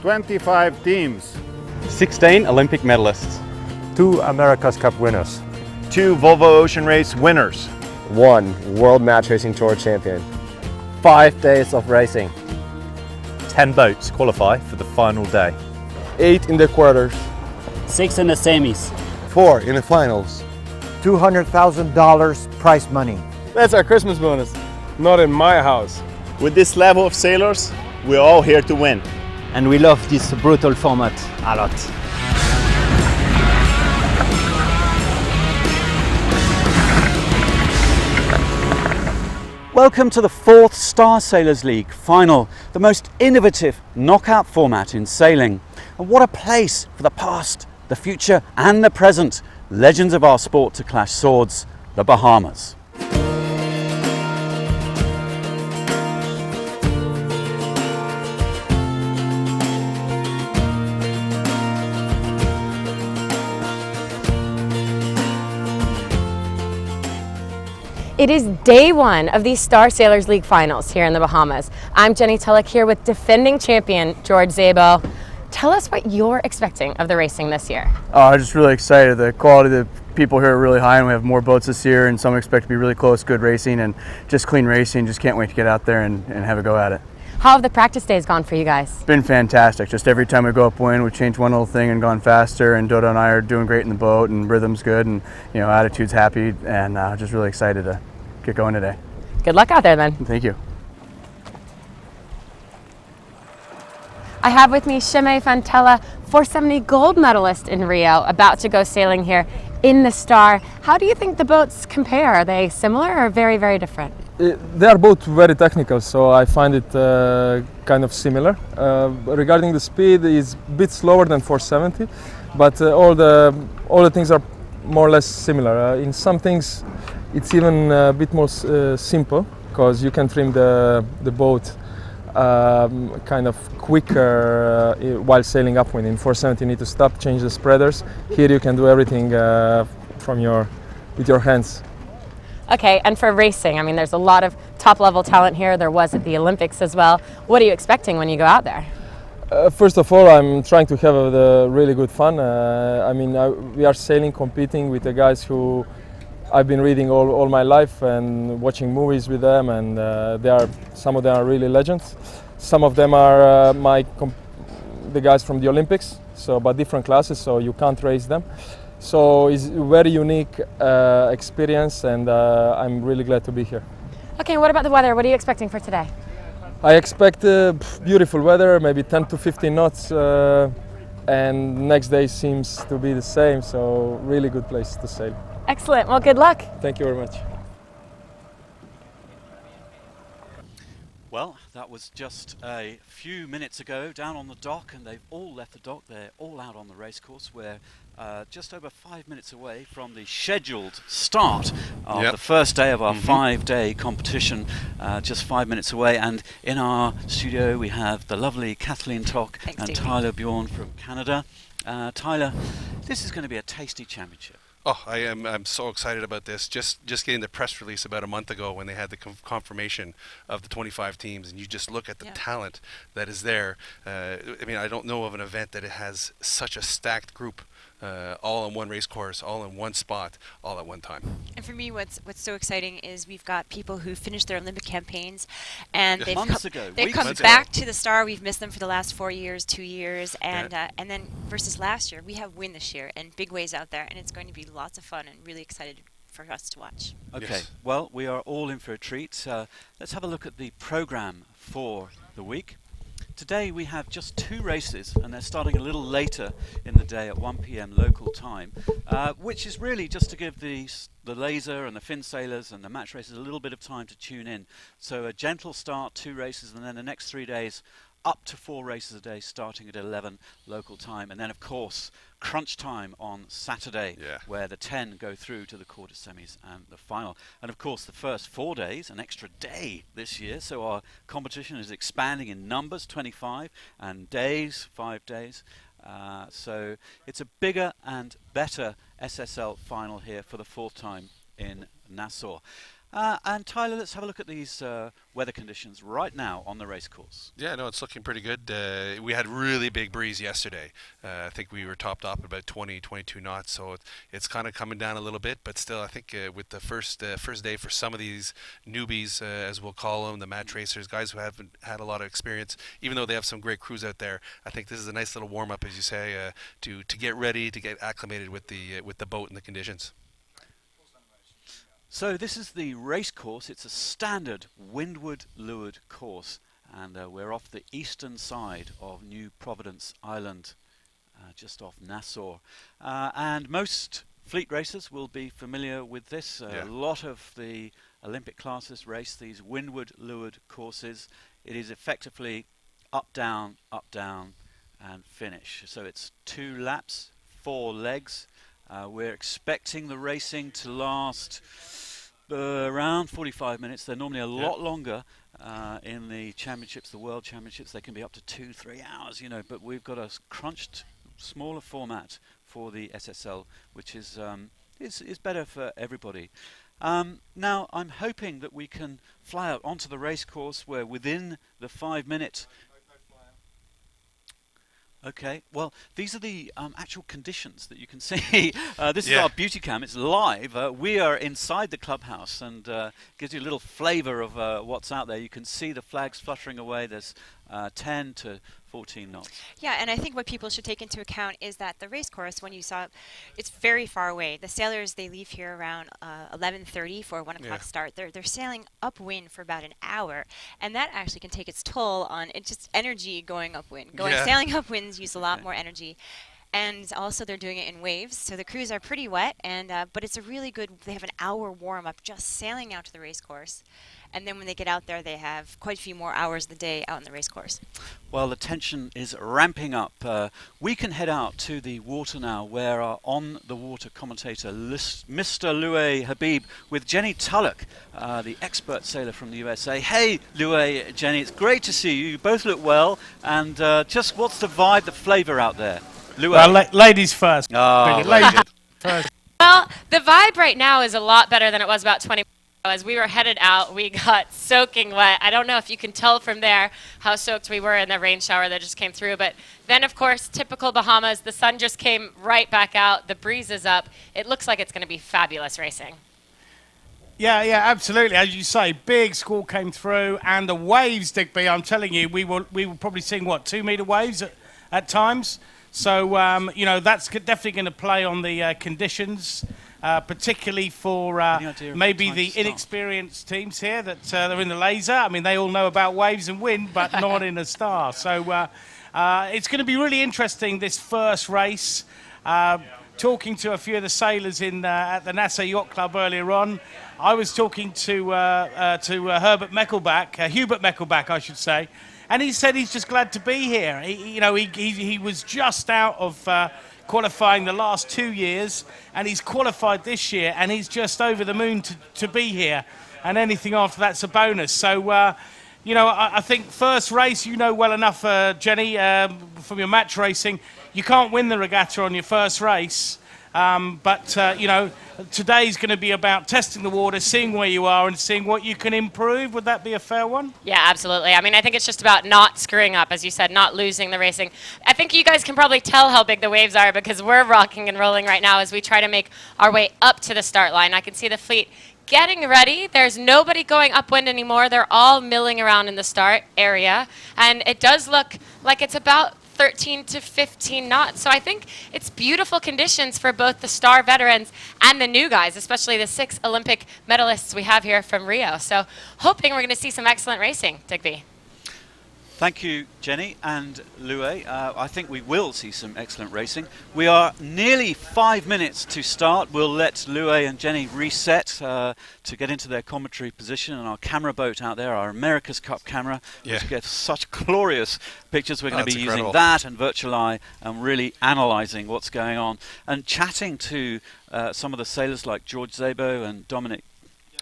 25 teams. 16 Olympic medalists. 2 America's Cup winners. 2 Volvo Ocean Race winners. 1 World Match Racing Tour champion. 5 days of racing. 10 boats qualify for the final day. 8 in the quarters. 6 in the semis. 4 in the finals. $200,000 prize money. That's our Christmas bonus. Not in my house. With this level of sailors, we're all here to win. And we love this brutal format a lot. Welcome to the 4th Star Sailors League final, the most innovative knockout format in sailing. And what a place for the past, the future and the present legends of our sport to clash swords, the Bahamas. It is day 1 of the Star Sailors League finals here in the Bahamas. I'm Jenny Tulloch here with defending champion George Szabo. Tell us what you're expecting of the racing this year. I'm just really excited. The quality of the people here are really high, and we have more boats this year, and some expect to be really close, good racing, and just clean racing. Just can't wait to get out there and have a go at it. How have the practice days gone for you guys? It's been fantastic. Just every time we go upwind, we change one little thing and gone faster, and Dodo and I are doing great in the boat, and rhythm's good, and attitude's happy, and just really excited to get going today. Good luck out there then. Thank you. I have with me Shimei Fantella, 470 gold medalist in Rio, about to go sailing here in the Star. How do you think the boats compare? Are they similar or very, very different? They are both very technical, so I find it kind of similar. Regarding the speed, it's a bit slower than 470, but all the things are more or less similar. In some things, it's even a bit more simple, because you can trim the boat kind of quicker while sailing upwind. In 470 you need to stop, change the spreaders. Here you can do everything with your hands. Okay, and for racing, I mean, there's a lot of top-level talent here. There was at the Olympics as well. What are you expecting when you go out there? First of all, I'm trying to have a really good fun. We are sailing, competing with the guys who I've been reading all my life and watching movies with them, and some of them are really legends. Some of them are the guys from the Olympics, but different classes, so you can't race them. So it's a very unique experience, and I'm really glad to be here. Okay, what about the weather? What are you expecting for today? I expect beautiful weather, maybe 10 to 15 knots, and next day seems to be the same, so really good place to sail. Excellent, well, good luck. Thank you very much. Well, that was just a few minutes ago down on the dock, and they've all left the dock. They're all out on the racecourse. We're just over 5 minutes away from the scheduled start of the first day of our 5-day competition, just 5 minutes away. And in our studio we have the lovely Kathleen Tock and Tyler Bjorn from Canada. Tyler, this is going to be a tasty championship. Oh, I'm so excited about this. Just getting the press release about a month ago when they had the confirmation of the 25 teams, and you just look at the talent that is there. I don't know of an event that it has such a stacked group, all on one race course, all in one spot, all at one time. And for me, what's so exciting is we've got people who finished their Olympic campaigns, and they've come back to the Star. We've missed them for the last 4 years, 2 years, and then versus last year, we have win this year and big waves out there, and it's going to be lots of fun and really excited for us to watch. Okay, well, we are all in for a treat. Let's have a look at the program for the week. Today we have just 2 races, and they're starting a little later in the day at 1 p.m. local time, which is really just to give the laser and the fin sailors and the match racers a little bit of time to tune in. So a gentle start, 2 races, and then the next 3 days up to 4 races a day starting at 11 local time. And then, of course, crunch time on Saturday, where the 10 go through to the quarter semis and the final. And, of course, the first 4 days, an extra day this year. So our competition is expanding in numbers, 25, and days, 5 days. So it's a bigger and better SSL final here for the 4th time in Nassau. And Tyler, let's have a look at these weather conditions right now on the race course. Yeah, no, it's looking pretty good. We had really big breeze yesterday. I think we were topped off at about 20, 22 knots, so it's kind of coming down a little bit. But still, I think with the first day for some of these newbies, as we'll call them, the match racers, guys who haven't had a lot of experience, even though they have some great crews out there, I think this is a nice little warm up, as you say, to get ready, to get acclimated with the boat and the conditions. So this is the race course. It's a standard windward leeward course, and we're off the eastern side of New Providence Island, just off Nassau. And most fleet racers will be familiar with this. A lot of the Olympic classes race these windward leeward courses. It is effectively up, down, and finish. So it's 2 laps, 4 legs. We're expecting the racing to last around 45 minutes. They're normally a lot longer in the championships, the world championships. They can be up to 2-3 hours, but we've got a crunched, smaller format for the SSL, which is better for everybody. Now, I'm hoping that we can fly out onto the race course where within the 5-minute... Okay, well, these are the actual conditions that you can see. This is our beauty cam. It's live. We are inside the clubhouse, and gives you a little flavour of what's out there. You can see the flags fluttering away. There's 10 to 14 knots. Yeah, and I think what people should take into account is that the race course, when you saw it, it's very far away. The sailors, they leave here around 11:30 for a 1 o'clock start. They're sailing upwind for about an hour, and that actually can take its toll on just energy going upwind. Sailing upwinds use a lot more energy. And also they're doing it in waves, so the crews are pretty wet, and but it's a really good, they have an hour warm-up just sailing out to the race course. And then when they get out there, they have quite a few more hours of the day out on the race course. Well, the tension is ramping up. We can head out to the water now, where our on-the-water commentator, Mr. Louay Habib, with Jenny Tulloch, the expert sailor from the USA. Hey, Louay, Jenny, it's great to see you. You both look well. And just what's the vibe, the flavour out there? Louay. Well, ladies first. Oh, ladies first. Well, the vibe right now is a lot better than it was about 20 minutes ago. As we were headed out, we got soaking wet. I don't know if you can tell from there how soaked we were in the rain shower that just came through. But then, of course, typical Bahamas, the sun just came right back out. The breeze is up. It looks like it's going to be fabulous racing. Yeah, absolutely. As you say, big squall came through, and the waves, Digby, I'm telling you, we were probably seeing, 2-meter waves at times. So, that's definitely going to play on the conditions, particularly for maybe the inexperienced teams here that are in the laser. I mean, they all know about waves and wind, but not in a star. So it's going to be really interesting, this first race. Talking to a few of the sailors at the Nassau Yacht Club earlier on, I was talking to Hubert Meckelbach, I should say. And he said he's just glad to be here. He was just out of qualifying the last 2 years, and he's qualified this year, and he's just over the moon to be here. And anything after that's a bonus. So, I think first race, well enough, Jenny, from your match racing, you can't win the regatta on your first race. But today's going to be about testing the water, seeing where you are and seeing what you can improve. Would that be a fair one? Yeah, absolutely. I mean, I think it's just about not screwing up, as you said, not losing the racing. I think you guys can probably tell how big the waves are because we're rocking and rolling right now as we try to make our way up to the start line. I can see the fleet getting ready. There's nobody going upwind anymore. They're all milling around in the start area. And it does look like it's about 13 to 15 knots. So I think it's beautiful conditions for both the star veterans and the new guys, especially the 6 Olympic medalists we have here from Rio. So hoping we're going to see some excellent racing, Digby. Thank you, Jenny and Louay. I think we will see some excellent racing. We are nearly 5 minutes to start. We'll let Louay and Jenny reset to get into their commentary position, and our camera boat out there, our America's Cup camera, which gets such glorious pictures. We're going to be using that and Virtual Eye and really analysing what's going on and chatting to some of the sailors like George Szabo and Dominic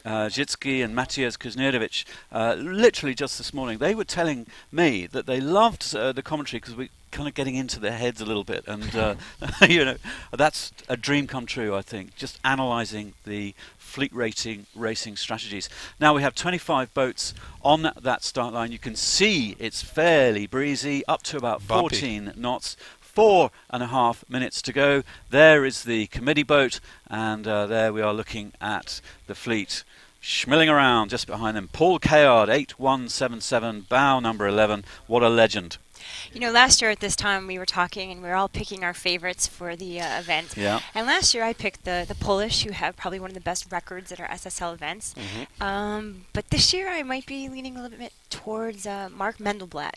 Zitsky and Mateusz Kuznierovic, literally just this morning, they were telling me that they loved the commentary because we kind of getting into their heads a little bit, and you know, that's a dream come true, I think, just analysing the fleet racing strategies. Now we have 25 boats on that start line. You can see it's fairly breezy, up to about 14 knots. 4.5 minutes to go. There is the committee boat, and there we are looking at the fleet schmilling around just behind them. Paul Kayard, 8177, bow number 11. What a legend. You know, last year at this time we were talking and we were all picking our favorites for the event. Yeah. And last year I picked the Polish, who have probably one of the best records at our SSL events. But this year I might be leaning a little bit towards Mark Mendelblatt.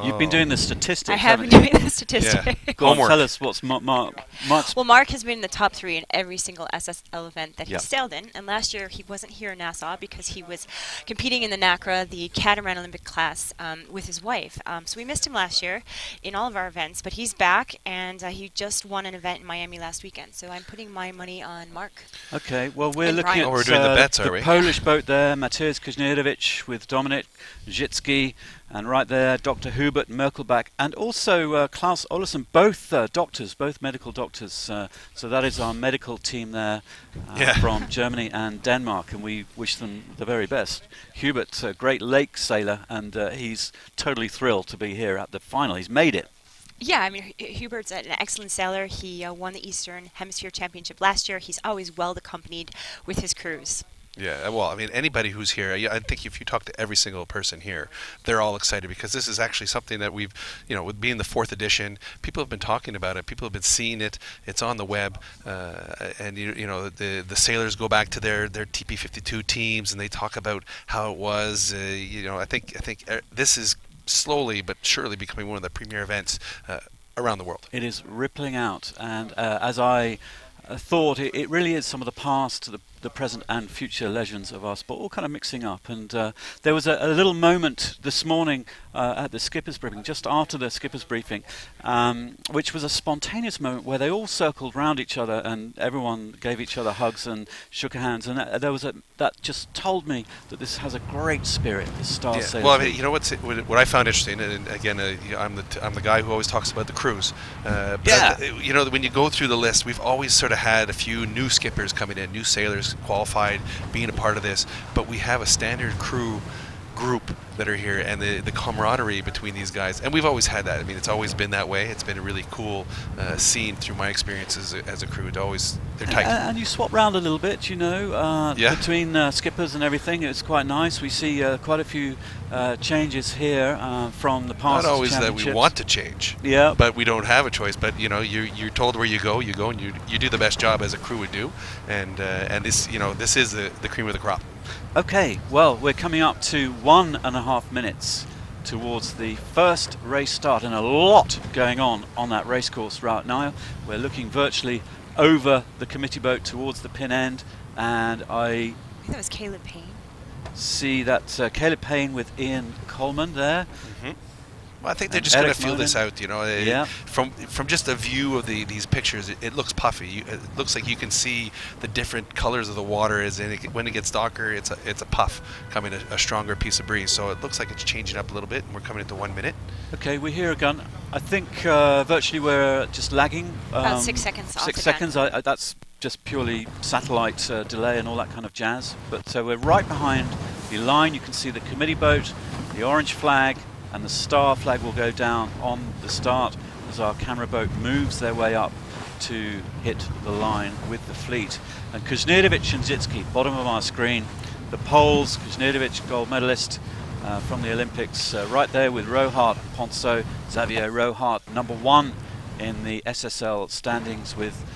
You've been doing the statistics. I have been doing the statistics. Yeah. Go on, tell us what's Mark's. Well, Mark has been in the top 3 in every single SSL event that he sailed in. And last year he wasn't here in Nassau because he was competing in the NACRA, the Catamaran Olympic class, with his wife. So we missed him last year in all of our events, but he's back, and he just won an event in Miami last weekend. So I'm putting my money on Mark. Okay, well, we're looking Ryan. at we're doing the bets, are we? Polish boat there, Mateusz Kuznierovic with Dominik Zitsky, and right there, Dr. Hubert Merkelbach, and also Klaus Olesen, both doctors, both medical doctors. So that is our medical team there from Germany and Denmark, and we wish them the very best. Hubert, a great lake sailor, and he's totally thrilled to be here at the final. He's made it. Yeah, I mean, Hubert's an excellent sailor. He won the Eastern Hemisphere Championship last year. He's always well accompanied with his crews. Yeah, well, I mean, anybody who's here, I think if you talk to every single person here, they're all excited because this is actually something that we've, you know, with being the 4th edition, people have been talking about it, people have been seeing it, it's on the web, and you know, the sailors go back to their TP52 teams and they talk about how it was. You know, I think this is slowly but surely becoming one of the premier events around the world. It is rippling out, and as I thought, it really is some of the past, the present and future legends of our sport all kind of mixing up. And there was a little moment this morning at the skipper's briefing, just after the skipper's briefing, which was a spontaneous moment where they all circled round each other and everyone gave each other hugs and shook hands, and there was that just told me that this has a great spirit, the Star Sailors. Well, I mean, you know what I found interesting, and again, I'm the guy who always talks about the crews. You know, when you go through the list, we've always sort of had a few new skippers coming in, new sailors qualified, being a part of this, but we have a standard crew group that are here, and the camaraderie between these guys, and we've always had that. I mean, it's always been that way. It's been a really cool scene through my experiences as a crew. They're tight. And you swap round a little bit, you know, between skippers and everything. It's quite nice. We see quite a few changes here from the past. Not always that we want to change, but we don't have a choice. But you know, you're told where you go, and you do the best job as a crew would do, and this, you know, this is the cream of the crop. Okay, well, we're coming up to 1.5 minutes towards the first race start, and a lot going on that race course right now. We're looking virtually over the committee boat towards the pin end, and I think that was Caleb Payne. See that Caleb Payne with Ian Coleman there. Well, I think they're just going to feel this out, you know. From just a view of these pictures, it looks puffy. It looks like you can see the different colors of the water. When it gets darker, it's a puff coming, a stronger piece of breeze. So it looks like it's changing up a little bit, and we're coming into 1 minute. Okay, we hear a gun. I think virtually we're just lagging. About 6 seconds off 6 seconds. That's just purely satellite delay and all that kind of jazz. But we're right behind the line. You can see the committee boat, the orange flag, and the star flag will go down on the start as our camera boat moves their way up to hit the line with the fleet. And Kuznierovic and Zitsky, bottom of our screen. The Poles, Kuznierovic, gold medalist from the Olympics, right there with Rohart Ponceau, Xavier Rohart, number 1 in the SSL standings with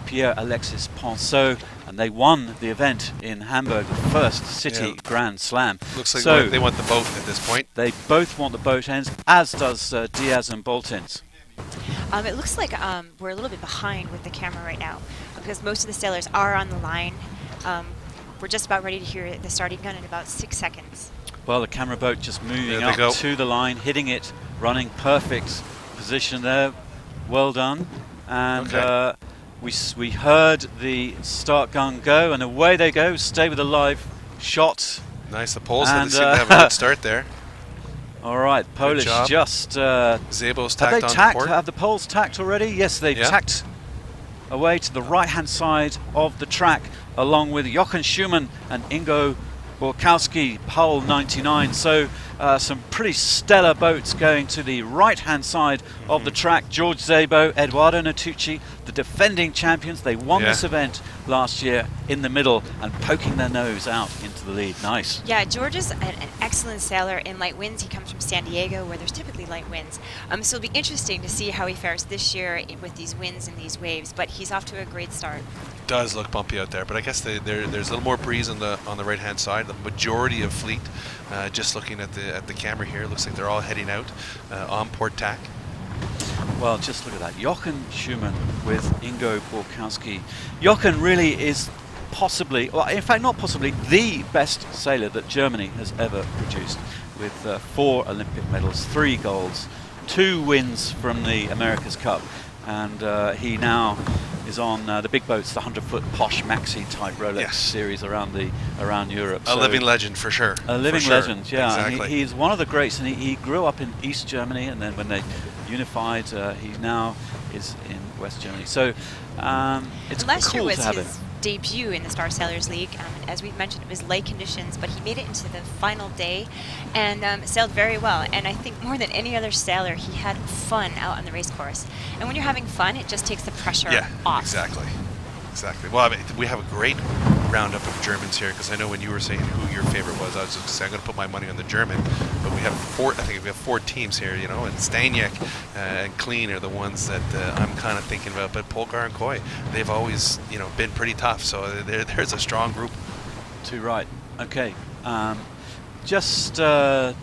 Pierre Alexis Ponceau, and they won the event in Hamburg, the first city Grand Slam. Looks like they want the boat at this point. They both want the boat ends, as does Diaz and Boltins. It looks like we're a little bit behind with the camera right now because most of the sailors are on the line. We're just about ready to hear the starting gun in about 6 seconds. Well, the camera boat just moving up to the line, hitting it, running perfect position there. Well done. And We heard the start gun go, and away they go. Stay with a live shot. Nice. The Poles seem to have a good start there. All right, Polish just. Zabo's tacked on tacked? the port. Have the Poles tacked already? Yes, they've tacked away to the right-hand side of the track, along with Jochen Schumann and Ingo Borkowski, pole 99. So some pretty stellar boats going to the right-hand side of the track. George Szabo, Eduardo Natucci, the defending champions. They won this event last year in the middle and poking their nose out into the lead. Nice. Yeah, George is an excellent sailor in light winds. He comes from San Diego, where there's typically light winds. So it'll be interesting to see how he fares this year with these winds and these waves, but he's off to a great start. Does look bumpy out there, but I guess there's a little more breeze on the right hand side. The majority of fleet, just looking at the camera here, looks like they're all heading out on port tack. Well, just look at that. Jochen Schumann with Ingo Borkowski. Jochen really is possibly, well, in fact, not possibly, the best sailor that Germany has ever produced, with 4 Olympic medals, 3 golds, 2 wins from the America's Cup, and he now is on the big boats, the 100-foot Posh Maxi type Rolex series around Europe. A living legend for sure. A living legend, yeah. Exactly. He's one of the greats, and he grew up in East Germany, and then when they unified, he now is in West Germany. So it's last year cool was to have his debut in the Star Sailors League. As we've mentioned, it was light conditions, but he made it into the final day and sailed very well. And I think more than any other sailor, he had fun out on the race course. And when you're having fun, it just takes the pressure off. Exactly. Well, I mean, we have a great roundup of Germans here, because I know when you were saying who your favorite was, I was just saying I'm going to put my money on the German. But we have 4 teams here, you know, and Staniek and Klein are the ones that I'm kind of thinking about. But Polgar and Coy, they've always, you know, been pretty tough. So there's a strong group. Too right. Okay. Just to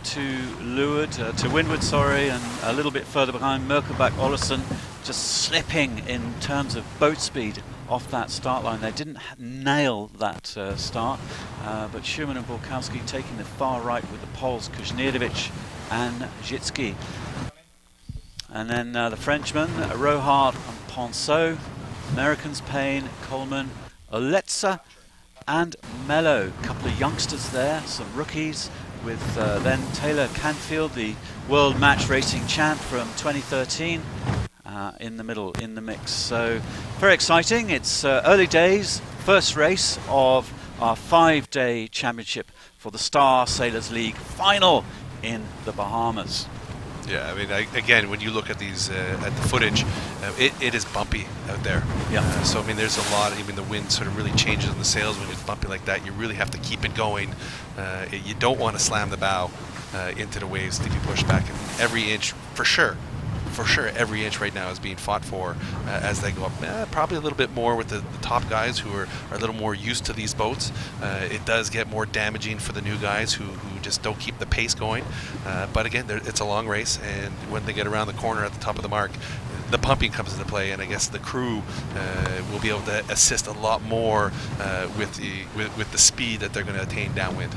leeward, to windward, sorry, and a little bit further behind, Merkelbach Olesen just slipping in terms of boat speed off that start line. They didn't nail that start, but Schumann and Borkowski taking the far right with the Poles, Kuzniewicz and Zitsky. And then the Frenchmen, Rohard and Ponceau, Americans Payne, Coleman, Oletza and Mello. A couple of youngsters there, some rookies, with then Taylor Canfield, the World Match Racing champ from 2013, in the middle, in the mix. So very exciting. It's early days, first race of our 5-day championship for the Star Sailors League final in the Bahamas. Yeah, I mean, again, when you look at these, at the footage, it is bumpy out there. Yeah. So I mean, there's a lot. Even the wind sort of really changes on the sails when it's bumpy like that. You really have to keep it going. You don't want to slam the bow into the waves to be pushed back. And every inch, for sure, every inch right now is being fought for as they go up. Probably a little bit more with the top guys who are a little more used to these boats. It does get more damaging for the new guys who just don't keep the pace going. But again, it's a long race, and when they get around the corner at the top of the mark, the pumping comes into play, and I guess the crew will be able to assist a lot more with the speed that they're going to attain downwind.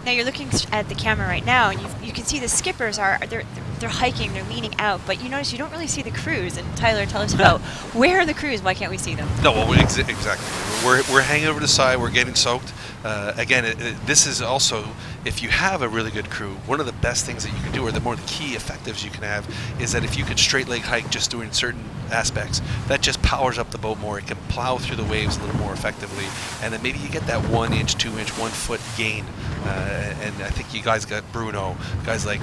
Now you're looking at the camera right now, and you can see the skippers they're hiking, they're leaning out, but you notice you don't really see the crews. And Tyler, tell us about where are the crews? Why can't we see them? No, well, exactly. We're hanging over the side. We're getting soaked. Again, this is also, if you have a really good crew, one of the best things that you can do, or the key effectives you can have, is that if you could straight leg hike just doing certain aspects, that just powers up the boat more. It can plow through the waves a little more effectively, and then maybe you get that 1 inch, 2 inch, 1 foot gain. And I think you guys got Bruno, guys like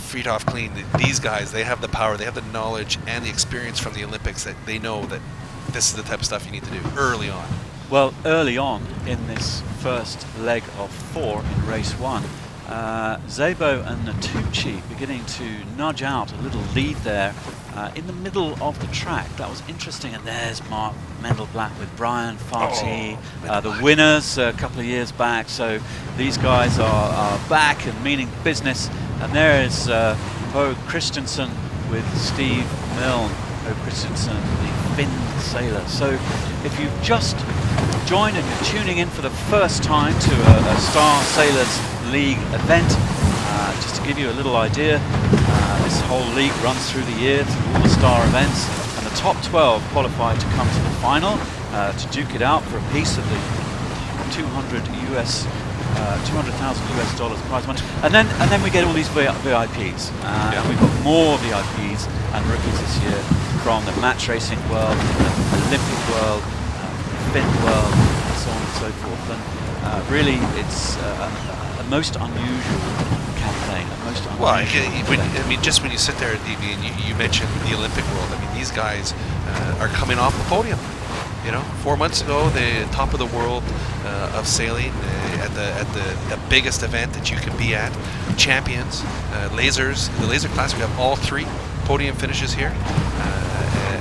Friedhof Klein. These guys, they have the power, they have the knowledge and the experience from the Olympics that they know that this is the type of stuff you need to do early on. Well, early on in this first leg of 4 in race 1, Szabo and Natucci beginning to nudge out a little lead there in the middle of the track. That was interesting. And there's Mark Mendelblatt with Brian Farty, the winners a couple of years back. So these guys are back and meaning business. And there is Bo Christensen with Steve Milne. Bo Christensen, the Finn sailor. So if you've just joined and you're tuning in for the first time to a Star Sailors League event, just to give you a little idea, this whole league runs through the year, through all the Star events, and the top 12 qualified to come to the final to duke it out for a piece of the $200,000 prize money, and then we get all these VIPs. And we've got more VIPs and rookies this year from the match racing world, the Olympic world, Fin world, and so on and so forth. And really, it's a most unusual campaign. Just when you sit there, you mentioned the Olympic world. I mean, these guys are coming off the podium. 4 months ago, the top of the world of sailing at the biggest event that you can be at. Champions, lasers, the laser class. We have all 3 podium finishes here.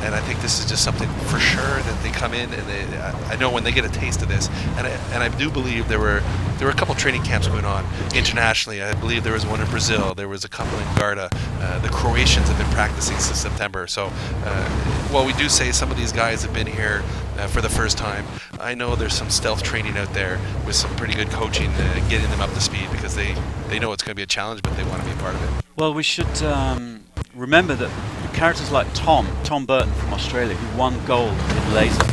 And I think this is just something for sure that they come in and I know when they get a taste of this, and I do believe there were a couple training camps going on internationally. I believe there was one in Brazil. There was a couple in Garda. The Croatians have been practicing since September. So while we do say some of these guys have been here for the first time, I know there's some stealth training out there with some pretty good coaching, getting them up to speed because they know it's going to be a challenge, but they want to be a part of it. Well, we should remember that characters like Tom Burton from Australia, who won gold in laser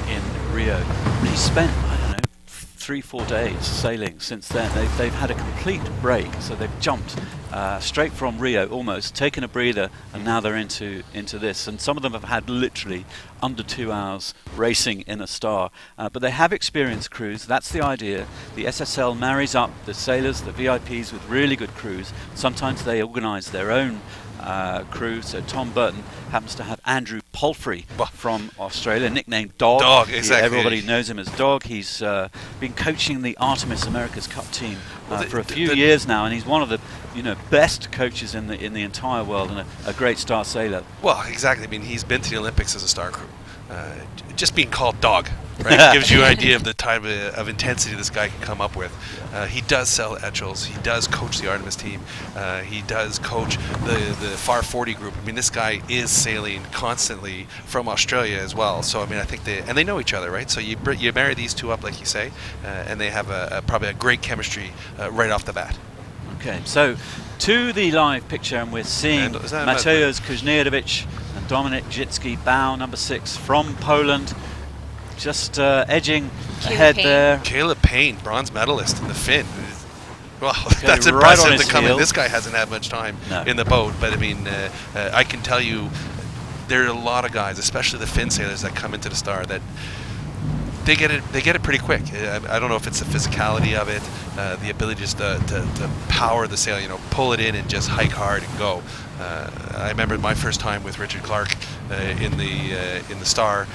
in Rio, he spent, 3-4 days sailing since then. They've had a complete break, so they've jumped straight from Rio, almost taken a breather, and now they're into this. And some of them have had literally under 2 hours racing in a star, but they have experienced crews. That's the idea. The SSL marries up the sailors, the VIPs, with really good crews. Sometimes they organise their own crew. So Tom Burton happens to have Andrew Palfrey from Australia, nicknamed Dog. Dog, exactly. Everybody knows him as Dog. He's been coaching the Artemis America's Cup team for a few years now, and he's one of the best coaches in the entire world, and a great star sailor. Well, exactly. I mean, he's been to the Olympics as a star crew. Just being called Dog, right, gives you an idea of the type of intensity this guy can come up with. He does sell Etchells. He does coach the Artemis team. He does coach the Far 40 group. I mean, this guy is sailing constantly from Australia as well. So, I mean, I think they know each other, right? So you marry these 2 up, like you say, and they have probably a great chemistry right off the bat. Okay, so to the live picture, and we're seeing Mateusz Kuźniarewicz and Dominik Jitsky, bow number 6 from Poland, just edging ahead there. Caleb Payne, bronze medalist in the Fin. Well, okay, that's right impressive to come in. This guy hasn't had much time in the boat, but I mean, I can tell you there are a lot of guys, especially the Fin sailors, that come into the Star that they get it pretty quick. I don't know if it's the physicality of it, the ability just to power the sail, pull it in and just hike hard and go. I remember my first time with Richard Clark in the Star.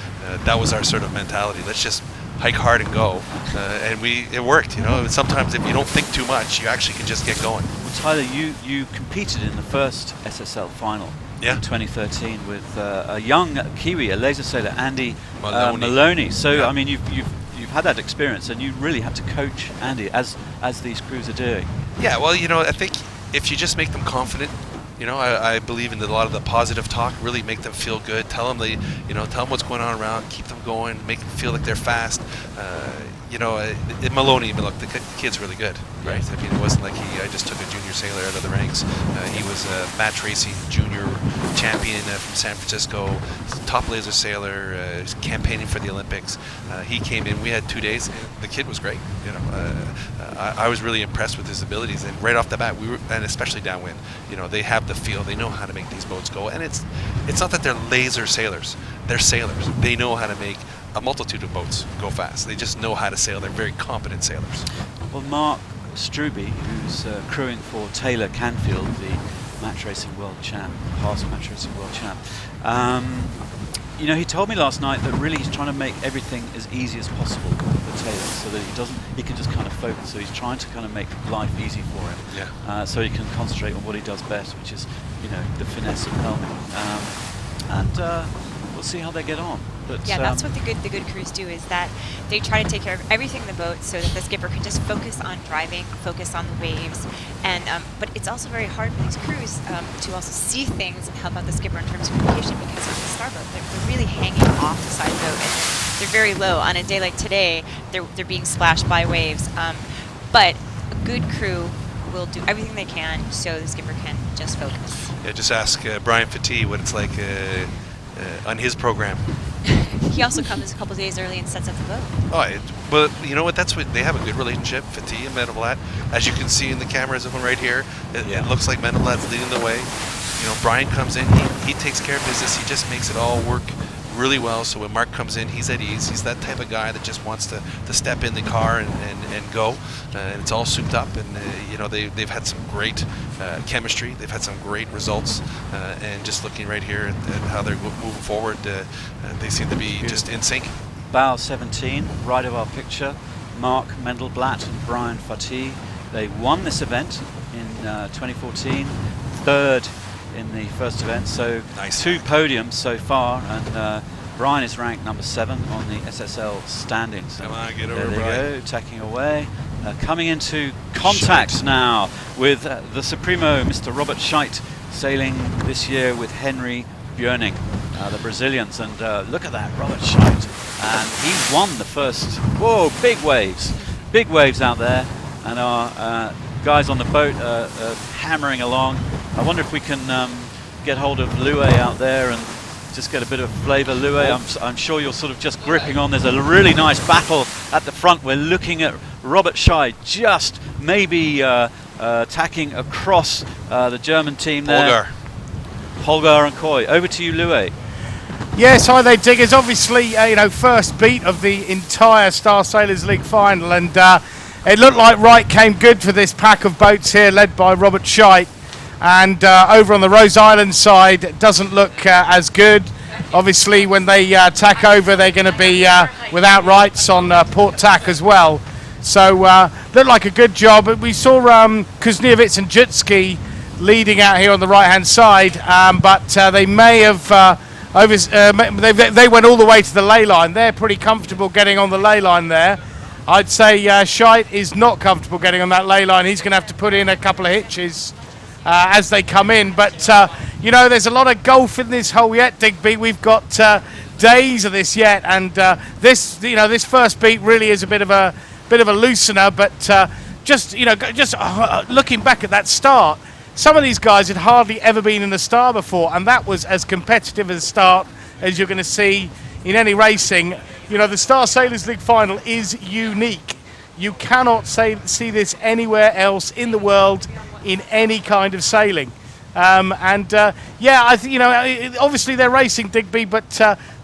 That was our sort of mentality. Let's just hike hard and go, and it worked. Sometimes if you don't think too much, you actually can just get going. Well, Tyler, you competed in the first SSL final. In 2013 with a young Kiwi, a laser sailor, Andy Maloney. So I mean, you've had that experience, and you really have to coach Andy as these crews are doing. Yeah, well, I think if you just make them confident, I believe in a lot of the positive talk. Really make them feel good. Tell them tell them what's going on around. Keep them going. Make them feel like they're fast. Maloney, look, the kid's really good, right? I mean, it wasn't like I just took a junior sailor out of the ranks. He was a match racing junior champion from San Francisco, top laser sailor, campaigning for the Olympics. He came in. We had 2 days. The kid was great. I was really impressed with his abilities, and right off the bat, and especially downwind, they have the feel. They know how to make these boats go, and it's not that they're laser sailors. They're sailors. They know how to make a multitude of boats go fast. They just know how to sail. They're very competent sailors. Well, Mark Struby, who's crewing for Taylor Canfield, the match racing world champ, past match racing world champ, he told me last night that really he's trying to make everything as easy as possible for Taylor, so that he can just kind of focus. So he's trying to kind of make life easy for him, so he can concentrate on what he does best, which is the finesse of helming. And we'll see how they get on. But, that's what the good crews do, is that they try to take care of everything in the boat so that the skipper can just focus on driving, focus on the waves, and but it's also very hard for these crews to also see things and help out the skipper in terms of communication, because on the starboat they're really hanging off the side of the boat, and they're very low. On a day like today, they're being splashed by waves, but a good crew will do everything they can so the skipper can just focus. Yeah, just ask Brian Fati what it's like on his program. He also comes a couple days early and sets up the boat. Oh, but you know what? That's what they have a good relationship, Fatih and Mendelblatt. As you can see in the cameras of one right here, it looks like Mendelblatt's leading the way. You know, Brian comes in, he takes care of business. He just makes it all work really well. So when Mark comes in, he's at ease. He's that type of guy that just wants to step in the car and go. And it's all souped up. And you know, they've had some great chemistry. They've had some great results. And just looking right here at how they're moving forward, they seem to be just in sync. Bow 17, right of our picture, Mark Mendelblatt and Brian Fatih. They won this event in 2014, third in the first event, so nice. 2 podiums so far, and Brian is ranked number 7 on the SSL standings. Come on, get over, there they Brian. go, tacking away. Coming into contact now with the Supremo, Mr. Robert Scheidt, sailing this year with Henry Björning, the Brazilians, and look at that, Robert Scheidt, and he won the first. Whoa, big waves out there, and our guys on the boat are hammering along. I wonder if we can get hold of Lue out there and just get a bit of flavour. Lue, I'm sure you're sort of just gripping on. There's a really nice battle at the front. We're looking at Robert Scheidt just maybe tacking across the German team there. Holger and Coy. Over to you, Lue. Yes, hi there, Diggers. Obviously, you know, first beat of the entire Star Sailors League final, and it looked like Wright came good for this pack of boats here, led by Robert Scheidt. And over on the Rose Island side, it doesn't look as good. Obviously, when they tack over, they're going to be without Wrights on port tack as well. So, looked like a good job. We saw Kuzniewicz and Jutski leading out here on the right-hand side, but they may have they went all the way to the ley line. They're pretty comfortable getting on the ley line there. I'd say Scheidt is not comfortable getting on that ley line. He's going to have to put in a couple of hitches as they come in. But, you know, there's a lot of golf in this hole yet, Digby. We've got days of this yet, and this, you know, this first beat really is a bit of a loosener. But just looking back at that start, some of these guys had hardly ever been in the Star before, and that was as competitive a start as you're going to see in any racing. You know, the Star Sailors League final is unique. You cannot see this anywhere else in the world in any kind of sailing. Yeah, you know, obviously they're racing, Digby, but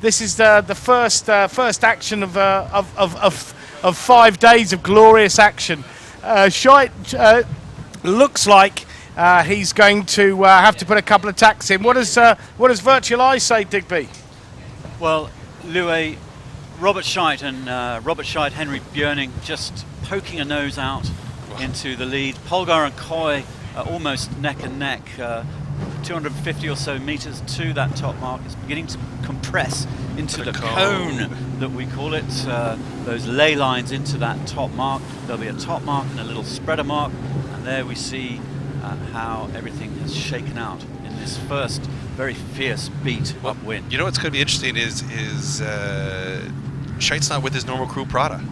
this is the first action of 5 days of glorious action. Scheidt looks like he's going to have to put a couple of tacks in. What does Virtual Eye say, Digby? Well, Lue, Robert Scheidt and Henry Björning just poking a nose out into the lead. Polgar and Coy are almost neck and neck, 250 or so meters to that top mark. It's beginning to compress into the cone that we call it, those ley lines into that top mark. There'll be a top mark and a little spreader mark, and there we see how everything has shaken out in this first very fierce beat upwind. You know what's going to be interesting is Scheidt's not with his normal crew Prada.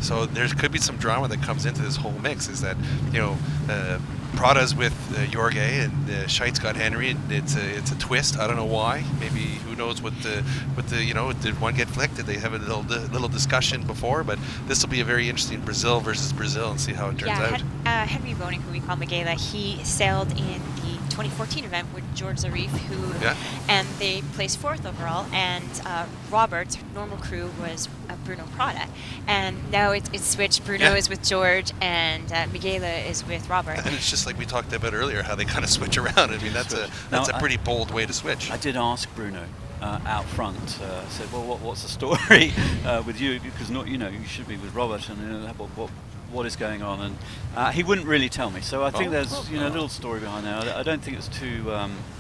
So there could be some drama that comes into this whole mix, is that, you know, Prada's with Jorge and Scheidt's got Henry, and it's a twist. I don't know why. Maybe who knows what the you know, did one get flicked? Did they have a little discussion before? But this will be a very interesting Brazil versus Brazil, and see how it turns out. Henry Boning, who we call Miguela, he sailed in the 2014 event with George Zarif, and they placed 4th overall. And Robert's normal crew was Bruno Prada, and now it's switched. Bruno is with George, and Miguela is with Robert. And it's just like we talked about earlier, how they kind of switch around. I mean, that's a pretty bold way to switch. I did ask Bruno out front. Said, well, what's the story with you? Because you should be with Robert, and what is going on? And he wouldn't really tell me. So I think there's a little story behind there. I don't think it's too.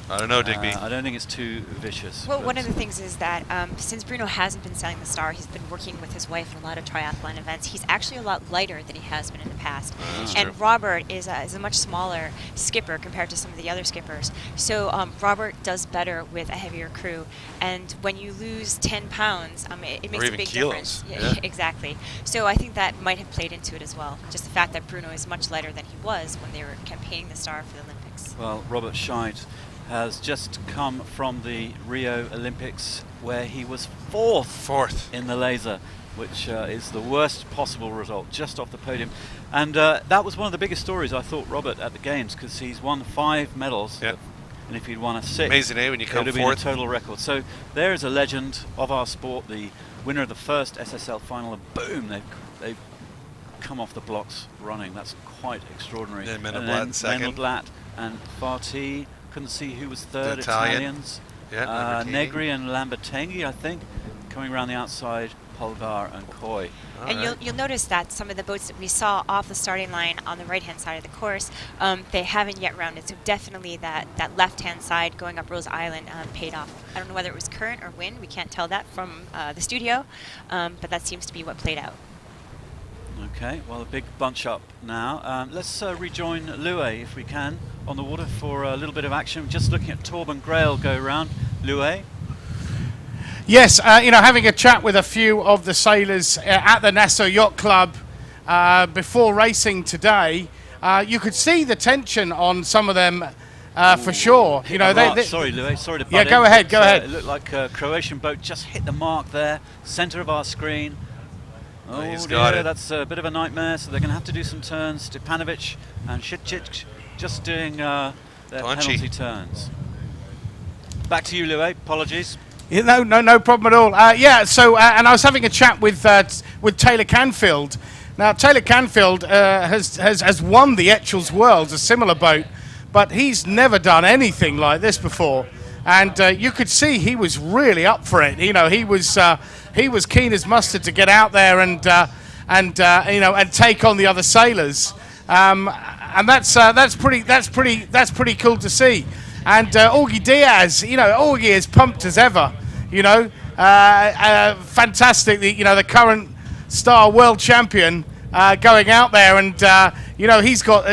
I don't know, Digby. I don't think it's too vicious. Well, one of the things is that since Bruno hasn't been sailing the Star, he's been working with his wife in a lot of triathlon events. He's actually a lot lighter than he has been in the past. And true. Robert is a much smaller skipper compared to some of the other skippers. So Robert does better with a heavier crew. And when you lose 10 pounds, it makes a big difference. Yeah, exactly. So I think that might have played into it as well. Just the fact that Bruno is much lighter than he was when they were campaigning the Star for the Olympics. Well, Robert Scheidt has just come from the Rio Olympics, where he was fourth in the laser, which is the worst possible result, just off the podium. And that was one of the biggest stories, I thought, Robert, at the Games, because he's won 5 medals. Yep. And if he'd won a 6th, amazing, when you come it would have been a fourth. total record. So there is a legend of our sport, the winner of the first SSL final, and boom, they've come off the blocks running. That's quite extraordinary. Then and Menoblat second. Menoblat and Farti, couldn't see who was third. The Italian. Italians. Yeah, Negri and Lambertenghi, I think, coming around the outside, Polgar and Coy. And you'll notice that some of the boats that we saw off the starting line on the right-hand side of the course, they haven't yet rounded. So definitely that left-hand side going up Rose Island paid off. I don't know whether it was current or wind. We can't tell that from the studio, but that seems to be what played out. Okay, well, a big bunch up now. Let's rejoin Loué, if we can, on the water for a little bit of action. Just looking at Torben Grail go round. Loué? Yes, having a chat with a few of the sailors at the Nassau Yacht Club before racing today, you could see the tension on some of them for sure. Sorry, Loué, sorry to butt yeah, go in. ahead. It looked like a Croatian boat just hit the mark there, centre of our screen. Oh he's dear, got it. that's a bit of a nightmare, so they're going to have to do some turns. Stepanovic and Šicić just doing their penalty turns. Back to you, Loué. Apologies. Yeah, no problem at all. So and I was having a chat with Taylor Canfield. Now Taylor Canfield has won the Etchells Worlds, a similar boat, but he's never done anything like this before. And you could see he was really up for it. He was keen as mustard to get out there and take on the other sailors. And that's pretty cool to see. And Augie Diaz, Augie is pumped as ever. Fantastic. The current star world champion going out there, and he's got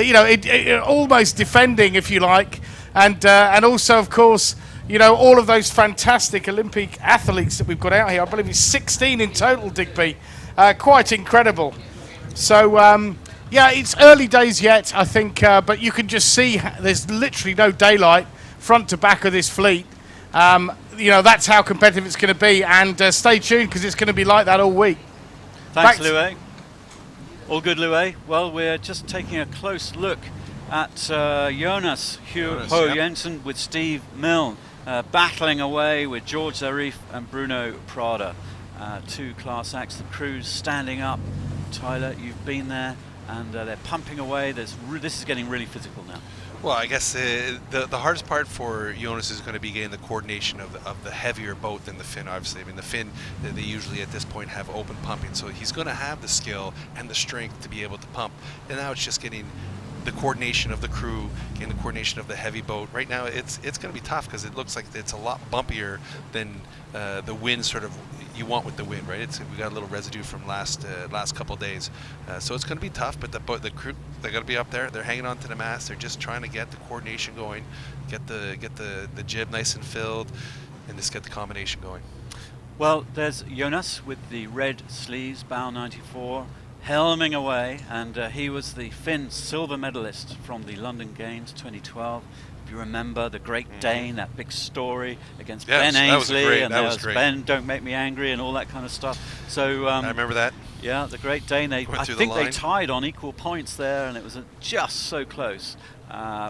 almost defending, if you like, and also of course all of those fantastic Olympic athletes that we've got out here. I believe it's 16 in total, Digby. Quite incredible. So it's early days yet, I think, but you can just see there's literally no daylight front to back of this fleet. That's how competitive it's going to be, and stay tuned because it's going to be like that all week. Thanks, Loué. All good, Loué. Well, we're just taking a close look at Jonas Ho Jensen with Steve Milne battling away with George Zarif and Bruno Prada. 2 class acts, the crews standing up. Tyler, you've been there, and they're pumping away. This is getting really physical now. Well, I guess the hardest part for Jonas is going to be getting the coordination of the heavier boat than the Finn, obviously. I mean, the Finn, they usually at this point have open pumping, so he's going to have the skill and the strength to be able to pump. And now it's just getting the coordination of the crew, getting the coordination of the heavy boat. Right now, it's going to be tough because it looks like it's a lot bumpier than the wind sort of you want with the wind, right? We got a little residue from last couple of days, so it's going to be tough. But the crew, they got to be up there. They're hanging on to the mast. They're just trying to get the coordination going, get the jib nice and filled, and just get the combination going. Well, there's Jonas with the red sleeves, bow 94. Helming away, and he was the Finn silver medalist from the London Games 2012. If you remember the Great Dane, that big story against Ben Ainsley, and there was Ben, Don't Make Me Angry, and all that kind of stuff. So I remember that. Yeah, the Great Dane. I think they tied on equal points there, and it was just so close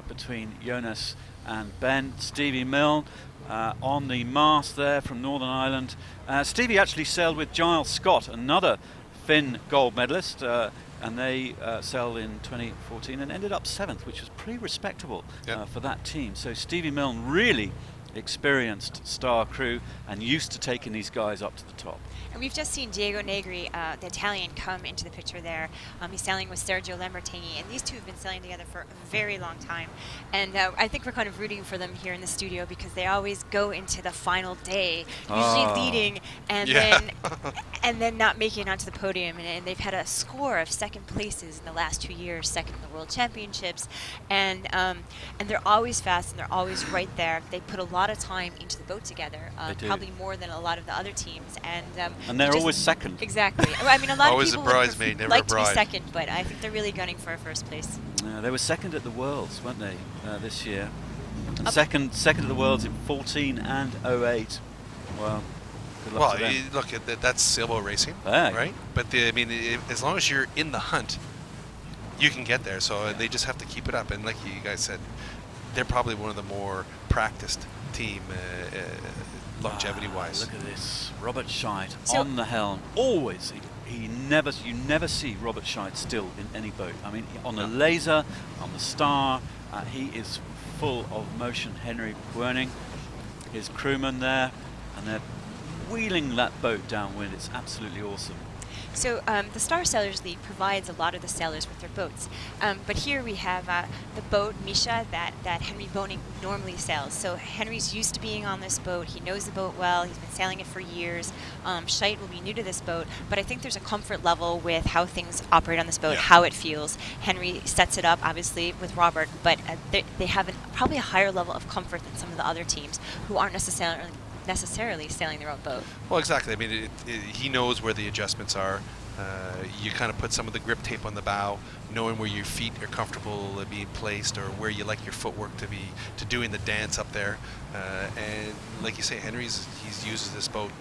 between Jonas and Ben. Stevie Milne on the mast there from Northern Ireland. Stevie actually sailed with Giles Scott, another Finn gold medalist, and they sailed in 2014 and ended up 7th, which was pretty respectable for that team. So Stevie Milne, really experienced star crew and used to taking these guys up to the top. And we've just seen Diego Negri, the Italian, come into the picture there. He's sailing with Sergio Lambertenghi, and these two have been sailing together for a very long time. And I think we're kind of rooting for them here in the studio because they always go into the final day, usually leading, and then not making it onto the podium. And they've had a score of second places in the last 2 years, second in the World Championships, and they're always fast and they're always right there. They put a lot of time into the boat together, probably more than a lot of the other teams. And they're always second. Exactly. I mean, a lot always of people a bridesmaid, never like a bride. to be second, but I think they're really gunning for a first place. They were second at the Worlds, weren't they, this year? Second of the world's in 14 and 08. Well, good luck to them. Look, that's sailboat racing, Hey. right? But as long as you're in the hunt, you can get there. So they just have to keep it up. And like you guys said, they're probably one of the more practiced team longevity-wise. Look at this, Robert Scheid on the helm. Always, you never see Robert Scheid still in any boat. I mean, on the laser, on the Star, he is full of motion. Henry Buerning, his crewman there, and they're wheeling that boat downwind. It's absolutely awesome. So the Star Sailors League provides a lot of the sailors with their boats. But here we have the boat, Misha, that Henry Buerning normally sails. So Henry's used to being on this boat. He knows the boat well. He's been sailing it for years. Scheid will be new to this boat, but I think there's a comfort level with how things operate on this boat, how it feels. Henry sets it up, obviously, with Robert, but they have probably a higher level of comfort than some of the other teams who aren't necessarily sailing their own boat. Well, exactly. I mean, he knows where the adjustments are. You kind of put some of the grip tape on the bow, knowing where your feet are comfortable being placed, or where you like your footwork to be, to doing the dance up there. And like you say, he's uses this boat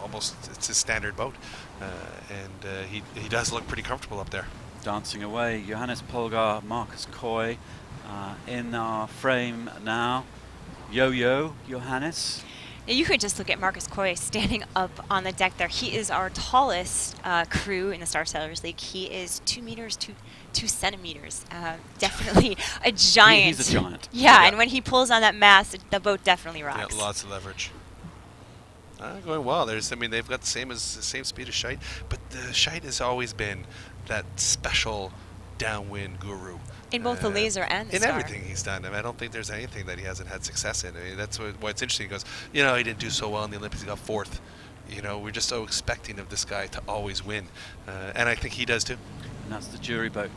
almost, it's his standard boat, and he does look pretty comfortable up there. Dancing away, Johannes Polgar, Marcus Coy in our frame now. Yo-yo, Johannes. You could just look at Marcus Coy standing up on the deck there. He is our tallest crew in the Star Sailors League. He is 2 meters, 2 centimeters. Definitely a giant. He's a giant. Yeah, and when he pulls on that mast, the boat definitely rocks. Yeah, lots of leverage. Going well. They've got the same speed as Scheid, but the Scheid has always been that special downwind guru. In both the laser and the in Star. Everything he's done. I don't think there's anything that he hasn't had success in. I mean, that's what's interesting. He goes, he didn't do so well in the Olympics. He got 4th. We're just so expecting of this guy to always win, and I think he does too. And that's the jury boat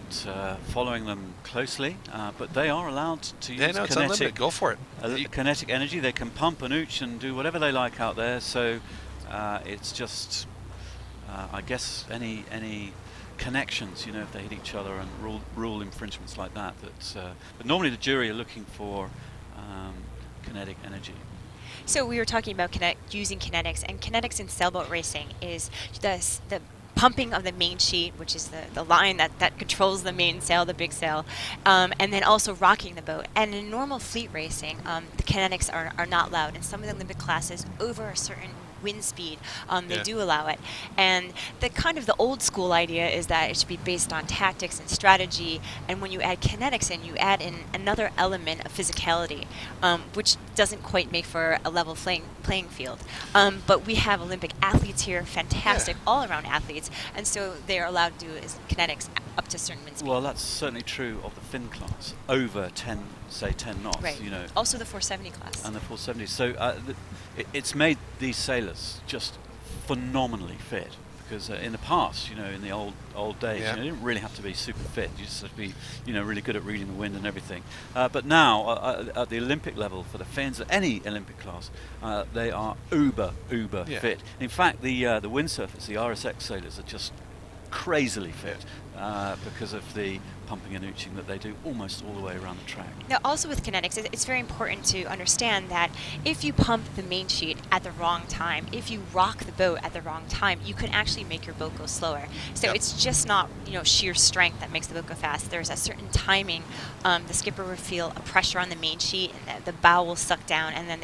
following them closely, but they are allowed to use it's unlimited. Go for it. Kinetic energy. They can pump and ooch and do whatever they like out there. So it's just, I guess, any connections, if they hit each other and rule infringements like that. But normally the jury are looking for kinetic energy. So we were talking about using kinetics, and kinetics in sailboat racing is the pumping of the main sheet, which is the line that controls the main sail, the big sail, and then also rocking the boat. And in normal fleet racing, the kinetics are not allowed. In some of the Olympic classes, over a certain wind speed, they do allow it. And the old school idea is that it should be based on tactics and strategy, and when you add kinetics in, you add in another element of physicality, which doesn't quite make for a level playing field. But we have Olympic athletes here, fantastic all-around athletes, and so they are allowed to do kinetics up to certain wind speed. Well, that's certainly true of the fin class, over 10 knots. Right. Also the 470 class. And the 470. So it's made these sailors just phenomenally fit. Because in the past, in the old days, you didn't really have to be super fit. You just had to be, really good at reading the wind and everything. But now, at the Olympic level, for the Finns, any Olympic class, they are uber fit. In fact, the windsurfers, the RSX sailors, are just crazily fit because of the pumping and ooching that they do almost all the way around the track. Now, also with kinetics, it's very important to understand that if you pump the main sheet at the wrong time, if you rock the boat at the wrong time, you can actually make your boat go slower. So it's just not sheer strength that makes the boat go fast. There's a certain timing. The skipper will feel a pressure on the main sheet, and the bow will suck down, and then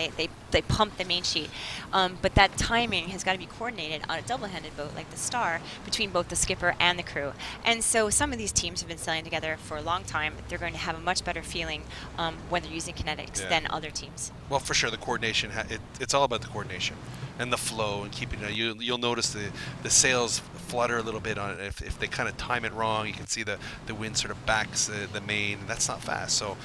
they pump the main sheet. But that timing has got to be coordinated on a double-handed boat like the Star between both the skipper and the crew. And so some of these teams have been sailing together for a long time. They're going to have a much better feeling when they're using kinetics than other teams. Well, for sure, the coordination, it's all about the coordination and the flow and keeping it. You'll notice the sails flutter a little bit on it. If they kind of time it wrong, you can see the wind sort of backs the main, and that's not fast. So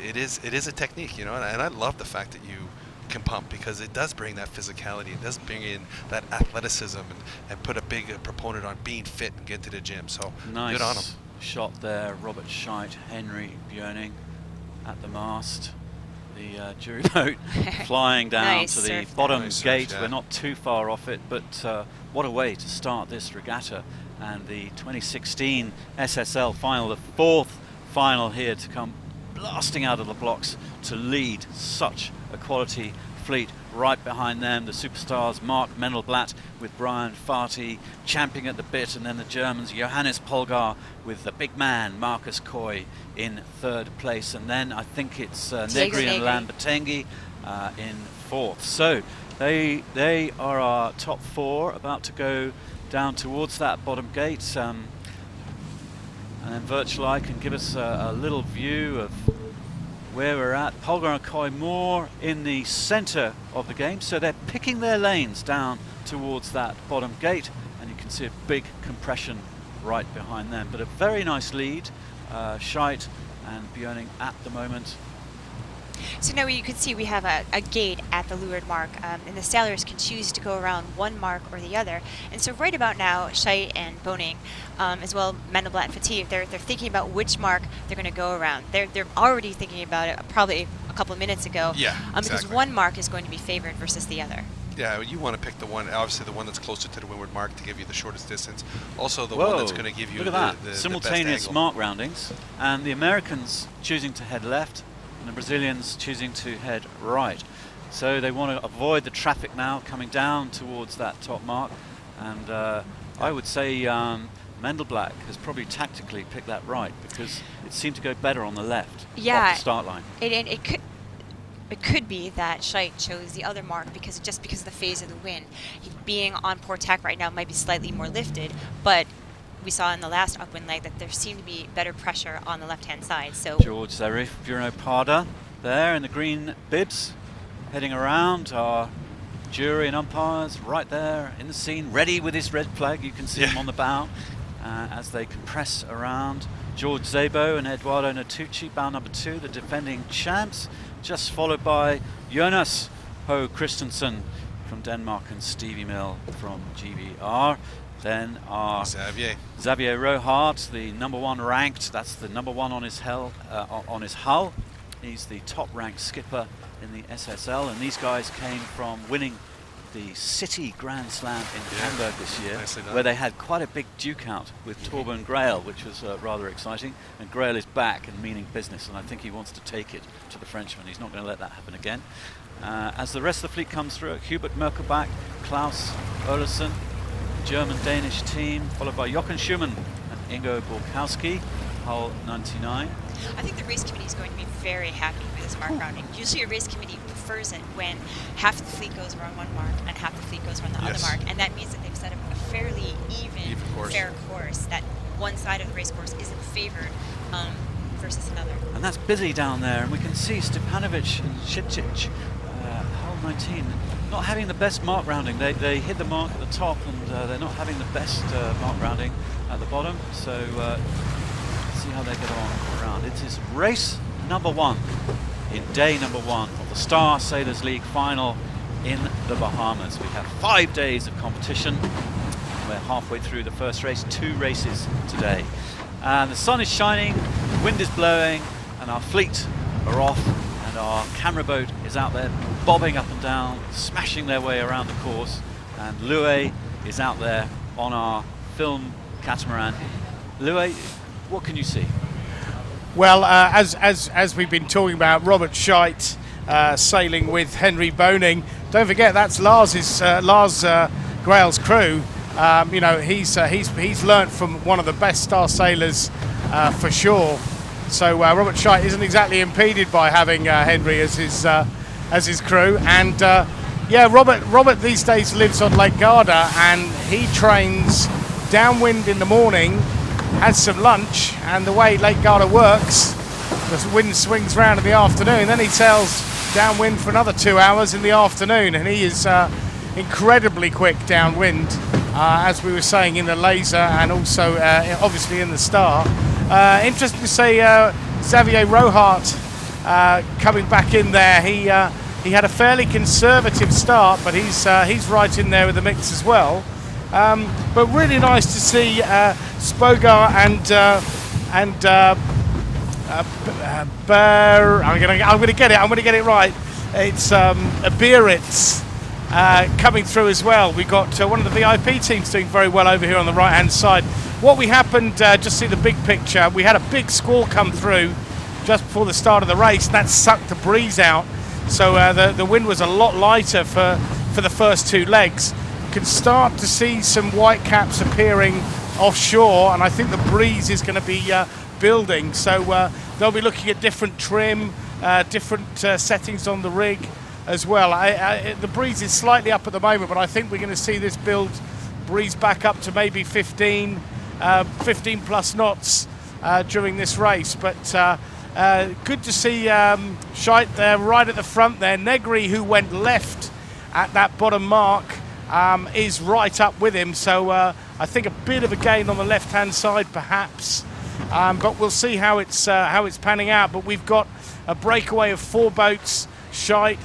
it is a technique, and I love the fact that you can pump, because it does bring that physicality. It does bring in that athleticism and put a big proponent on being fit and get to the gym. So nice good on them. Shot there, Robert Scheid, Henry Buerning at the mast. The jury boat flying down to the bottom gate. We're not too far off it, but what a way to start this regatta. And the 2016 SSL final, the 4th final here to come blasting out of the blocks to lead such a quality fleet. Right behind them, the superstars Mark Mendelblatt with Brian Farty champing at the bit, and then the Germans Johannes Polgar with the big man Marcus Coy in third place, and then I think it's Negri and Lambertenghi in fourth. So they are our top four, about to go down towards that bottom gate, and then Virtual Eye can give us a little view of where we're at. Polgar and Coy more in the centre of the game, so they're picking their lanes down towards that bottom gate, and you can see a big compression right behind them. But a very nice lead, Scheidt and Björning at the moment. So now you can see we have a gate at the leeward mark, and the sailors can choose to go around one mark or the other. And so right about now, Scheidt and Boning, as well Mendelblatt and Fatigue, they're thinking about which mark they're going to go around. They're already thinking about it probably a couple of minutes ago. Yeah, because one mark is going to be favored versus the other. Yeah, you want to pick the one, obviously the one that's closer to the windward mark to give you the shortest distance. Also the one that's going to give you look at that. Simultaneous the best mark roundings, and the Americans choosing to head left, and the Brazilians choosing to head right. So they want to avoid the traffic now coming down towards that top mark, and I would say Mendelblatt has probably tactically picked that right, because it seemed to go better on the left off the start line. It could be that Scheidt chose the other mark because of the phase of the wind. Being on port tack right now might be slightly more lifted, but we saw in the last upwind leg that there seemed to be better pressure on the left-hand side. So George Zarif, Bruno Parda there in the green bibs, heading around. Our jury and umpires right there in the scene, ready with his red flag. You can see him on the bow as they compress around. George Szabo and Eduardo Natucci, bow number 2, the defending champs, just followed by Jonas Ho Christensen from Denmark and Stevie Mill from GBR. Then our Xavier Rohart, the number 1 ranked. That's the number 1 on his hull. He's the top ranked skipper in the SSL, and these guys came from winning the City Grand Slam in Hamburg this year, where they had quite a big duke out with Torben Grail, which was rather exciting. And Grail is back and meaning business, and I think he wants to take it to the Frenchman. He's not going to let that happen again. As the rest of the fleet comes through, Hubert Merkelbach, Klaus Olesen, German-Danish team, followed by Jochen Schumann and Ingo Borkowski, hull 99. I think the race committee is going to be very happy with this mark rounding. Usually a race committee prefers it when half the fleet goes around one mark and half the fleet goes around the other mark, and that means that they've set up a fairly even fair course, that one side of the race course isn't favored versus another. And that's busy down there, and we can see Stepanovic and Šipčić, hull 19, not having the best mark rounding. They hit the mark at the top, and they're not having the best mark rounding at the bottom. So let's see how they get on around. It is race number 1 in day number 1 of the Star Sailors League final in the Bahamas. We have 5 days of competition. We're halfway through the first race, 2 races today. And the sun is shining, the wind is blowing, and our fleet are off, and our camera boat is out there bobbing up and down, smashing their way around the course, and Louis is out there on our film catamaran. Louis, what can you see? Well, as we've been talking about, Robert Scheidt sailing with Henry Boning. Don't forget, that's Lars Grail's crew. You know, he's learnt from one of the best star sailors for sure. So Robert Scheidt isn't exactly impeded by having Henry as his crew. And yeah, Robert these days lives on Lake Garda, and he trains downwind in the morning, has some lunch, and the way Lake Garda works, the wind swings round in the afternoon. Then he sails downwind for another 2 hours in the afternoon, and he is incredibly quick downwind, as we were saying in the Laser, and also obviously in the Star. Interesting to say Xavier Rohart coming back in there. He had a fairly conservative start, but he's right in there with the mix as well. But really nice to see Spogar and I'm gonna get it right. It's Biarritz coming through as well. We got one of the VIP teams doing very well over here on the right hand side. What we happened, just see the big picture. We had a big squall come through just before the start of the race. That sucked the breeze out, so the wind was a lot lighter for the first 2 legs. You can start to see some white caps appearing offshore, and I think the breeze is going to be building, so they'll be looking at different trim, different settings on the rig as well. The breeze is slightly up at the moment, but I think we're going to see this build breeze back up to maybe 15 plus knots during this race. But good to see Scheidt there right at the front there. Negri, who went left at that bottom mark, is right up with him, so I think a bit of a gain on the left-hand side perhaps, but we'll see how it's panning out. But we've got a breakaway of 4 boats: Scheidt,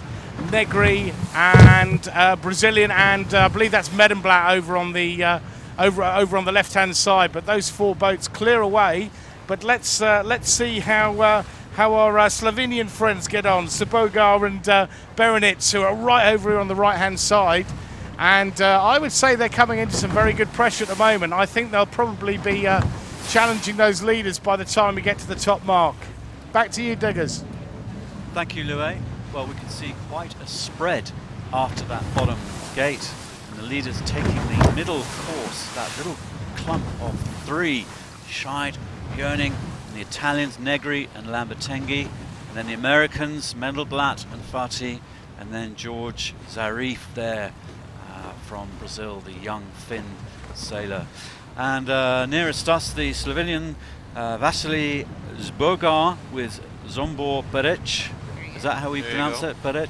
Negri, and Brazilian, and I believe that's Medenblatt over on the over on the left-hand side. But those 4 boats clear away. But let's see how our Slovenian friends get on. Sabogar and Berenitz, who are right over here on the right-hand side. And I would say they're coming into some very good pressure at the moment. I think they'll probably be challenging those leaders by the time we get to the top mark. Back to you, Diggers. Thank you, Louis. Well, we can see quite a spread after that bottom gate, and the leaders taking the middle course, that little clump of 3, Scheidt, Björning, and the Italians, Negri and Lambertenghi, and then the Americans, Mendelblatt and Fati, and then George Zarif there from Brazil, the young Finn sailor. And nearest us, the Slovenian Vasily Zbogar with Zombor Perec. Is that how we pronounce it? Perec?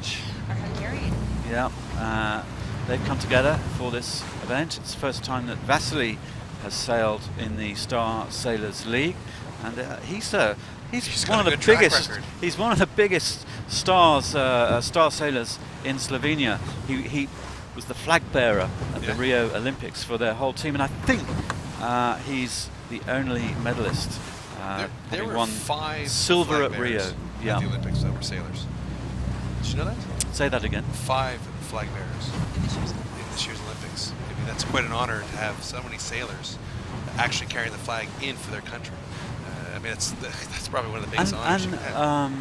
Or Hungarian. Yeah. They've come together for this event. It's the first time that Vasily has sailed in the Star Sailors League, and he's one of the biggest. He's one of the biggest star sailors in Slovenia. He was the flag bearer at the Rio Olympics for their whole team, and I think he's the only medalist. There were won 5 silver flag at Rio. bearers at the Olympics that were sailors. Did you know that? Say that again. 5 flag bearers in this year's Olympics. I mean, that's quite an honor to have so many sailors actually carrying the flag in for their country. I mean, that's probably one of the biggest honors you can have.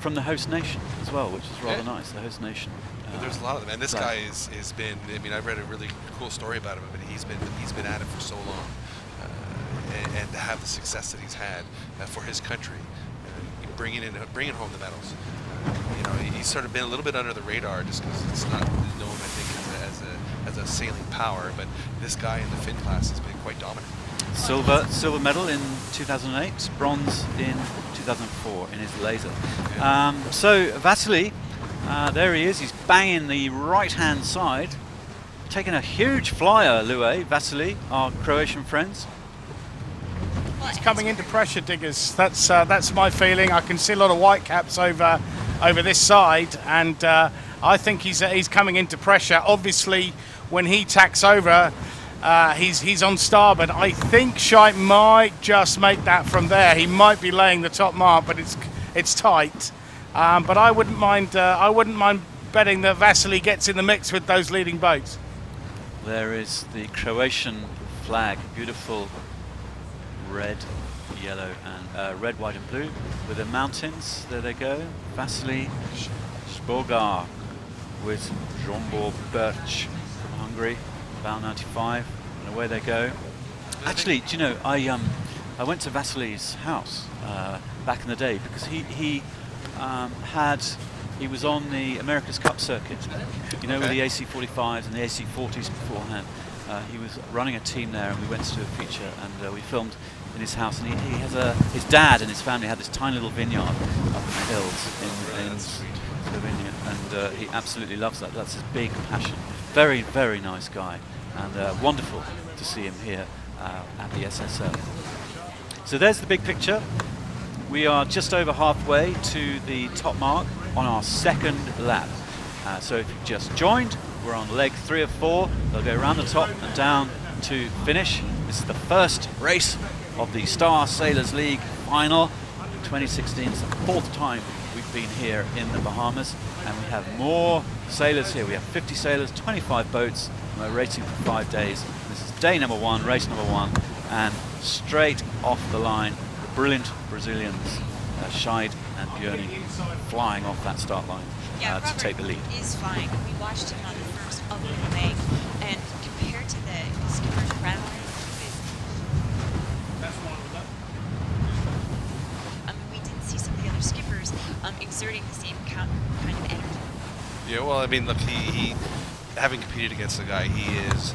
From the host nation as well, which is rather nice. The host nation. There's a lot of them, and this guy has been. I mean, I've read a really cool story about him, but he's been at it for so long, and to have the success that he's had for his country, bringing home the medals. You know, he's sort of been a little bit under the radar just because it's not known, I think, as a sailing power. But this guy in the Finn class has been quite dominant. Silver medal in 2008, bronze in 2004 in his laser. So Vasily, there he is. He's banging the right-hand side, taking a huge flyer. Louis, Vasily, our Croatian friends. He's coming into pressure, Diggers. That's my feeling. I can see a lot of white caps over this side, and I think he's coming into pressure. Obviously, when he tacks over, he's on starboard. I think Scheidt might just make that from there. He might be laying the top mark, but it's tight. But I wouldn't mind betting that Vasily gets in the mix with those leading boats. There is the Croatian flag, beautiful red, yellow, and red, white, and blue with the mountains. There they go. Vasily Zbogar with Zombor Perec from Hungary, bow 95, and away they go. Actually, do you know, I went to Vasily's house back in the day because he was on the America's Cup circuit, you know, with the AC-45s and the AC-40s beforehand. He was running a team there, and we went to do a feature, and we filmed in his house. And he has his dad and his family had this tiny little vineyard up in the hills in Slovenia, and he absolutely loves that. That's his big passion. Very, very nice guy, and wonderful to see him here at the SSL. So there's the big picture. We are just over halfway to the top mark on our second lap. So if you've just joined, we're on leg 3 of 4. They'll go around the top and down to finish. This is the first race of the Star Sailors League final. 2016 is the 4th time we've been here in the Bahamas, and we have more sailors here. We have 50 sailors, 25 boats, and we're racing for 5 days. This is day number 1, race number 1, and straight off the line, the brilliant Brazilians, Scheidt and Björning flying off that start line to take the lead. Is flying. We watched him on the first opening leg, and compared to the skipper's rally, we didn't see some of the other skippers exerting the same kind of energy. Yeah, well, I mean, look, he having competed against the guy, he is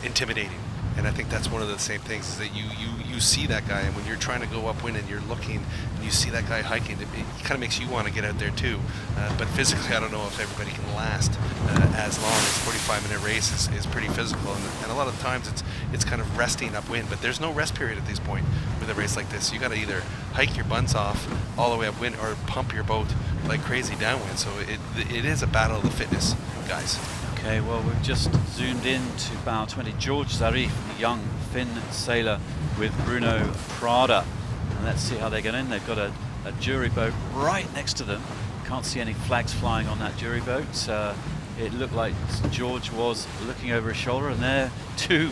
intimidating. And I think that's one of the same things, is that you see that guy, and when you're trying to go upwind and you're looking and you see that guy hiking, it kind of makes you want to get out there too. But physically, I don't know if everybody can last as long as 45-minute race is pretty physical, and a lot of times it's kind of resting upwind, but there's no rest period at this point with a race like this. You got to either hike your buns off all the way upwind or pump your boat like crazy downwind. So it is a battle of the fitness, guys. Okay, well, we've just zoomed in to bow 20. George Zarif, the young Finn sailor, with Bruno Prada. And let's see how they get in. They've got a jury boat right next to them. Can't see any flags flying on that jury boat. It looked like George was looking over his shoulder, and there two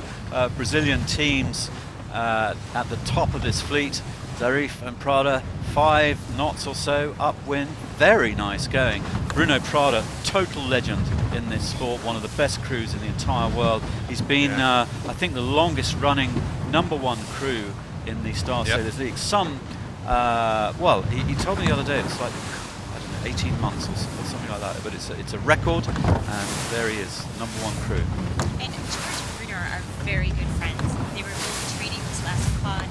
Brazilian teams at the top of this fleet. Zarif and Prada, 5 knots or so upwind. Very nice going. Bruno Prada, total legend in this sport, one of the best crews in the entire world. He's been, I think, the longest running #1 crew in the Star Sailors League. Well, he told me the other day it's like, I don't know, 18 months or something like that, but it's a record, and there he is, #1 crew. And George and Bruno are very good friends. They were both training this last quad.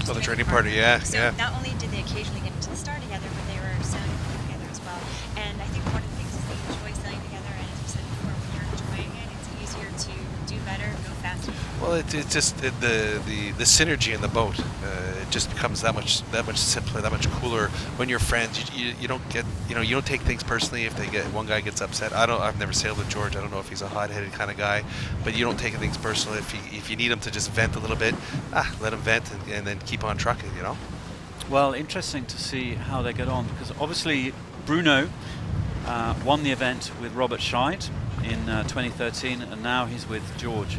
Oh, the training party, yeah. So not only did they occasionally get into the star together, but they were sailing together as well. And I think one of the things is they enjoy sailing together, and as you said before, when you're enjoying it, it's easier to do better, go faster. Well, it's just the synergy in the boat. It just becomes that much simpler, that much cooler when you're friends. You don't get, you don't take things personally if one guy gets upset. I've never sailed with George. I don't know if he's a hot-headed kind of guy, but you don't take things personally. If you need him to just vent a little bit, let him vent and then keep on trucking. Well, interesting to see how they get on, because obviously Bruno won the event with Robert Scheid in 2013, and now he's with George.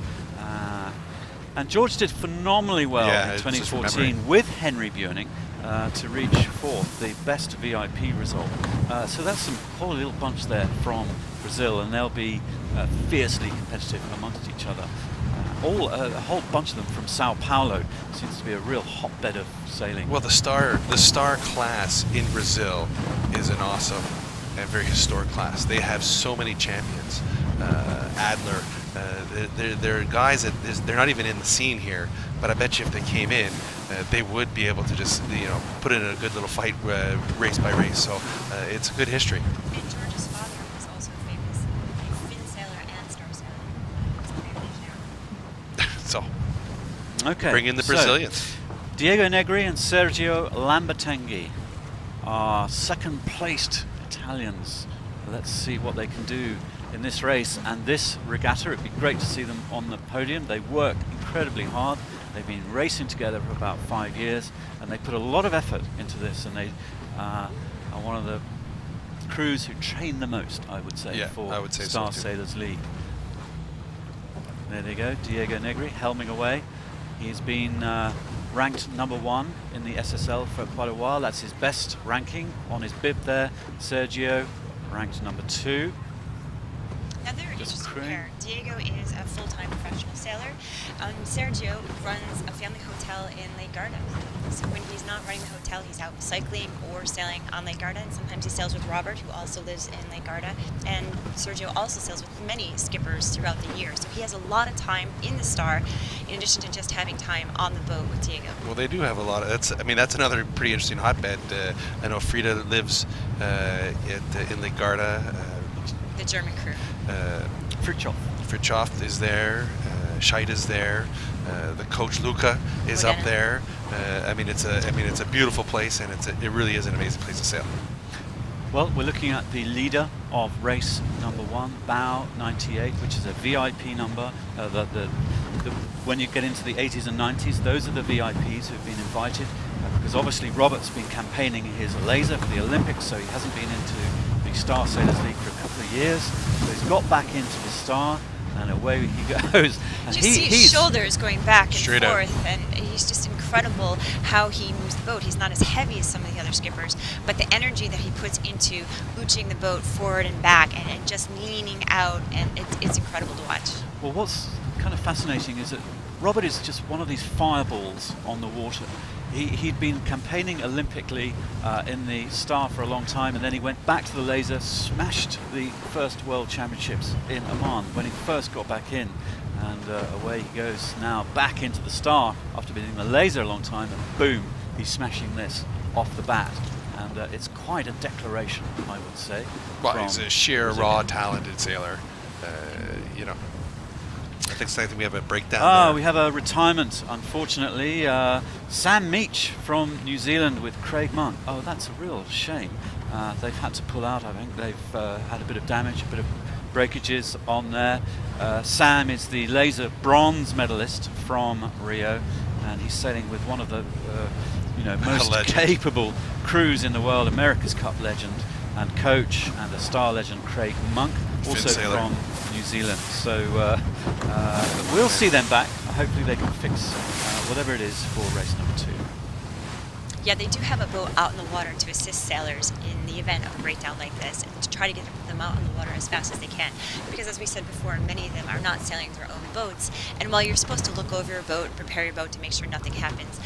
And George did phenomenally well in 2014 with Henry Björning to reach 4th, the best VIP result. So that's some quality little bunch there from Brazil, and they'll be fiercely competitive amongst each other. A whole bunch of them from Sao Paulo. Seems to be a real hotbed of sailing. Well, the star class in Brazil is an awesome and very historic class. They have so many champions. Adler. They're guys that they're not even in the scene here, but I bet you if they came in, they would be able to just put in a good little fight race by race. So it's a good history. And George's father was also famous Finn sailor and star sailor. So okay, bring in the Brazilians. So, Diego Negri and Sergio Lambertenghi are second-placed Italians. Let's see what they can do in this race and this regatta. It'd be great to see them on the podium. They work incredibly hard. They've been racing together for about 5 years, and they put a lot of effort into this, and they are one of the crews who train the most, I would say, for Star Sailors League. There they go, Diego Negri helming away. He's been ranked #1 in the SSL for quite a while. That's his best ranking on his bib there. Sergio ranked #2. Another interesting pair. Diego is a full-time professional sailor. Sergio runs a family hotel in Lake Garda. So when he's not running the hotel, he's out cycling or sailing on Lake Garda. And sometimes he sails with Robert, who also lives in Lake Garda. And Sergio also sails with many skippers throughout the year. So he has a lot of time in the Star, in addition to just having time on the boat with Diego. Well, they do have a lot of. That's another pretty interesting hotbed. I know Frida lives in Lake Garda. The German crew. Fritjof is there. Scheid is there. The coach Luca is up there. It's a beautiful place, and it really is an amazing place to sail. Well, we're looking at the leader of race #1, bow 98, which is a VIP number. When you get into the 80s and 90s, those are the VIPs who've been invited, because obviously Robert's been campaigning his laser for the Olympics, so he hasn't been into the Star Sailors League for a couple of years. So he's got back into the Star, and away he goes. And Just see his shoulders going back and Straight out. forth, and he's just incredible how he moves the boat. He's not as heavy as some of the other skippers, but the energy that he puts into ooching the boat forward and back and just leaning out, and it's incredible to watch. Well, what's kind of fascinating is that Robert is just one of these fireballs on the water. He'd been campaigning Olympically in the Star for a long time, and then he went back to the laser, smashed the first World Championships in Oman when he first got back in, and away he goes now back into the Star after being in the laser a long time, and boom, he's smashing this off the bat. And it's quite a declaration, I would say. Well, he's a sheer, raw, talented sailor. You know, I think we have a breakdown there. We have a retirement, unfortunately. Sam Meach from New Zealand with Craig Monk. Oh, that's a real shame. They've had to pull out, I think. They've had a bit of damage, a bit of breakages on there. Sam is the laser bronze medalist from Rio, and he's sailing with one of the most capable crews in the world, America's Cup legend and coach and a Star legend Craig Monk, also from New Zealand. So we'll see them back. Hopefully they can fix whatever it is for race number 2. Yeah, they do have a boat out in the water to assist sailors in the event of a breakdown like this, and to try to get them out in the water as fast as they can. Because as we said before, many of them are not sailing their own boats, and while you're supposed to look over your boat and prepare your boat to make sure nothing happens,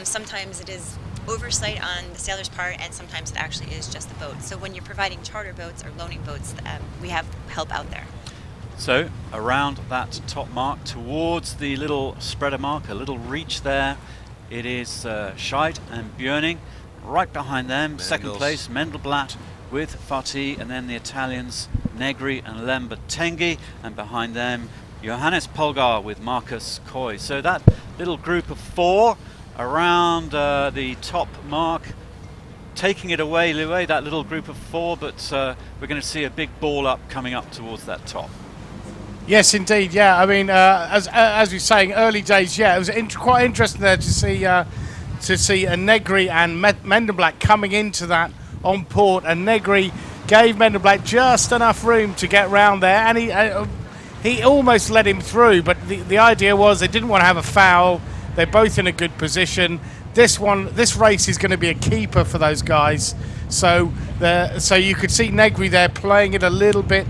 sometimes it is oversight on the sailor's part, and sometimes it actually is just the boat. So when you're providing charter boats or loaning boats, we have help out there. So around that top mark towards the little spreader mark, a little reach there, it is Scheid and Björning. Right behind them, second place, Mendelblatt with Fatih, and then the Italians Negri and Lambertenghi, and behind them Johannes Polgar with Marcus Coy. So that little group of 4 around the top mark, taking it away, Louis, that little group of 4, but we're going to see a big ball up coming up towards that top. Yes, indeed. Yeah, I mean, as we were saying, early days. Yeah, it was quite interesting there to see Negri and Mendelblatt coming into that on port, and Negri gave Mendelblatt just enough room to get round there, and he almost let him through. But the idea was they didn't want to have a foul. They're both in a good position. This race is going to be a keeper for those guys. So you could see Negri there playing it a little bit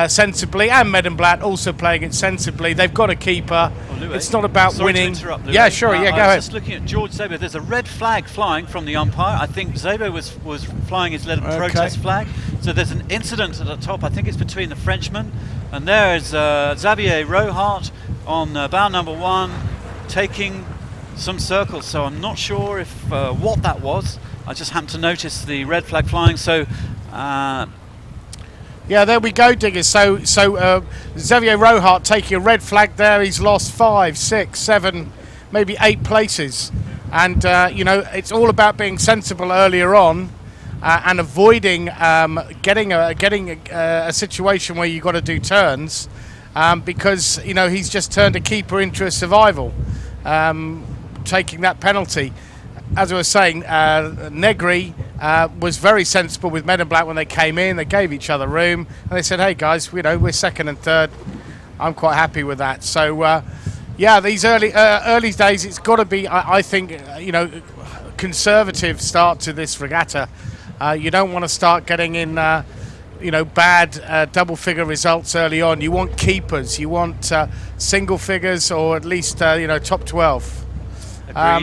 sensibly, and Mendelblatt also playing it sensibly. They've got a keeper. It's not about winning. To interrupt, yeah, sure. Yeah, go ahead. Just looking at George Zabo, there's a red flag flying from the umpire. I think Zabo was flying his little protest flag. So there's an incident at the top. I think it's between the Frenchmen, and there is Xavier Rohart on bow number 1, taking some circles. So I'm not sure if what that was. I just happened to notice the red flag flying. So. Yeah, there we go, Diggers. So Xavier Rohart taking a red flag there. He's lost 5, 6, 7, maybe 8 places. And, it's all about being sensible earlier on and avoiding getting a situation where you've got to do turns because, he's just turned a keeper into a survival, taking that penalty. As I was saying, Negri was very sensible with Mendelblatt when they came in. They gave each other room, and they said, "Hey guys, we're second and third. I'm quite happy with that." So, these early days, it's got to be, I think, conservative start to this regatta. You don't want to start getting in, bad double-figure results early on. You want keepers. You want single figures, or at least top 12. A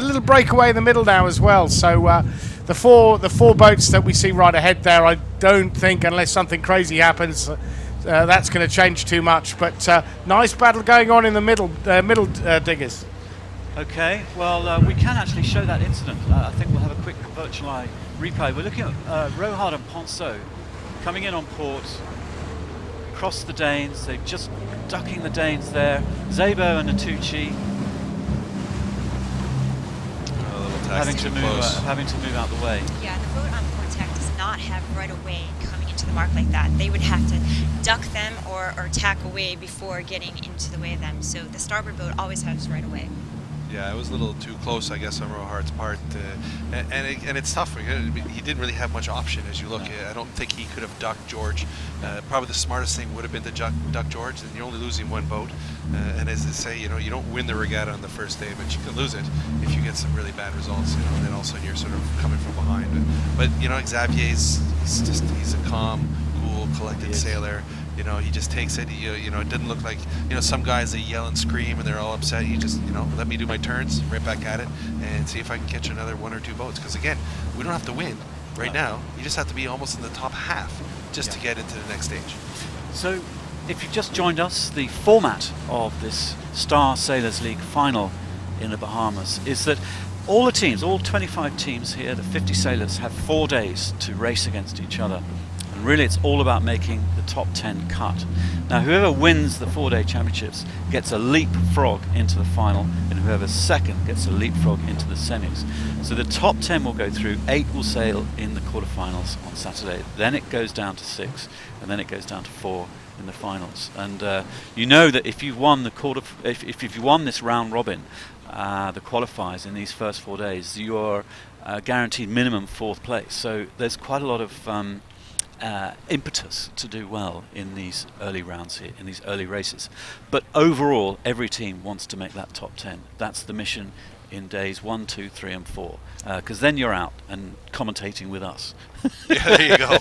little breakaway in the middle now as well. So the four boats that we see right ahead there, I don't think, unless something crazy happens, that's going to change too much. But nice battle going on in the middle, Diggers. Okay, well, we can actually show that incident. I think we'll have a quick virtual eye replay. We're looking at Rohart and Ponceau coming in on port, across the Danes. They're just ducking the Danes there. Zabo and Natucci having to move out the way. Yeah, the boat on port tack does not have right away coming into the mark like that. They would have to duck them or tack away before getting into the way of them. So the starboard boat always has right away. Yeah, it was a little too close, I guess, on Rohart's part, and it's tough. He didn't really have much option as you look. I don't think he could have ducked George. Probably the smartest thing would have been to duck George, and you're only losing one boat. And as they say, you don't win the regatta on the first day, but you can lose it if you get some really bad results. And then all of a sudden you're sort of coming from behind. But Xavier's he's a calm, cool, collected sailor. He just takes it. It didn't look like, some guys, they yell and scream and they're all upset. He just, let me do my turns, right back at it, and see if I can catch another 1 or 2 boats. Because again, we don't have to win right now. You just have to be almost in the top half just to get into the next stage. So, if you've just joined us, the format of this Star Sailors League final in the Bahamas is that all the teams, all 25 teams here, the 50 sailors, have 4 days to race against each other. And really it's all about making the top 10 cut. Now whoever wins the 4-day championships gets a leapfrog into the final, and whoever's second gets a leapfrog into the semis. So the top 10 will go through, 8 will sail in the quarterfinals on Saturday, then it goes down to 6, and then it goes down to 4 in the finals. And you know that if you've won the if you've won this round robin, the qualifiers in these first 4 days, you're guaranteed minimum 4th place. So there's quite a lot of impetus to do well in these early rounds here, in these early races. But overall, every team wants to make that top 10. That's the mission in days 1, 2, 3 and 4, because then you're out and commentating with us. Yeah, there you go.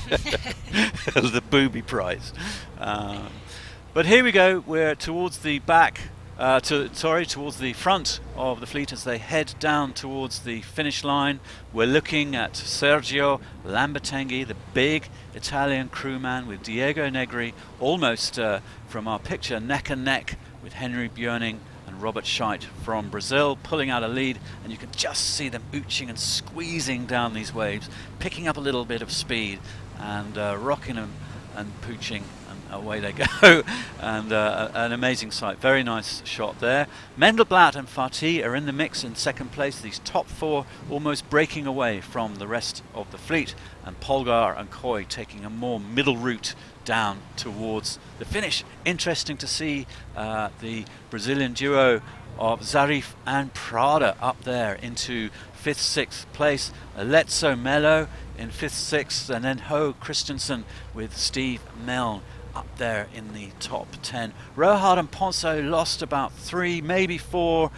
The booby prize. But here we go. We're towards the back, towards the front of the fleet as they head down towards the finish line. We're looking at Sergio Lambertenghi, the big Italian crewman, with Diego Negri almost from our picture neck and neck with Henry Björning and Robert Scheidt from Brazil, pulling out a lead, and you can just see them ooching and squeezing down these waves, picking up a little bit of speed and rocking them and pooching, and away they go. And an amazing sight. Very nice shot there. Mendelblatt and Fatih are in the mix in second place. These top 4 almost breaking away from the rest of the fleet, and Polgar and Coy taking a more middle route down towards the finish. Interesting to see the Brazilian duo of Zarif and Prada up there into 5th, 6th place. Aletso Melo in 5th, 6th, and then Ho Christensen with Steve Meln up there in the top 10. Rohard and Ponce lost about 3, maybe 4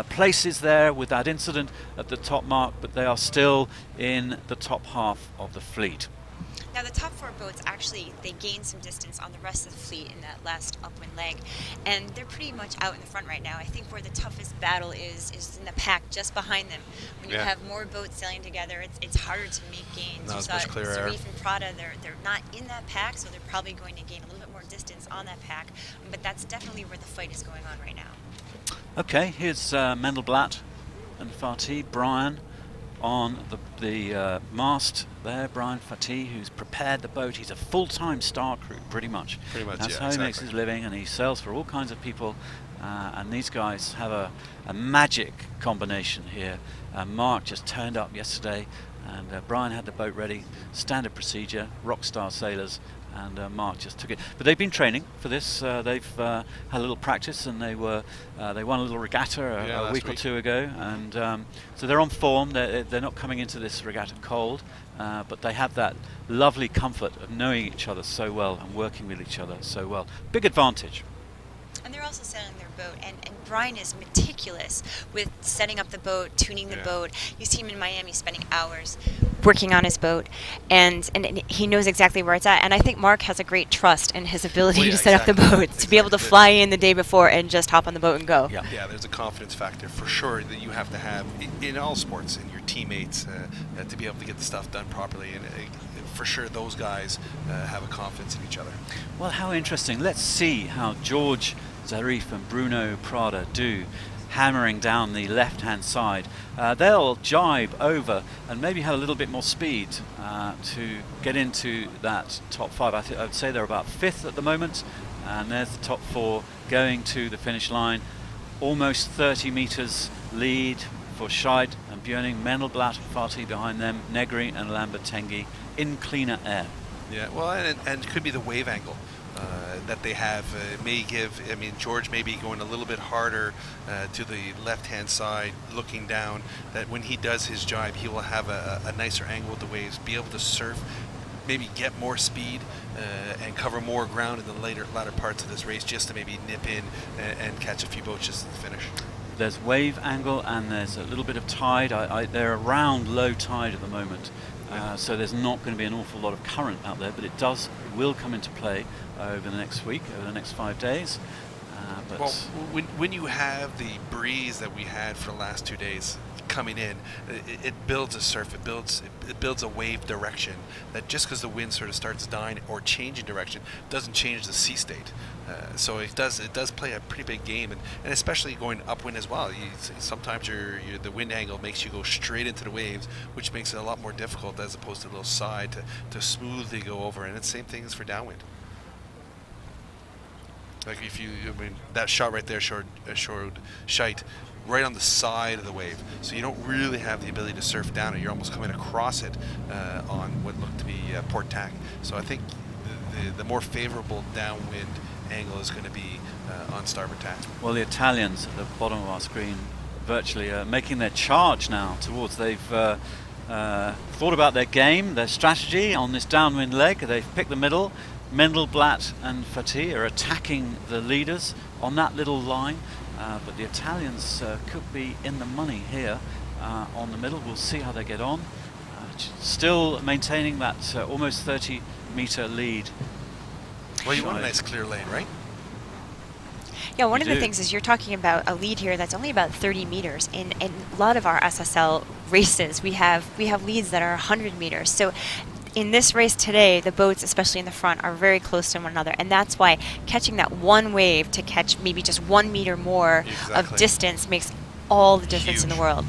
places there with that incident at the top mark, but they are still in the top half of the fleet. Now the top 4 boats, actually, they gained some distance on the rest of the fleet in that last upwind leg, and they're pretty much out in the front right now. I think where the toughest battle is in the pack just behind them. When you have more boats sailing together, it's harder to make gains. Not as much clear air. Zarif and Prada, they're not in that pack, so they're probably going to gain a little bit more distance on that pack, but that's definitely where the fight is going on right now. Okay, here's Mendelblatt and Fatih. Brian on the mast there, Brian Fatih, who's prepared the boat. He's a full-time star crew, pretty much. That's how he makes his living, and he sails for all kinds of people. And these guys have a magic combination here. Mark just turned up yesterday, and Brian had the boat ready, standard procedure, rock star sailors, and Mark just took it. But they've been training for this. They've had a little practice, and they won a little regatta a week or 2 ago, and so they're on form. They're not coming into this regatta cold, but they have that lovely comfort of knowing each other so well and working with each other so well. Big advantage. And they're also sailing their boat, and Brian is meticulous with setting up the boat, tuning the boat. You see him in Miami spending hours working on his boat, and he knows exactly where it's at. And I think Mark has a great trust in his ability to set up the boat, to be able to fly in the day before and just hop on the boat and go. Yeah, there's a confidence factor for sure that you have to have in all sports, in your teammates, to be able to get the stuff done properly. And for sure those guys have a confidence in each other. Well, how interesting. Let's see how George Zarif and Bruno Prada do, hammering down the left-hand side. They'll jibe over and maybe have a little bit more speed to get into that top 5. I would say they're about 5th at the moment, and there's the top 4 going to the finish line. Almost 30 meters lead for Scheidt and Björning, Mendelblatt and Fatih behind them, Negri and Lambertenghi in cleaner air. Yeah, well, and it could be the wave angle. that they have may give. I mean, George may be going a little bit harder to the left-hand side, looking down. That when he does his jibe, he will have a nicer angle with the waves, be able to surf, maybe get more speed and cover more ground in the latter parts of this race, just to maybe nip in and catch a few boats just at the finish. There's wave angle and there's a little bit of tide. They're around low tide at the moment, so there's not going to be an awful lot of current out there, but it will come into play over the next week, over the next 5 days. But well, when you have the breeze that we had for the last 2 days coming in, it builds a surf, it builds a wave direction that just because the wind sort of starts dying or changing direction doesn't change the sea state. So it does play a pretty big game, and especially going upwind as well. Sometimes the wind angle makes you go straight into the waves, which makes it a lot more difficult as opposed to a little side to smoothly go over. And it's the same thing as for downwind. Like I mean, that shot right there showed shite right on the side of the wave, so you don't really have the ability to surf down it. You're almost coming across it on what looked to be port tack. So I think the more favorable downwind angle is going to be on starboard tack. Well, the Italians at the bottom of our screen virtually making their charge now towards. They've thought about their game, their strategy on this downwind leg. They've picked the middle. Mendelblatt and Fatih are attacking the leaders on that little line, but the Italians could be in the money here on the middle. We'll see how they get on. Still maintaining that almost 30-meter lead. Well, you want a nice clear lane, right? Yeah, one of the things is you're talking about a lead here that's only about 30 meters. In a lot of our SSL races, we have leads that are 100 meters. So in this race today, the boats, especially in the front, are very close to one another, and that's why catching that one wave to catch maybe just 1 meter more of distance makes all the difference in the world.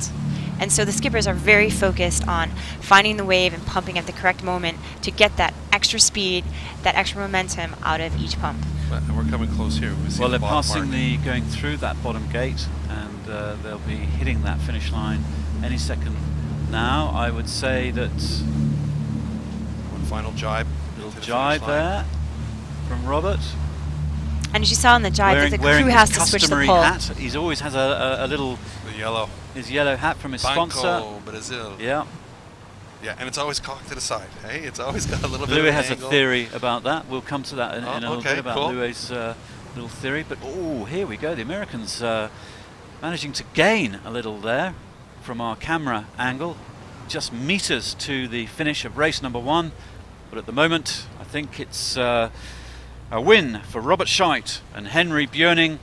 And so the skippers are very focused on finding the wave and pumping at the correct moment to get that extra speed, that extra momentum out of each pump. And we're coming close here. Well, they're passing going through that bottom gate, and they'll be hitting that finish line any second now. I would say that final jibe. Little jibe there from Robert. And as you saw on the jibe, the crew has to switch the pole. Hat. He always has a little his yellow hat from his sponsor. Brazil. Yeah. Yeah, and it's always cocked to the side. Hey, it's always got a little bit Louis of an has angle. a theory about that. We'll come to that in a little bit about Louis' little theory. But here we go. The Americans managing to gain a little there from our camera angle, just meters to the finish of race number 1. But at the moment, I think it's a win for Robert Scheidt and Henry Björning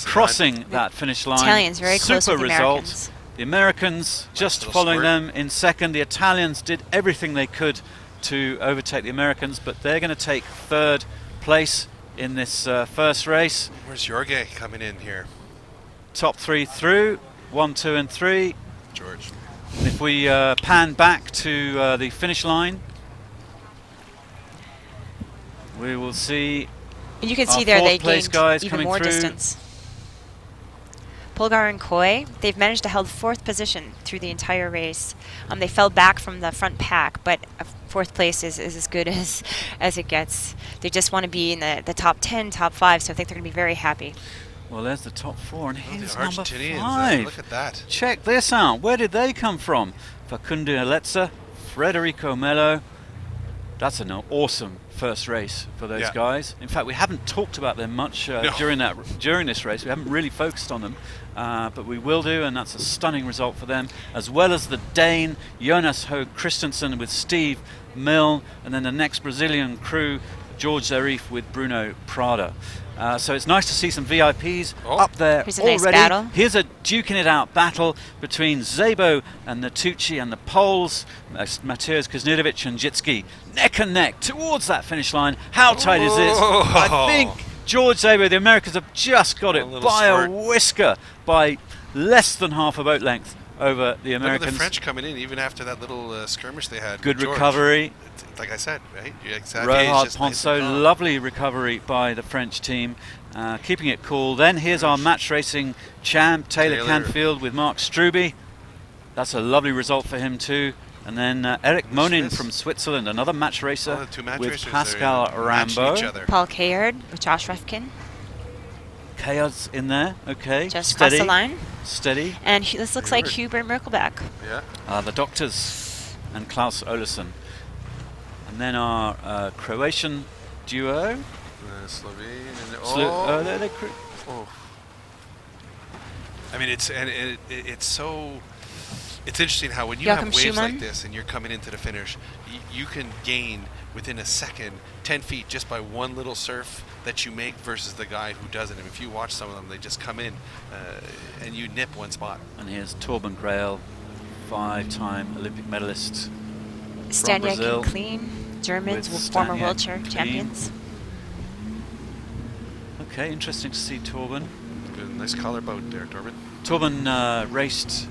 crossing that finish line. Italians very close to the result. The Americans just following them in second. The Italians did everything they could to overtake the Americans, but they're going to take 3rd place in this first race. Where's Jorge coming in here? Top 3 through, 1, 2 and 3. George. And if we pan back to the finish line, we will see. And you can see there they gained guys even more distance. Polgar and Coy, they've managed to hold 4th position through the entire race. They fell back from the front pack, but 4th place is as good as it gets. They just want to be in the top 10, top 5, so I think they're going to be very happy. Well, there's the top 4, and here's the number Argentinians, 5. look at that. Check this out. Where did they come from? Facundo Aletza, Federico Melo. That's an awesome first race for those guys. In fact, we haven't talked about them much during this race. We haven't really focused on them, but we will do, and that's a stunning result for them, as well as the Dane Jonas Hoeg Christensen with Steve Milne, and then the next Brazilian crew, George Zarif with Bruno Prada. So it's nice to see some VIPs up there Here's a already. Nice battle. Here's a duking it out battle between Szabo and Natucci and the Poles, Mateusz Kuzniewicz and Jitski, neck and neck towards that finish line. How tight is this? I think George Szabo, the Americans, have just got it by a whisker, by less than half a boat length over the Americans. Look at the French coming in even after that little skirmish they had. Good recovery. Like I said, right? Rohard Ponceau, lovely recovery by the French team, keeping it cool. Then here's our match racing champ, Taylor Canfield with Mark Struby. That's a lovely result for him too. And then Eric Monin from Switzerland, another match racer with Pascal Rambaud. Paul Kayard with Josh Refkin. Kayard's in there, okay. Just steady. across the line. Steady. And this looks like Hubert Merkelbach. Yeah. The Doctors and Klaus Olesen. And then our Croatian duo. Slovene. I mean, it's so. It's interesting how when you Joachim have waves Schumann. like this and you're coming into the finish, you can gain within a second 10 feet just by one little surf that you make versus the guy who doesn't. And if you watch some of them, they just come in and you nip one spot. And here's Torben Grael, 5-time Olympic medalist from Staniak Brazil. and Clean, Germans, with former Staniak world Clean. champions. Okay, interesting to see Torben. Good, nice collar boat there, Torben. Torben raced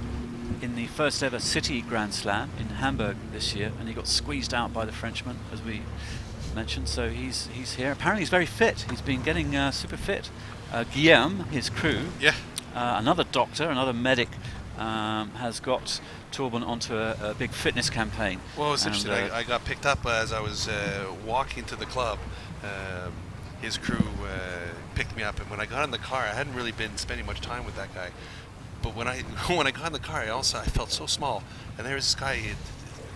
in the first ever City Grand Slam in Hamburg this year, and he got squeezed out by the Frenchman, as we mentioned. So he's here. Apparently, he's very fit. He's been getting super fit. Guillaume, his crew, another doctor, another medic, has got Torben onto a big fitness campaign. Well, it's interesting. I got picked up as I was walking to the club. His crew picked me up, and when I got in the car, I hadn't really been spending much time with that guy. But when I got in the car, I felt so small. And there was this guy,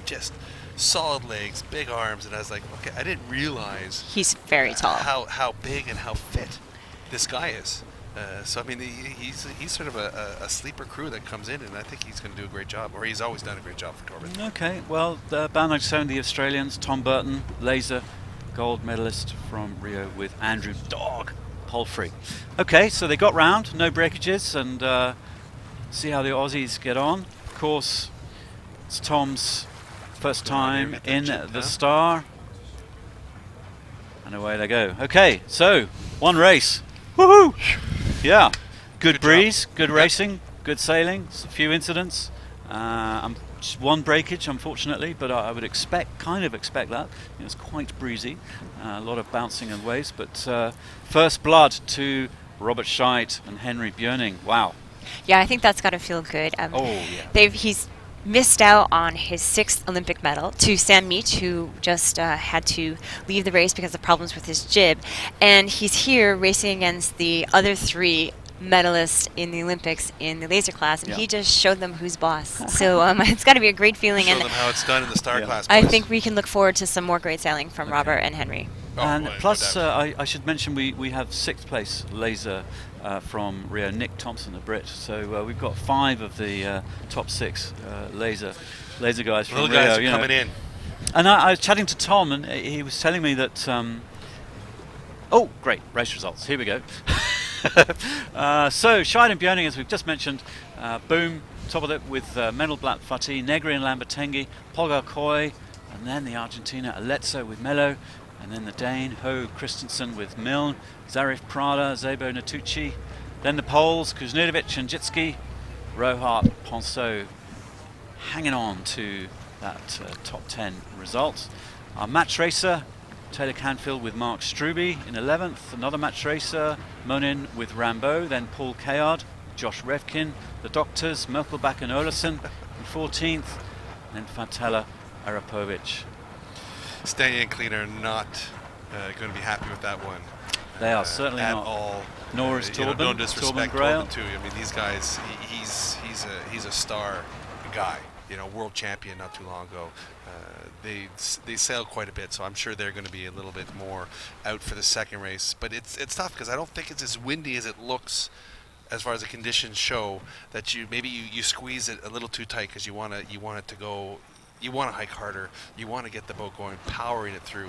just solid legs, big arms, and I was like, okay, I didn't realize he's very tall. How big and how fit this guy is. So I mean, he's sort of a sleeper crew that comes in, and I think he's going to do a great job, or he's always done a great job for Torben. Okay, well, bound like so, the Australians, Tom Burton, laser, gold medalist from Rio with Andrew Dog Palfrey. Okay, so they got round, no breakages, and see how the Aussies get on. Of course, it's Tom's first time in the Star. And away they go. Okay, so one race. Woohoo! Yeah, good breeze, good racing, good sailing, a few incidents. Just one breakage, unfortunately, but I would kind of expect that. It's quite breezy, a lot of bouncing and waves. But first blood to Robert Scheidt and Henry Björning. Wow. Yeah, I think that's got to feel good. He's missed out on his 6th Olympic medal to Sam Meach, who just had to leave the race because of problems with his jib. And he's here racing against the other 3 medalists in the Olympics in the laser class, and he just showed them who's boss. So it's got to be a great feeling. Show them how it's done in the Star class. I think we can look forward to some more great sailing from Robert and Henry. And plus, I should mention we have 6th place laser from Rio, Nick Thompson, the Brit. So we've got 5 of the top 6 laser guys from Rio. Guys are coming in. And I was chatting to Tom, and he was telling me that. Oh, great race results! Here we go. So Scheidt and Björning, as we've just mentioned, boom, top of it with Mendelblatt, Fatih, Negri and Lambertenghi, Polgar Coy, and then the Argentina Alezzo with Melo. And then the Dane, Ho Christensen with Milne, Zarif Prada, Zebo Natucci. Then the Poles, Kuznidovic and Jitsky, Rohart, Ponceau, hanging on to that top 10 result. Our match racer, Taylor Canfield with Mark Struby in 11th. Another match racer, Monin with Rambaud. Then Paul Kayard, Josh Revkin, the Doctors, Merkelbach and Olesen in 14th. And then Fatela Arapovic. Staniak and Clean are not going to be happy with that one. They are certainly at not. all. Nor is Torben. No disrespect Torben Torben too. I mean, these guys. He's a star guy. World champion not too long ago. They sail quite a bit, so I'm sure they're going to be a little bit more out for the second race. But it's tough because I don't think it's as windy as it looks. As far as the conditions show, that you squeeze it a little too tight because you want it to go. You want to hike harder. You want to get the boat going, powering it through.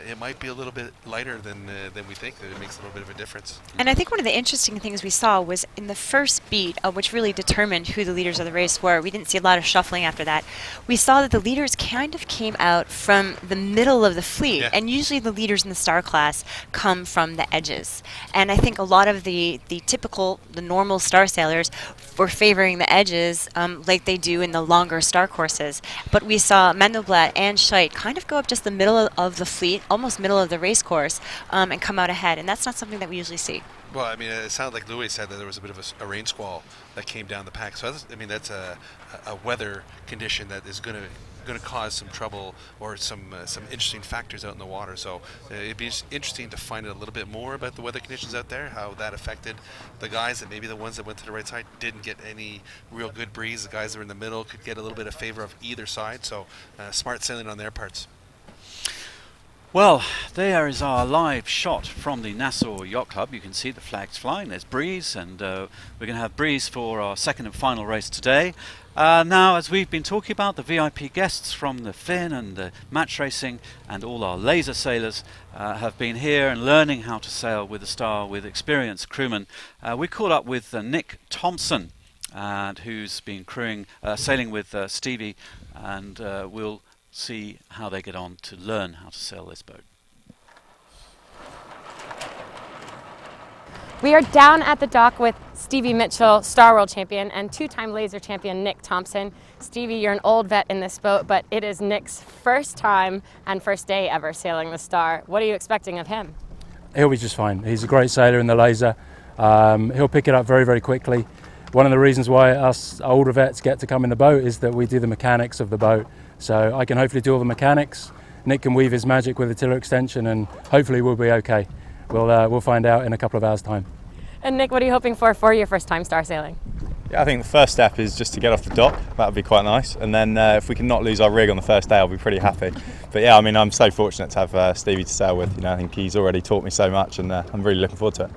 It might be a little bit lighter than we think. That it makes a little bit of a difference. And I think one of the interesting things we saw was in the first beat, which really determined who the leaders of the race were. We didn't see a lot of shuffling after that. We saw that the leaders kind of came out from the middle of the fleet, and usually the leaders in the Star class come from the edges. And I think a lot of the normal Star sailors were favoring the edges like they do in the longer Star courses. But we saw Mendelblatt and Scheidt kind of go up just the middle of the fleet, almost middle of the race course, and come out ahead. And that's not something that we usually see. Well, I mean, it sounded like Louis said that there was a bit of a rain squall that came down the pack. So I mean, that's a weather condition that is going to cause some trouble or some interesting factors out in the water. So it'd be interesting to find out a little bit more about the weather conditions out there, how that affected the guys, that maybe the ones that went to the right side didn't get any real good breeze. The guys that were in the middle could get a little bit of favor of either side. So smart sailing on their parts. Well, there is our live shot from the Nassau Yacht Club. You can see the flags flying. There's breeze, and we're going to have breeze for our second and final race today. Now, as we've been talking about, the VIP guests from the Fin and the match racing and all our laser sailors have been here and learning how to sail with the Star with experienced crewmen. We caught up with Nick Thompson, who's been sailing with Stevie, and we'll see how they get on to learn how to sail this boat. We are down at the dock with Stevie Mitchell, Star World Champion, and two-time laser champion Nick Thompson. Stevie, you're an old vet in this boat, but it is Nick's first time and first day ever sailing the Star. What are you expecting of him? He'll be just fine. He's a great sailor in the laser. He'll pick it up very, very quickly. One of the reasons why us older vets get to come in the boat is that we do the mechanics of the boat. So I can hopefully do all the mechanics. Nick can weave his magic with the tiller extension, and hopefully we'll be okay. We'll find out in a couple of hours' time. And Nick, what are you hoping for your first time Star sailing? Yeah, I think the first step is just to get off the dock. That would be quite nice. And then if we can not lose our rig on the first day, I'll be pretty happy. But yeah, I mean, I'm so fortunate to have Stevie to sail with. You know, I think he's already taught me so much, and I'm really looking forward to it.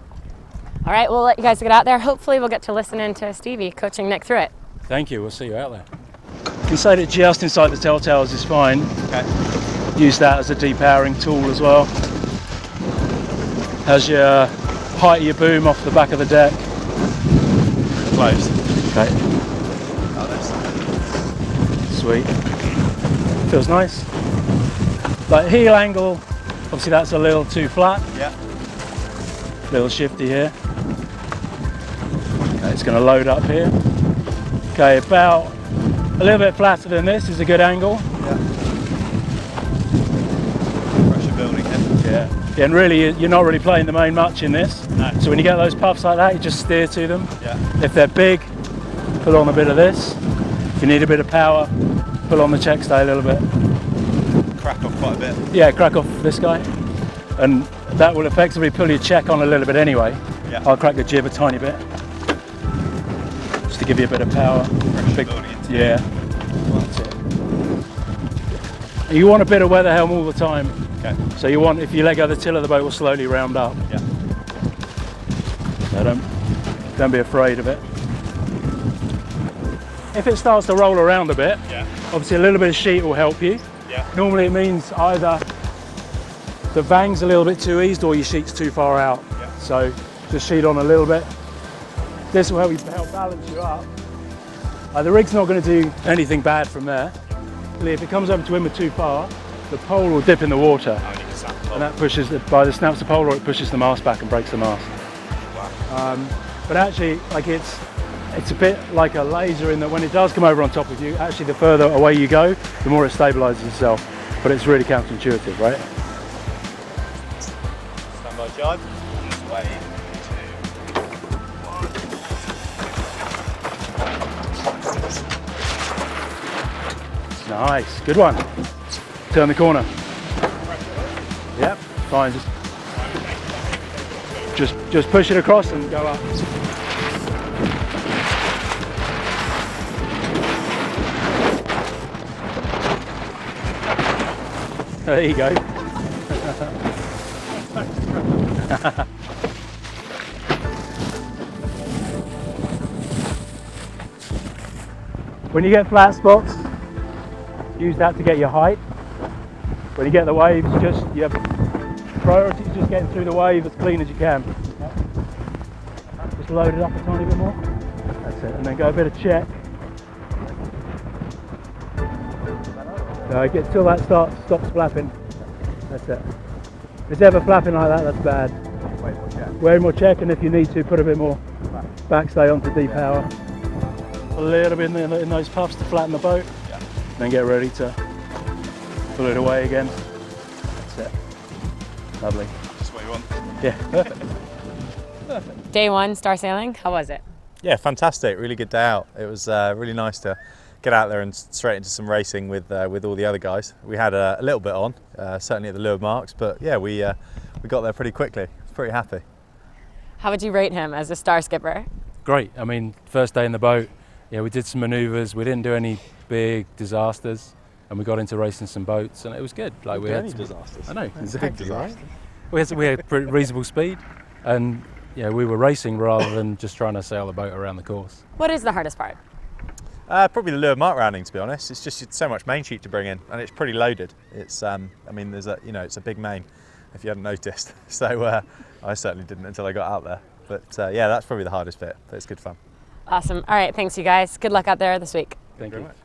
All right, we'll let you guys get out there. Hopefully we'll get to listen in to Stevie coaching Nick through it. Thank you. We'll see you out there. You can say that just inside the telltales is fine. Okay. Use that as a depowering tool as well. Has your height of your boom off the back of the deck. Closed. Okay. Oh, that's sweet. Feels nice. Like heel angle, obviously that's a little too flat. Yeah. Little shifty here. Okay, it's going to load up here. Okay, about a little bit flatter than this is a good angle. Yeah. Pressure building here. Yeah, and really you're not really playing the main much in this. No. So when you get those puffs like that, you just steer to them. Yeah. If they're big, pull on a bit of this. If you need a bit of power, pull on the check stay a little bit. Crack off quite a bit. Yeah, crack off this guy. And that will effectively pull your check on a little bit anyway. Yeah. I'll crack the jib a tiny bit. Just to give you a bit of power. Pressure building into it. Yeah. That's it. You want a bit of weather helm all the time. Okay. So you want, if you let go of the tiller, the boat will slowly round up. Yeah. So don't be afraid of it. If it starts to roll around a bit, yeah, obviously a little bit of sheet will help you. Yeah. Normally it means either the vang's a little bit too eased or your sheet's too far out. Yeah. So just sheet on a little bit. This will help balance you up. The rig's not going to do anything bad from there. If it comes over to windward too far, the pole will dip in the water. Oh, you can snap the pole. And that pushes, either snaps the pole or it pushes the mast back and breaks the mast. Wow. But actually, like it's a bit like a laser in that when it does come over on top of you, actually the further away you go, the more it stabilizes itself. But it's really counterintuitive, right? Stand by jibe. Wave. 2, 1. Nice, good one. Turn the corner. Yep, fine. Just push it across and go up. There you go. When you get flat spots, use that to get your height. When you get the waves, your priority is just getting through the wave as clean as you can. Just load it up a tiny bit more. That's it, and then go a bit of check. Get till that stops flapping. That's it. If it's ever flapping like that, that's bad. Way more check, and if you need to, put a bit more backstay onto depower. A little bit in those puffs to flatten the boat. Yeah. Then get ready to pull it away again. That's it. Lovely. Just what you want. Yeah, perfect. Day one, Star sailing, how was it? Yeah, fantastic. Really good day out. It was really nice to get out there and straight into some racing with all the other guys. We had a little bit on, certainly at the lure marks, but yeah, we got there pretty quickly. I was pretty happy. How would you rate him as a star skipper? Great. I mean, first day in the boat, yeah, we did some manoeuvres. We didn't do any big disasters, and we got into racing some boats, and it was good. Like we had disasters. I know, It's a big disaster. we had pretty reasonable speed, and yeah, we were racing rather than just trying to sail the boat around the course. What is the hardest part? Probably the lure mark rounding, to be honest. It's just so much main sheet to bring in, and it's pretty loaded. It's I mean, there's it's a big main, if you hadn't noticed. So I certainly didn't until I got out there. But yeah, that's probably the hardest bit, but it's good fun. Awesome. All right, thanks you guys. Good luck out there this week. Thank you very much.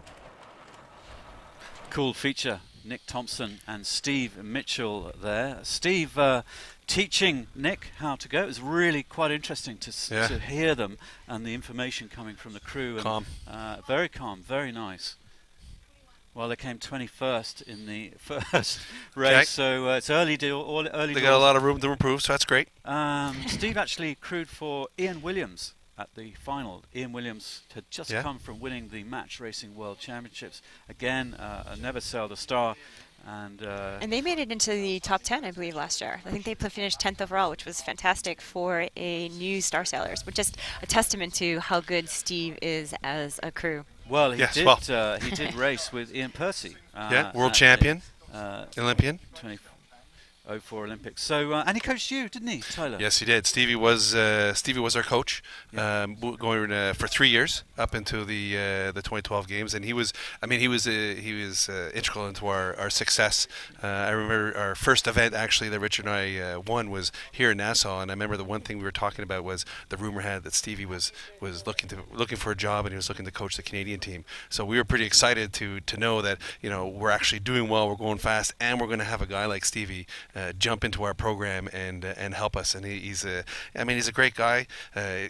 Cool feature. Nick Thompson and Steve Mitchell there. Steve teaching Nick how to go. It was really quite interesting to hear them and the information coming from the crew. And, calm. Very calm, very nice. Well, they came 21st in the first race, so it's early deal. Early. They got a lot of room to improve, so that's great. Steve actually crewed for Ian Williams at the final. Ian Williams had just come from winning the Match Racing World Championships. Again, never sailed a star. And they made it into the top 10, I believe, last year. I think they finished 10th overall, which was fantastic for a new star sailors, but just a testament to how good Steve is as a crew. Well, he did race with Ian Percy. World champion, Olympian. 2004 Olympics. So, and he coached you, didn't he, Tyler? Yes, he did. Stevie was our coach, going for 3 years up into the 2012 games, and he was integral into our success. I remember our first event actually that Richard and I won was here in Nassau, and I remember the one thing we were talking about was the rumor had that Stevie was looking for a job, and he was looking to coach the Canadian team. So we were pretty excited to know that we're actually doing well, we're going fast, and we're going to have a guy like Stevie jump into our program and help us. And he's a great guy,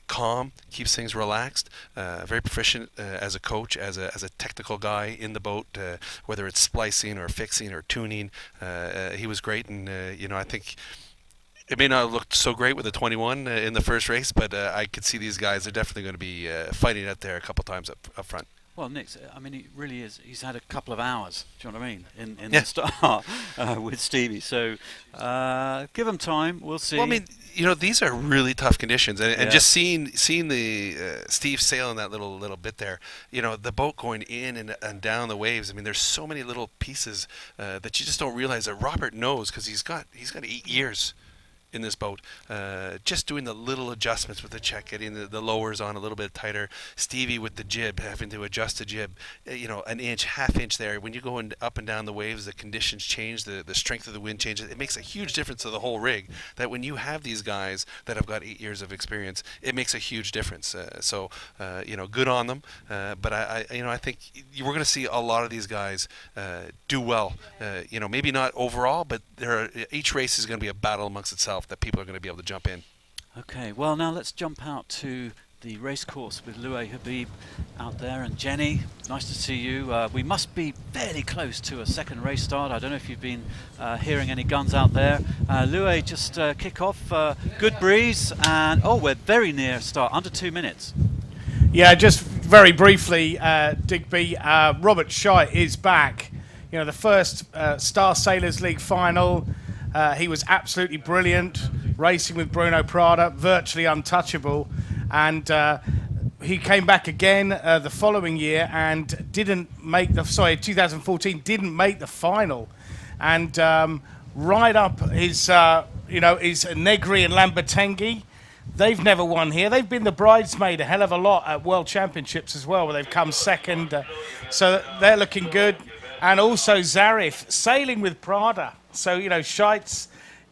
calm, keeps things relaxed, very proficient as a coach, as a technical guy in the boat, whether it's splicing or fixing or tuning. He was great, and I think it may not have looked so great with the 21 in the first race, but I could see these guys are definitely going to be fighting out there a couple times up front. Well, Nick, I mean, he really is. He's had a couple of hours, do you know what I mean, in the start with Stevie. So give him time. We'll see. Well, I mean, these are really tough conditions, and just seeing the Steve sailing that little bit there, the boat going in and down the waves. I mean, there's so many little pieces that you just don't realize that Robert knows, because he's got 8 years in this boat, just doing the little adjustments with the check, getting the lowers on a little bit tighter. Stevie with the jib, having to adjust the jib, an inch, half inch there. When you go up and down the waves, the conditions change, the strength of the wind changes. It makes a huge difference to the whole rig. That when you have these guys that have got 8 years of experience, it makes a huge difference. So good on them. But I think we're going to see a lot of these guys do well. Maybe not overall, but each race is going to be a battle amongst itself that people are going to be able to jump in. Okay, well, now let's jump out to the race course with Louis Habib out there, and Jenny, nice to see you. We must be fairly close to a second race start. I don't know if you've been hearing any guns out there. Louis, just kick off. Good breeze, and we're very near start, under 2 minutes. Yeah, just very briefly, Digby, Robert Scheidt is back. The first Star Sailors League final. He was absolutely brilliant, racing with Bruno Prada, virtually untouchable. And he came back again the following year and 2014, didn't make the final. And right up his Negri and Lambertenghi. They've never won here. They've been the bridesmaid a hell of a lot at World Championships as well, where they've come second. So they're looking good. And also Zarif, sailing with Prada. So, Scheidt's,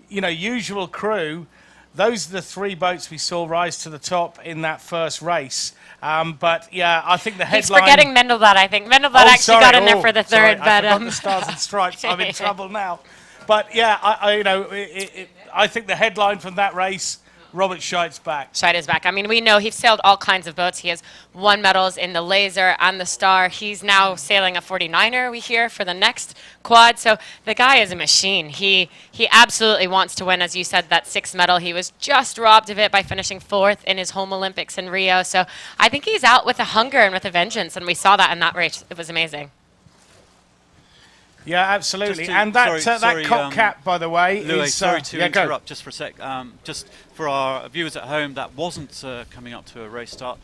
usual crew, those are the 3 boats we saw rise to the top in that first race. But, yeah, I think the headline... He's forgetting Mendelblatt, I think. Mendelblatt actually got in there for the third. I forgot the Stars and Stripes. I'm in trouble now. But, yeah, I think the headline from that race Robert Scheidt's back. Scheid is back. I mean, we know he's sailed all kinds of boats. He has won medals in the Laser and the Star. He's now sailing a 49er, we hear, for the next quad. So the guy is a machine. He absolutely wants to win, as you said, that 6th medal. He was just robbed of it by finishing 4th in his home Olympics in Rio. So I think he's out with a hunger and with a vengeance, and we saw that in that race. It was amazing. Yeah, absolutely. And that cock cap, by the way, Louis, is... sorry to interrupt just for a sec. Just for our viewers at home, that wasn't coming up to a race start.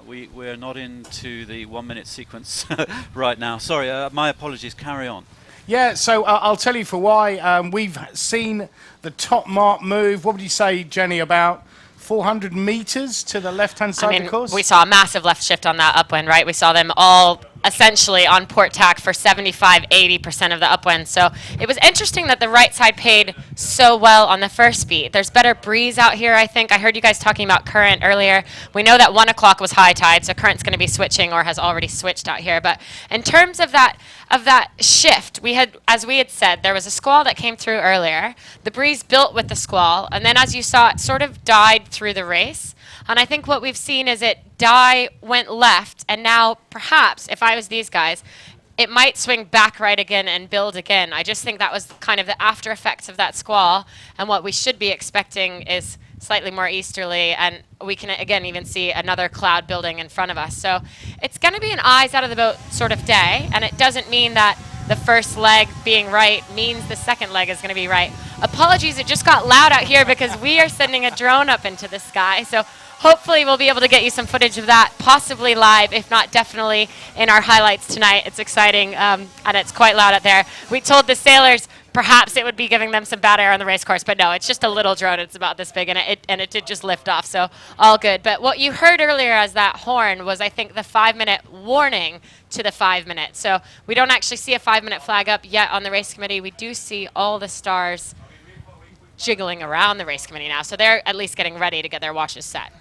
We're not into the 1-minute sequence right now. Sorry, my apologies. Carry on. Yeah, so I'll tell you for why. We've seen the top mark move. What would you say, Jenny, about 400 meters to the left-hand side of the course? We saw a massive left shift on that upwind, right? We saw them all essentially on port tack for 75-80% of the upwind. So it was interesting that the right side paid so well on the first beat. There's better breeze out here, I think. I heard you guys talking about current earlier. We know that 1 o'clock was high tide, so current's going to be switching or has already switched out here. But in terms of that shift, we had, as we had said, there was a squall that came through earlier. The breeze built with the squall, and then as you saw, it sort of died through the race. And I think what we've seen is it went left, and now perhaps, if I was these guys, it might swing back right again and build again. I just think that was kind of the after effects of that squall, and what we should be expecting is slightly more easterly, and we can again even see another cloud building in front of us. So it's going to be an eyes out of the boat sort of day, and it doesn't mean that the first leg being right means the second leg is going to be right. Apologies, it just got loud out here because we are sending a drone up into the sky. So hopefully we'll be able to get you some footage of that, possibly live, if not definitely in our highlights tonight. It's exciting, and it's quite loud out there. We told the sailors perhaps it would be giving them some bad air on the race course, but no, it's just a little drone. It's about this big, and it did just lift off, so all good. But what you heard earlier as that horn was, I think, the 5-minute warning to the 5 minutes. So we don't actually see a 5-minute flag up yet on the race committee. We do see all the stars jiggling around the race committee now, so they're at least getting ready to get their watches set.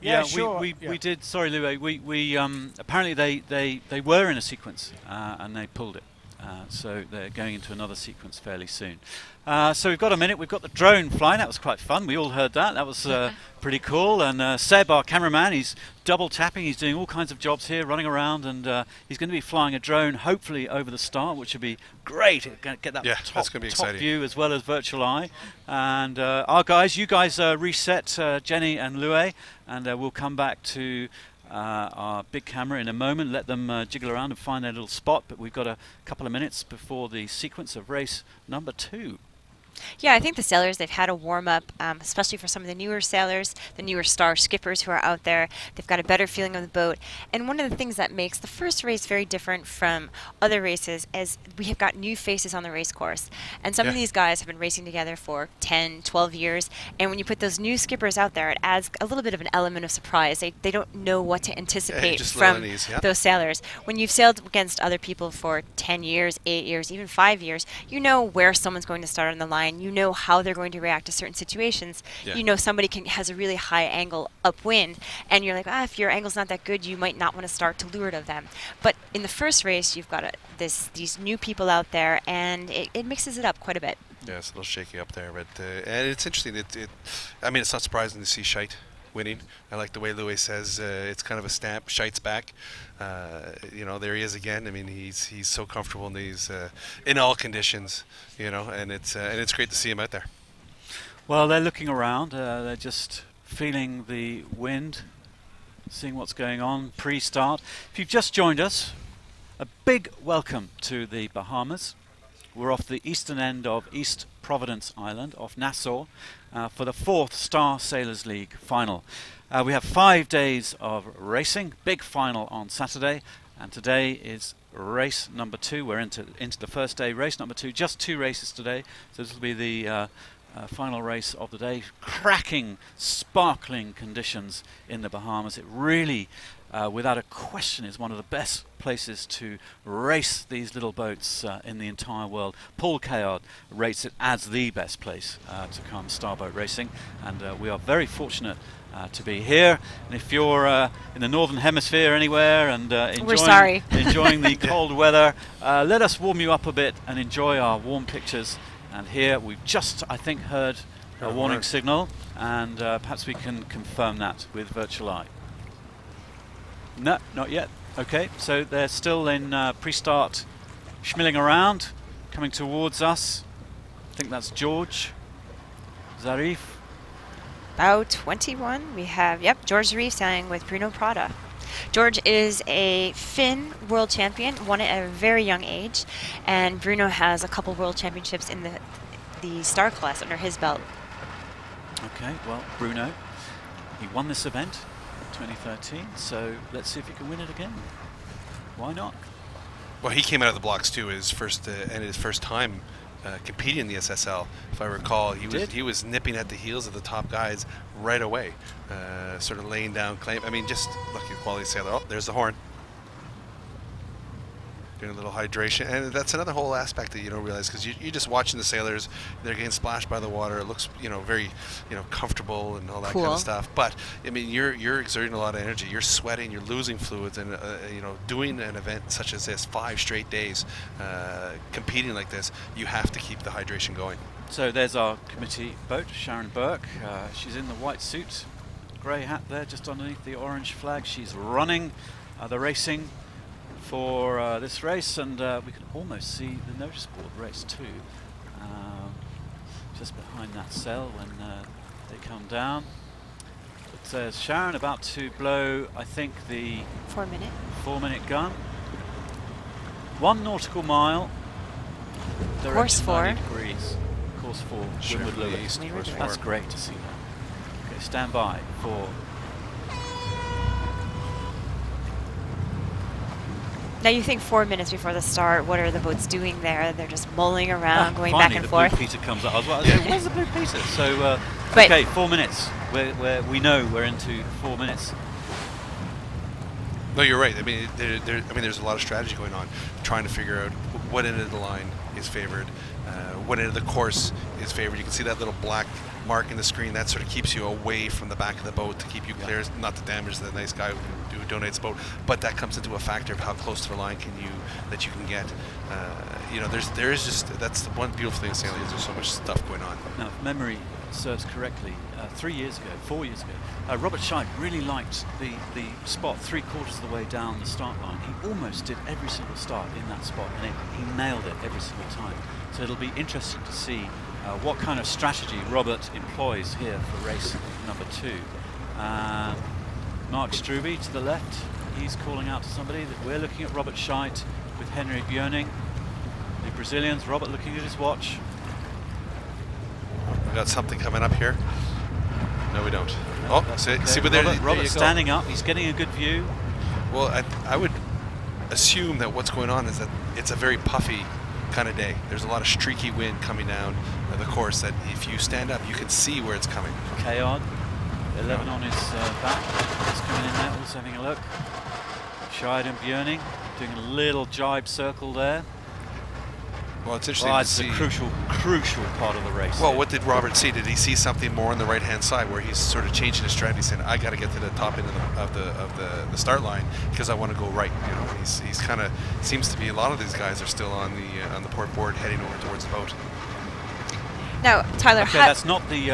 Yeah, sure. We did. Sorry, Louis. We apparently they were in a sequence and they pulled it. So they're going into another sequence fairly soon. So we've got a minute. We've got the drone flying. That was quite fun. We all heard that. That was pretty cool. And Seb, our cameraman, he's double tapping. He's doing all kinds of jobs here, running around, and he's going to be flying a drone, hopefully over the start, which would be great. Get that top view as well as virtual eye. And our guys, you guys reset Jenny and Louis, and we'll come back to our big camera in a moment, let them jiggle around and find their little spot, but we've got a couple of minutes before the sequence of race number 2. Yeah, I think the sailors, they've had a warm-up, especially for some of the newer sailors, the newer star skippers who are out there. They've got a better feeling of the boat. And one of the things that makes the first race very different from other races is we have got new faces on the race course. And some of these guys have been racing together for 10, 12 years. And when you put those new skippers out there, it adds a little bit of an element of surprise. They don't know what to anticipate from those sailors. When you've sailed against other people for 10 years, 8 years, even 5 years, you know where someone's going to start on the line. You know how they're going to react to certain situations. You know somebody has a really high angle upwind, and you're like, if your angle's not that good, you might not want to start to leeward of them. But in the first race, you've got these new people out there, and it mixes it up quite a bit. Yeah, it's a little shaky up there, but and it's interesting. I mean, it's not surprising to see Scheidt winning. I like the way Louis says it's kind of a stamp. Scheidt's back. You know, there he is again. I mean, he's so comfortable in these in all conditions. You know, and it's great to see him out there. Well, they're looking around. They're just feeling the wind, seeing what's going on pre-start. If you've just joined us, a big welcome to the Bahamas. We're off the eastern end of East Providence Island, off Nassau, for the 4th Star Sailors League final. We have 5 days of racing, big final on Saturday, and today is race number 2. We're into the first day, race number 2, just 2 races today, so this will be the final race of the day. Cracking, sparkling conditions in the Bahamas. It really, without a question, is one of the best places to race these little boats in the entire world. Paul Cayard rates it as the best place to come starboat racing, and we are very fortunate to be here. And if you're in the northern hemisphere anywhere and enjoying the cold weather, let us warm you up a bit and enjoy our warm pictures. And here we've just, I think, heard a warning signal, and perhaps we can confirm that with virtual eye. No, not yet. Okay, so they're still in pre-start schmilling around, coming towards us. I think that's George Zarif. About 21, we have, George Zarif sailing with Bruno Prada. George is a Finn world champion, won it at a very young age, and Bruno has a couple world championships in the star class under his belt. Okay, well, Bruno, he won this event in 2013, so let's see if he can win it again. Why not? Well, he came out of the blocks too, his first time competing in the SSL. If I recall, he was nipping at the heels of the top guys right away, sort of laying down claim. I mean, just lucky quality sailor. Oh, there's the horn. Doing a little hydration, and that's another whole aspect that you don't realize, because you're just watching the sailors. They're getting splashed by the water. It looks, very, comfortable and all that kind of stuff. But I mean, you're exerting a lot of energy. You're sweating. You're losing fluids, and doing an event such as this, 5 straight days, competing like this, you have to keep the hydration going. So there's our committee boat, Sharon Burke. She's in the white suit, grey hat there, just underneath the orange flag. She's running the racing for this race, and we can almost see the notice board, race 2, just behind that cell when they come down. But Sharon about to blow, I think, the 4-minute gun. 1 nautical mile, course 4 degrees, course 4, Windward Lewis. That's great to see that. Okay, stand by for. Now you think 4 minutes before the start, what are the boats doing there? They're just mulling around, going back and forth. Blue Peter comes up. I was like, where's the Blue Peter? So, okay, 4 minutes. We know we're into 4 minutes. No, you're right. I mean, there's a lot of strategy going on, trying to figure out what end of the line is favored, what end of the course is favored. You can see that little black mark in the screen. That sort of keeps you away from the back of the boat to keep you clear, not to damage the nice guy who donates the boat. But that comes into a factor of how close to the line that you can get. There is just, that's the one beautiful thing of sailing, is there's so much stuff going on. Now, if memory serves correctly, 4 years ago, Robert Scheid really liked the spot 3/4 of the way down the start line. He almost did every single start in that spot, and he nailed it every single time. So it'll be interesting to see what kind of strategy Robert employs here for race number 2. Mark Struby to the left, he's calling out to somebody. That we're looking at Robert Scheid with Henry Björning, the Brazilians. Robert looking at his watch. We've got something coming up here. No, we don't. No, see, but Robert's standing up. He's getting a good view. Well, I would assume that what's going on is that it's a very puffy kind of day. There's a lot of streaky wind coming down the course that if you stand up, you can see where it's coming. K-on, 11 on his back. He's coming in there, also having a look. Scheid and Björning doing a little jibe circle there. Well, it's interesting to see. It's a crucial part of the race. Well, what did Robert see? Did he see something more on the right-hand side where he's sort of changing his strategy, saying, "I got to get to the top end of the start line because I want to go right." He's kind of seems to be. A lot of these guys are still on the port board, heading over towards the boat. Now, Tyler, okay, that's not the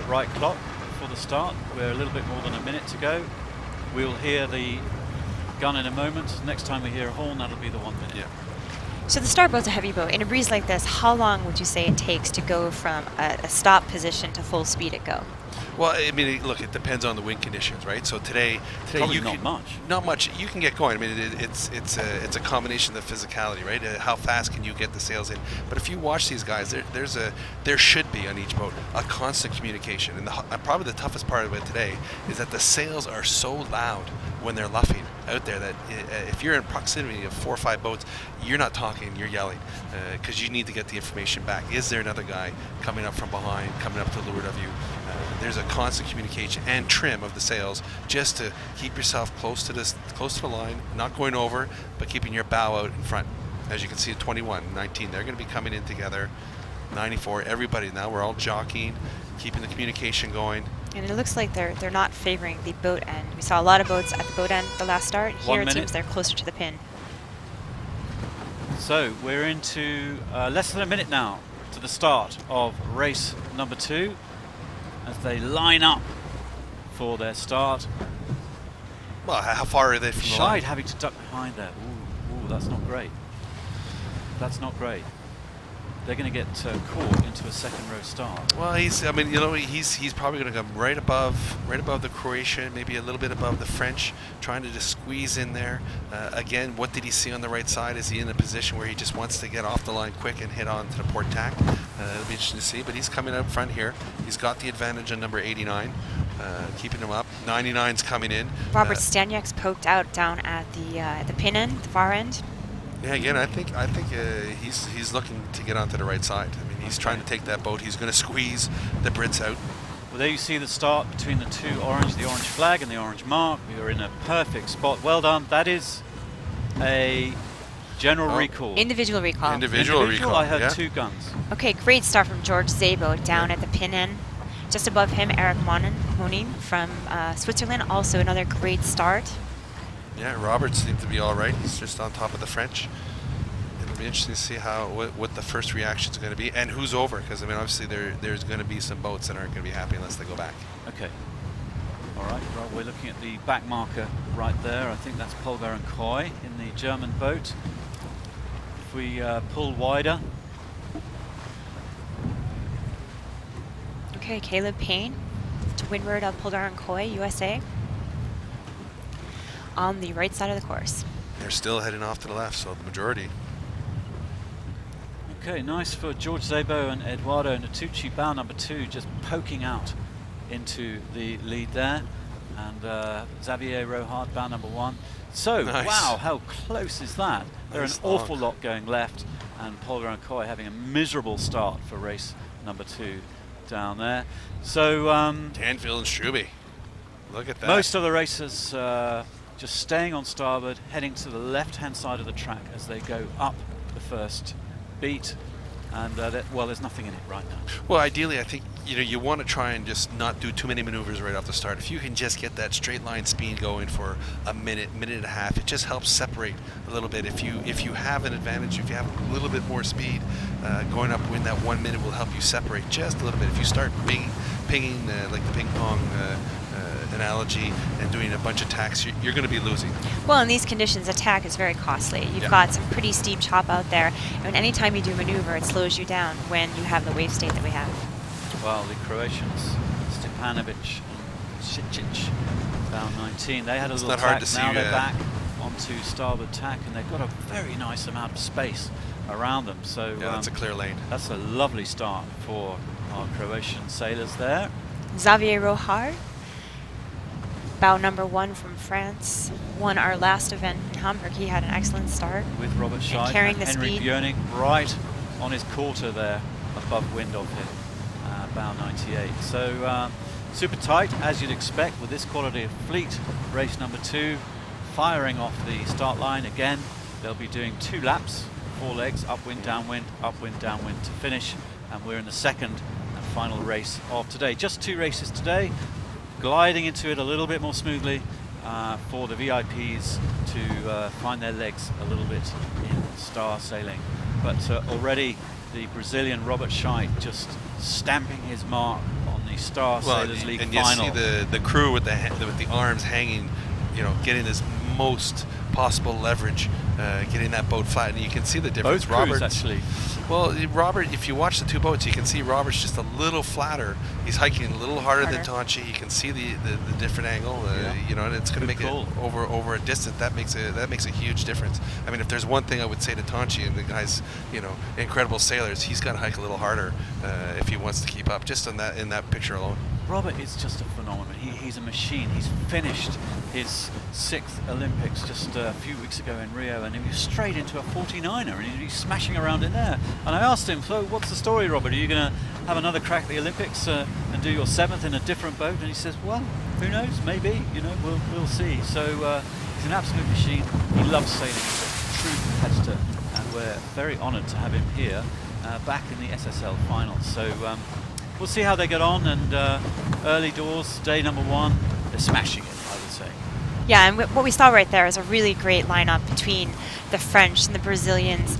right clock for the start. We're a little bit more than a minute to go. We'll hear the gun in a moment. Next time we hear a horn, that'll be the 1 minute. Yeah. So the star boat's a heavy boat. In a breeze like this, how long would you say it takes to go from a stop position to full speed at go? Well, I mean, look, it depends on the wind conditions, right? So today probably not much. You can get going. I mean, it's a combination of the physicality, right? How fast can you get the sails in? But if you watch these guys, there should be on each boat a constant communication. And probably the toughest part of it today is that the sails are so loud when they're luffing out there that if you're in proximity of 4 or 5 boats, you're not talking, you're yelling, because you need to get the information back. Is there another guy coming up from behind, coming up to leeward of you? There's a constant communication and trim of the sails just to keep yourself close to the line, not going over, but keeping your bow out in front. As you can see, 21, 19, they're going to be coming in together. 94, everybody now, we're all jockeying, keeping the communication going. And it looks like they're not favoring the boat end. We saw a lot of boats at the boat end the last start. Here it seems they're closer to the pin. So we're into less than a minute now to the start of race number 2. as they line up for their start. Well, how far are they from the line? Scheid having to duck behind there. Ooh, that's not great. That's not great. They're going to get caught into a second row start. Well, he's probably going to come right above the Croatian, maybe a little bit above the French, trying to just squeeze in there. Again, what did he see on the right side? Is he in a position where he just wants to get off the line quick and hit on to the port tack? It'll be interesting to see, but he's coming out front here. He's got the advantage on number 89, keeping him up. 99's coming in. Robert Staniek's poked out down at the pin end, the far end. Yeah, again, I think he's looking to get onto the right side. I mean, he's trying to take that boat. He's going to squeeze the Brits out. Well, there you see the start between the two orange, the orange flag and the orange mark. We are in a perfect spot. Well done. That is a general recall. Individual recall. Individual recall. I heard 2 guns. Okay, great start from George Szabo down at the pin end. Just above him, Eric Monin from Switzerland. Also another great start. Yeah, Roberts seemed to be all right. He's just on top of the French. It'll be interesting to see what the first reaction is going to be and who's over, because I mean, obviously there's going to be some boats that aren't going to be happy unless they go back. Okay. All right. Well, we're looking at the back marker right there. I think that's Polgar and Coy in the German boat. If we pull wider. Okay, Caleb Payne to windward of Polgar and Coy, USA. On the right side of the course. They're still heading off to the left, so the majority. Okay, nice for George Szabo and Eduardo Natucci, bow number 2, just poking out into the lead there. And Xavier Rohard, bow number 1. So, nice. Wow, how close is that? There's Nice an awful lot going left, and Polgar and Coy having a miserable start for race number 2 down there. So, Danfield and Struby. Look at that. Most of the racers just staying on starboard, heading to the left-hand side of the track as they go up the first beat. And, well, there's nothing in it right now. Well, ideally, I think you want to try and just not do too many maneuvers right off the start. If you can just get that straight line speed going for a minute and a half, it just helps separate a little bit. If you have an advantage, if you have a little bit more speed, going up in that 1 minute will help you separate just a little bit. If you start pinging like the ping pong analogy and doing a bunch of tacks, you're going to be losing. Well, in these conditions, attack is very costly. You've got some pretty steep chop out there, and anytime you do maneuver, it slows you down when you have the wave state that we have. Well, the Croatians, Stepanovic and Sicic, bow 19, they had a little tack. Now they're back onto starboard tack, and they've got a very nice amount of space around them. So yeah, that's a clear lane. That's a lovely start for our Croatian sailors there. Xavier Rohard, bow number 1 from France, won our last event in Hamburg. He had an excellent start. With Robert Scheid carrying and the Henry speed. Björning right on his quarter there, above wind of him, bow 98. So super tight, as you'd expect with this quality of fleet. Race number 2, firing off the start line again. They'll be doing 2 laps, 4 legs, upwind, downwind to finish. And we're in the second and final race of today. Just 2 races today. Gliding into it a little bit more smoothly for the VIPs to find their legs a little bit in star sailing. But already the Brazilian Robert Scheid just stamping his mark on the Star Sailors League and final. You see the crew with the arms hanging, getting as most possible leverage, getting that boat flat, and you can see the difference. Both crews, actually. Well, Robert, if you watch the 2 boats, you can see Robert's just a little flatter. He's hiking a little harder than Tonchi. You can see the different angle, and it's going to make it over a distance. That makes a huge difference. I mean, if there's one thing I would say to Tonchi and the guys, incredible sailors, he's got to hike a little harder if he wants to keep up. Just in that picture alone. Robert is just a phenomenon. He's a machine. He's finished his 6th Olympics just a few weeks ago in Rio, and he was straight into a 49er, and he's smashing around in there. And I asked him, so what's the story, Robert? Are you going to have another crack at the Olympics and do your 7th in a different boat? And he says, well, who knows? Maybe. We'll see. So he's an absolute machine. He loves sailing. He's a true competitor, and we're very honoured to have him here back in the SSL Finals. So we'll see how they get on, and early doors, day number 1, they're smashing it, I would say. Yeah, and what we saw right there is a really great lineup between the French and the Brazilians.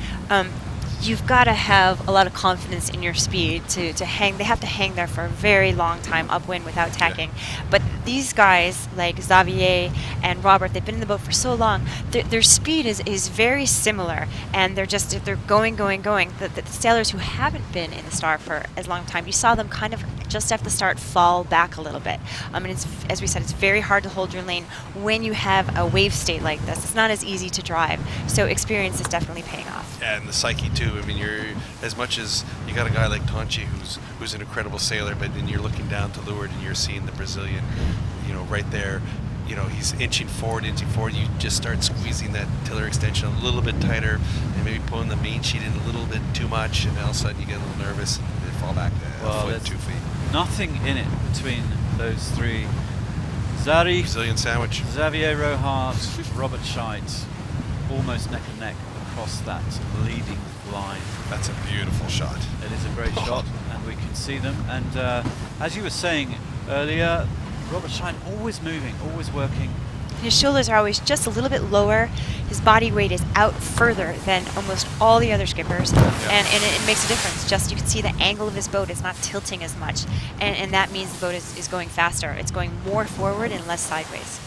you've got to have a lot of confidence in your speed to hang. They have to hang there for a very long time upwind without tacking. But these guys like Xavier and Robert, they've been in the boat for so long. Their speed is very similar, and they're going. The sailors who haven't been in the Star for as long time, you saw them kind of just at the start fall back a little bit. And it's, as we said, it's very hard to hold your lane when you have a wave state like this. It's not as easy to drive. So experience is definitely paying off. Yeah, and the psyche too. I mean, you're as much as you got a guy like Tonchi who's an incredible sailor, but then you're looking down to leeward and you're seeing the Brazilian, right there. He's inching forward. You just start squeezing that tiller extension a little bit tighter, and maybe pulling the main sheet in a little bit too much, and all of a sudden you get a little nervous and fall back a foot, 2 feet. Nothing in it between those three. Zari, Brazilian sandwich. Xavier Rohart, Robert Scheidt, almost neck and neck across that leading line. That's a beautiful shot. It is a great shot, and we can see them. And as you were saying earlier, Robert Scheidt always moving, always working. His shoulders are always just a little bit lower. His body weight is out further than almost all the other skippers, and it makes a difference. Just you can see the angle of his boat is not tilting as much, and that means the boat is going faster. It's going more forward and less sideways.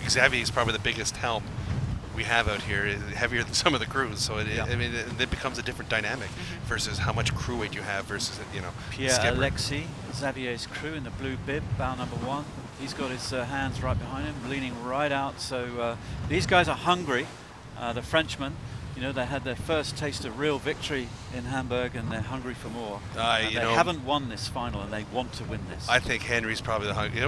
Xavier is probably the biggest helm we have out here, heavier than some of the crews. So it becomes a different dynamic versus how much crew weight you have versus Pierre Alexis, Xavier's crew in the blue bib, bow number 1. He's got his hands right behind him, leaning right out. So these guys are hungry. The Frenchmen, they had their first taste of real victory in Hamburg, and they're hungry for more. They haven't won this final, and they want to win this. I think Henry's probably the hungry.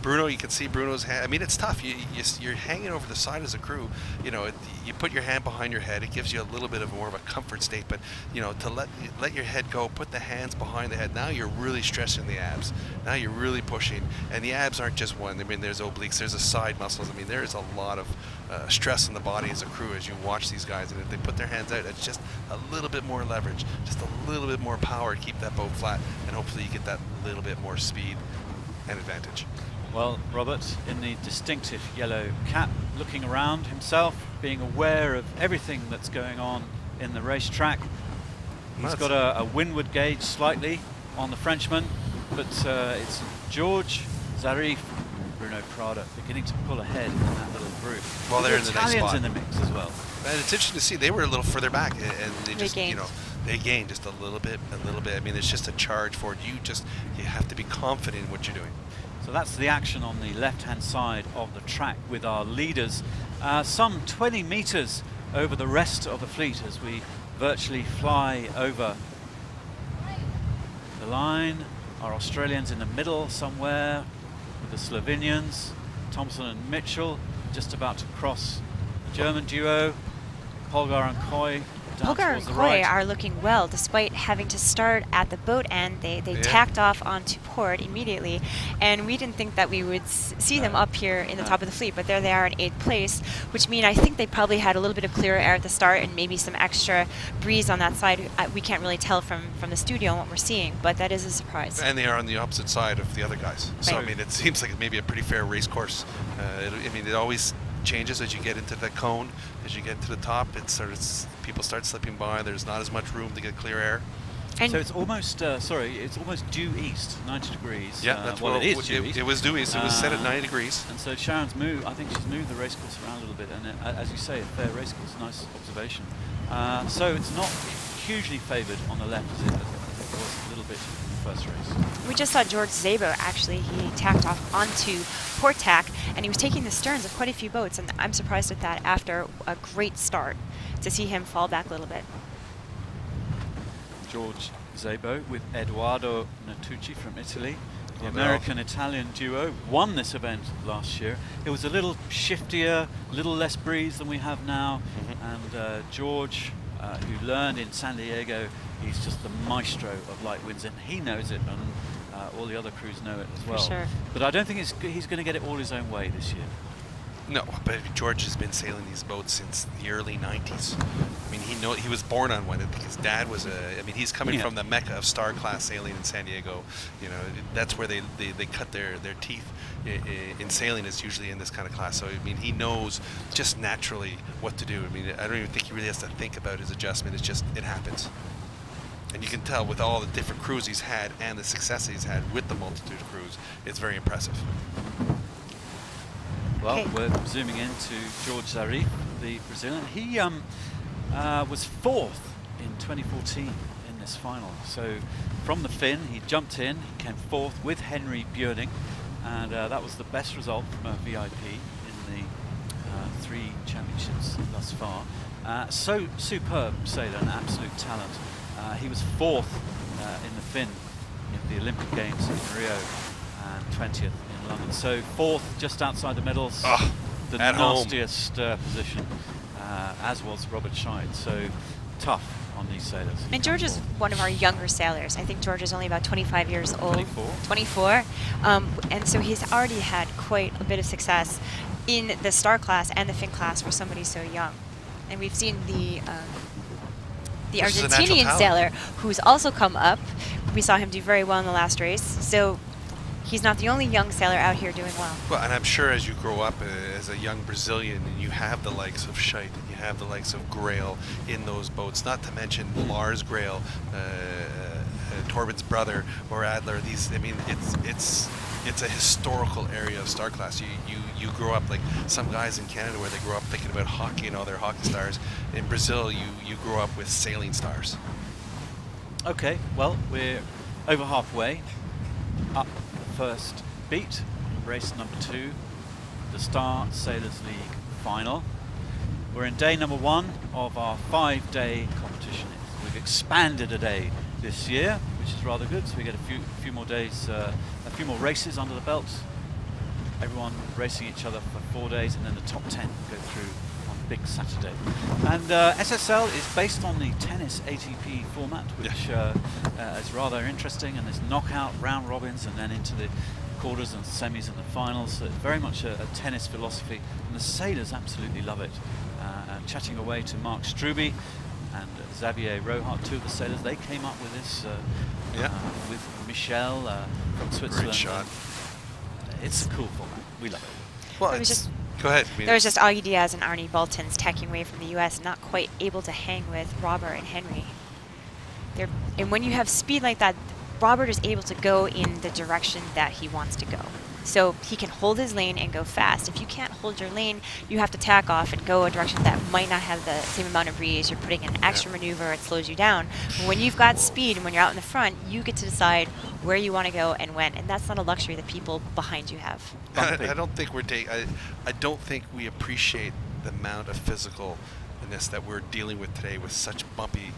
Bruno, you can see Bruno's hand. I mean, it's tough. You're hanging over the side as a crew. You put your hand behind your head. It gives you a little bit of more of a comfort state. But to let your head go, put the hands behind the head. Now you're really stressing the abs. Now you're really pushing, and the abs aren't just one. I mean, there's obliques. There's the side muscles. I mean, there is a lot of stress on the body as a crew as you watch these guys. And if they put their hands out, it's just a little bit more leverage, just a little bit more power to keep that boat flat, and hopefully you get that little bit more speed and advantage. Well, Robert, in the distinctive yellow cap, looking around himself, being aware of everything that's going on in the racetrack. He's got a windward gauge slightly on the Frenchman, but it's George, Zarif, Bruno Prada beginning to pull ahead in that little group. Well, they're in the nice spot. in the mix as well. And it's interesting to see they were a little further back, and they just gained. They gained just a little bit. I mean, it's just a charge forward. You have to be confident in what you're doing. So that's the action on the left-hand side of the track with our leaders, some 20 meters over the rest of the fleet as we virtually fly over the line. Our Australians in the middle somewhere with the Slovenians, Thompson and Mitchell just about to cross the German duo, Polgar and Coy. Polgar and Coy are looking well despite having to start at the boat end. They tacked off onto port immediately, and we didn't think that we would see them up here in the top of the fleet, but there they are in 8th place, which means I think they probably had a little bit of clearer air at the start and maybe some extra breeze on that side. We can't really tell from the studio and what we're seeing, but that is a surprise. And they are on the opposite side of the other guys. Right. So, I mean, it seems like maybe a pretty fair race course. It always changes as you get into the cone. As you get to the top, people start slipping by. There's not as much room to get clear air. And so it's almost it's almost due east, 90 degrees. Yeah, that's it is due east. It was due east. It was set at 90 degrees. And so Sharon's moved. I think she's moved the race course around a little bit. And as you say, a fair race course. Nice observation. So it's not hugely favoured on the left, as it was a little bit in the first race. We just saw George Szabo, actually. He tacked off onto port tack, and he was taking the sterns of quite a few boats, and I'm surprised at that after a great start to see him fall back a little bit. George Szabo with Edoardo Natucci from Italy. The American-Italian duo won this event last year. It was a little shiftier, a little less breeze than we have now, and George, who learned in San Diego, he's just the maestro of light winds, and he knows it, and all the other crews know it as well. For sure. But I don't think he's going to get it all his own way this year. No, but George has been sailing these boats since the early 90s. I mean, he was born on one. I think his dad was he's coming from the mecca of star class sailing in San Diego. You know, that's where they cut their teeth in sailing, is usually in this kind of class. So, I mean, he knows just naturally what to do. I mean, I don't even think he really has to think about his adjustment. It's just, it happens. And you can tell with all the different crews he's had and the success he's had with the multitude of crews, it's very impressive. Well, we're zooming into George Zarif, the Brazilian. He was 4th in 2014 in this final. So from the Finn, he jumped in, he came 4th with Henry Björning, and that was the best result from a VIP in the 3 championships thus far. So superb sailor, an absolute talent. He was 4th in the Finn in the Olympic Games in Rio, and 20th in London. So 4th, just outside the medals, the nastiest position, as was Robert Scheid. So tough on these sailors. And George is one of our younger sailors. I think George is only about 25 years old. 24. And so he's already had quite a bit of success in the star class and the Finn class for somebody so young. And we've seen the Argentinian sailor who's also come up. We saw him do very well in the last race. So he's not the only young sailor out here doing well. Well, and I'm sure as you grow up as a young Brazilian, and you have the likes of Scheid, and you have the likes of Grail in those boats, not to mention Lars Grail, Torben's brother, or Adler. These, I mean, it's a historical area of star class. You grow up like some guys in Canada where they grow up thinking about hockey and all their hockey stars. In Brazil, you grow up with sailing stars. Okay, well, we're over halfway up first beat, race number 2, the Star Sailors League final. We're in day number 1 of our 5-day competition. We've expanded a day this year, which is rather good, so we get a few more days, a few more races under the belt. Everyone racing each other for 4 days, and then the top 10 go through on big Saturday. And SSL is based on the tennis ATP format, which is rather interesting, and there's knockout, round robins, and then into the quarters and semis and the finals. So it's very much a tennis philosophy, and the sailors absolutely love it. Chatting away to Mark Struby and Xavier Rohart, 2 of the sailors, they came up with this with Michel from Switzerland. Great shot. It's a cool format. We love it. Well, go ahead. There was just Augie Diaz and Arnie Boltons tacking away from the U.S., not quite able to hang with Robert and Henry. And when you have speed like that, Robert is able to go in the direction that he wants to go. So he can hold his lane and go fast. If you can't hold your lane, you have to tack off and go a direction that might not have the same amount of breeze. You're putting an extra maneuver, it slows you down. But when you've got speed and when you're out in the front, you get to decide where you want to go and when. And that's not a luxury that people behind you have. I don't think I don't think we appreciate the amount of physicalness that we're dealing with today with such bumpy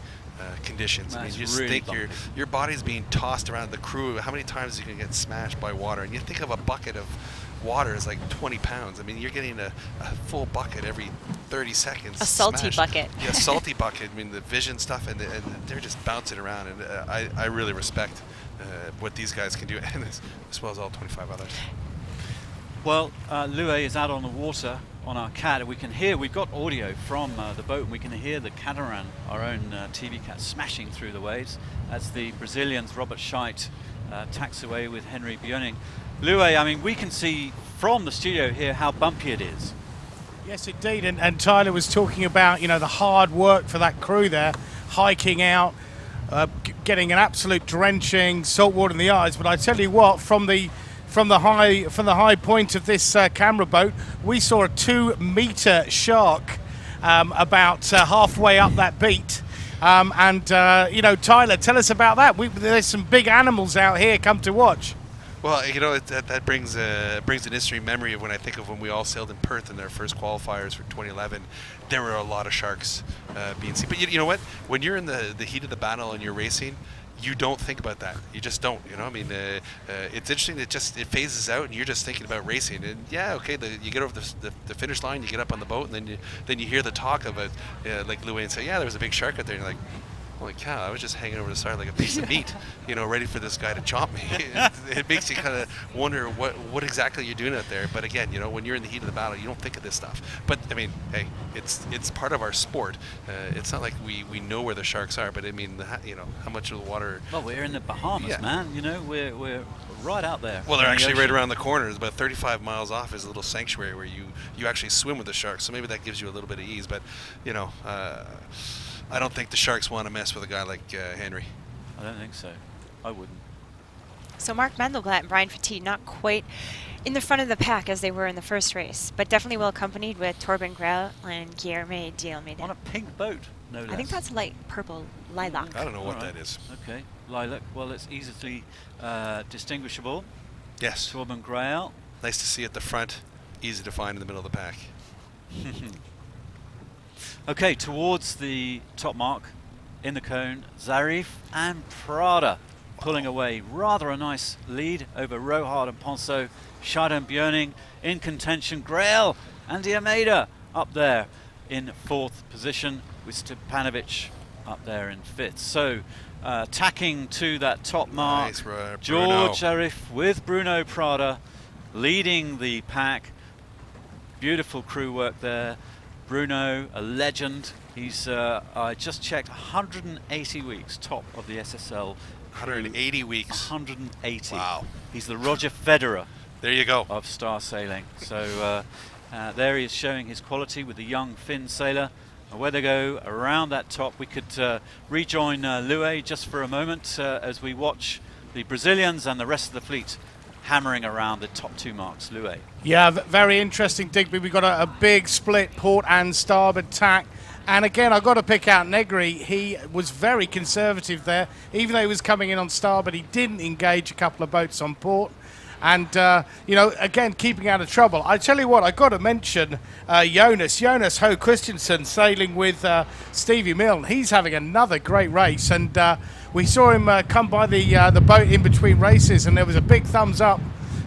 conditions. I mean, you just really think your body's being tossed around. The crew, how many times you can get smashed by water? And you think of a bucket of water is like 20 pounds. I mean, you're getting a full bucket every 30 seconds. A salty bucket. Yeah, salty bucket. I mean, the vision stuff, and they're just bouncing around. And I really respect what these guys can do, and as well as all 25 others. Well, Lue is out on the water on our cat, and we've got audio from the boat, and we can hear the catamaran, our own TV cat, smashing through the waves as the Brazilians, Robert Scheid, tacks away with Henry Björning. Lue, I mean, we can see from the studio here how bumpy it is. Yes, indeed, and Tyler was talking about, you know, the hard work for that crew there, hiking out, getting an absolute drenching, salt water in the eyes. But I tell you what, from the high point of this camera boat, we saw a 2-meter shark about halfway up that beat. You know, Tyler, tell us about that. There's some big animals out here. Come to watch. Well, you know, that brings an interesting memory of when I think of when we all sailed in Perth in their first qualifiers for 2011. There were a lot of sharks being seen. But you know what? When you're in the heat of the battle and you're racing, you don't think about that. You just don't. You know, I mean, it's interesting. It phases out, and you're just thinking about racing. And yeah, okay, you get over the finish line, you get up on the boat, and then you hear the talk of it, like Lue, and say, yeah, there was a big shark out there. And you're like, Holy cow, I was just hanging over the side like a piece of meat, ready for this guy to chop me. It makes you kind of wonder what exactly you're doing out there. But again, when you're in the heat of the battle, you don't think of this stuff. But, I mean, hey, it's part of our sport. It's not like we know where the sharks are, but, I mean, how much of the water... Well, we're in the Bahamas, man. We're right out there. Well, they're actually right around the corner. It's about 35 miles off is a little sanctuary where you actually swim with the sharks. So maybe that gives you a little bit of ease. But, I don't think the Sharks want to mess with a guy like Henry. I don't think so. I wouldn't. So Mark Mendelblatt and Brian Fatigue not quite in the front of the pack as they were in the first race, but definitely well accompanied with Torben Grell and Guillerme D'Almeida. On a pink boat, no less. I think that's light purple lilac. I don't know what that is. Okay, lilac. Well, it's easily distinguishable. Yes. Torben Grell. Nice to see at the front, easy to find in the middle of the pack. Okay, towards the top mark in the cone, Zarif and Prada pulling away. Rather a nice lead over Rohard and Ponceau. Scheider and Björning in contention. Grell and D'Almeida up there in fourth position with Stepanovic up there in fifth. So tacking to that top mark, nice, George Zarif with Bruno Prada leading the pack. Beautiful crew work there. Bruno, a legend. He's, I just checked, 180 weeks, top of the SSL. 180 weeks. 180. Wow. He's the Roger Federer. There you go. Of star sailing. So there he is showing his quality with the young Finn sailor. Where they go around that top, we could rejoin Louis just for a moment as we watch the Brazilians and the rest of the fleet hammering around the top two marks. Louis. Yeah, very interesting, Digby. We've got a big split port and starboard tack. And again, I've got to pick out Negri. He was very conservative there. Even though he was coming in on starboard, he didn't engage a couple of boats on port. And, again, keeping out of trouble. I tell you what, I've got to mention Jonas Ho Christensen sailing with Stevie Milne. He's having another great race. And we saw him come by the boat in between races, and there was a big thumbs up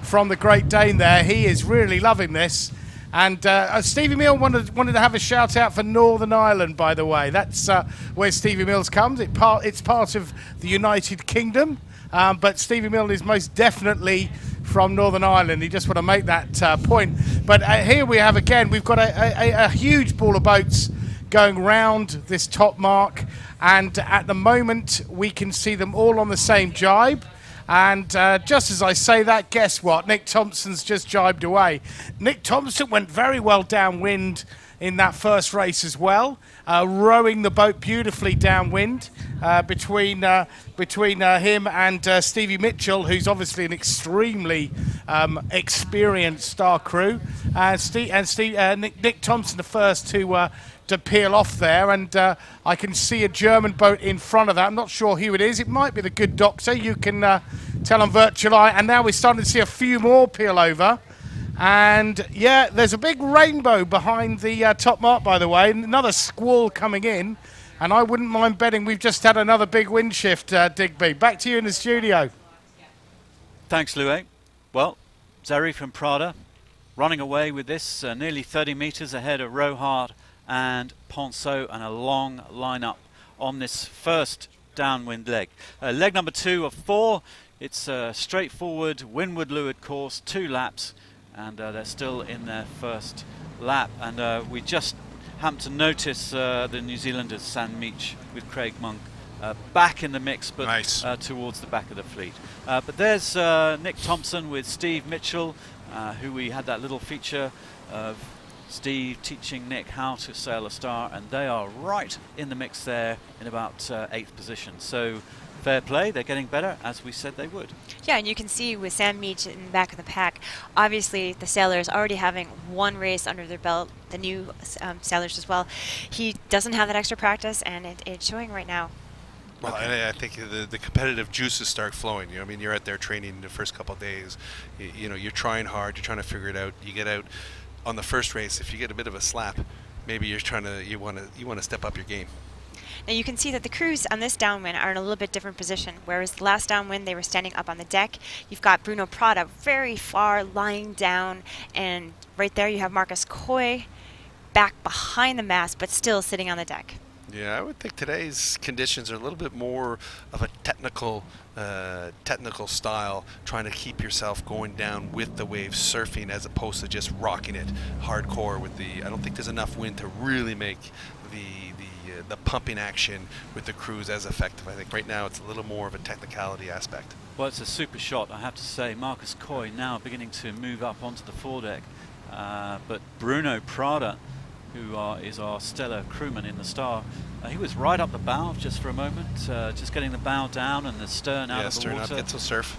from the Great Dane there. He is really loving this. And Stevie Milne wanted to have a shout out for Northern Ireland, by the way. That's where Stevie Milne's comes. It's part of the United Kingdom, but Stevie Milne is most definitely from Northern Ireland. He just want to make that point. But here we have again, we've got a huge ball of boats going round this top mark, and at the moment we can see them all on the same jibe. And just as I say that, guess what? Nick Thompson's just jibed away. Nick Thompson went very well downwind in that first race as well, rowing the boat beautifully downwind between him and Stevie Mitchell, who's obviously an extremely experienced star crew. Nick Thompson, the first to peel off there, and I can see a German boat in front of that. I'm not sure who it is. It might be the Good Doctor. You can tell on virtual eye. And now we're starting to see a few more peel over. And yeah, there's a big rainbow behind the top mark, by the way. Another squall coming in. And I wouldn't mind betting we've just had another big wind shift, Digby. Back to you in the studio. Thanks, Louis. Well, Zarif from Prada running away with this, nearly 30 metres ahead of Rohard and Ponceau, and a long lineup on this first downwind leg. Leg number 2 of 4. It's a straightforward windward-leeward course, 2 laps, and they're still in their first lap. And we just happened to notice the New Zealanders, Sam Meach with Craig Monk, back in the mix, but nice. Towards the back of the fleet. But there's Nick Thompson with Steve Mitchell, who we had that little feature of Steve teaching Nick how to sail a star, and they are right in the mix there in about 8th position. So fair play, they're getting better, as we said they would. Yeah, and you can see with Sam Meach in the back of the pack, obviously the sailors already having one race under their belt, the new sailors as well. He doesn't have that extra practice, and it's showing right now. Well, and I think the competitive juices start flowing. I mean, you're out there training the first couple of days. You're trying hard. You're trying to figure it out. You get out on the first race. If you get a bit of a slap, maybe you want to step up your game. Now you can see that the crews on this downwind are in a little bit different position. Whereas the last downwind they were standing up on the deck. You've got Bruno Prada very far lying down, and right there you have Marcus Coy back behind the mast, but still sitting on the deck. Yeah, I would think today's conditions are a little bit more of a technical style, trying to keep yourself going down with the wave, surfing, as opposed to just rocking it hardcore with the. I don't think there's enough wind to really make the pumping action with the cruise as effective. I think right now it's a little more of a technicality aspect. Well, it's a super shot, I have to say. Marcus Coy now beginning to move up onto the foredeck, but Bruno Prada, who is our stellar crewman in the Star, he was right up the bow just for a moment, just getting the bow down and the stern out of the stern water. up, get some surf.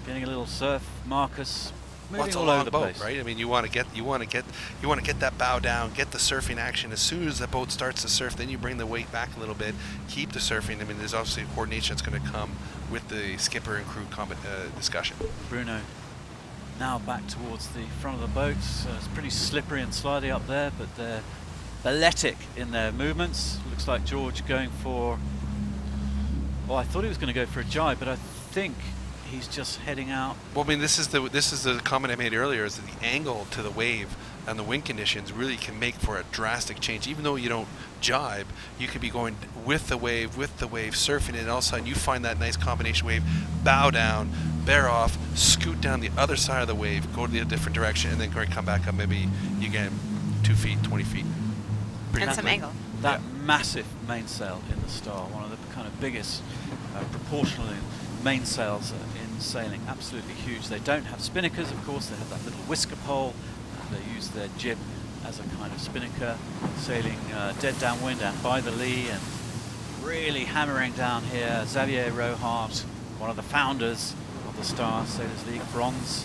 Getting a little surf. Marcus moving It's a all long over the boat, place. right? I mean, you want to get that bow down, get the surfing action. As soon as the boat starts to surf, then you bring the weight back a little bit, keep the surfing. I mean, there's obviously a coordination that's going to come with the skipper and crew discussion. Bruno now back towards the front of the boat. It's pretty slippery and slidey up there, but they're balletic in their movements. Looks like George going for, well, I thought he was going to go for a jibe, but I think he's just heading out. Well, I mean, this is the comment I made earlier, is that the angle to the wave and the wind conditions really can make for a drastic change. Even though you don't jibe, you could be going with the wave, surfing it, and all of a sudden you find that nice combination wave, bow down, bear off, scoot down the other side of the wave, go to the different direction, and then come back up. Maybe you get 2 feet, 20 feet. And some angle. That massive mainsail in the Star, one of the kind of biggest proportionally mainsails in sailing, absolutely huge. They don't have spinnakers, of course. They have that little whisker pole. They use their jib as a kind of spinnaker, sailing dead downwind and by the lee, and really hammering down here. Xavier Rohart, one of the founders of the Star Sailors League, bronze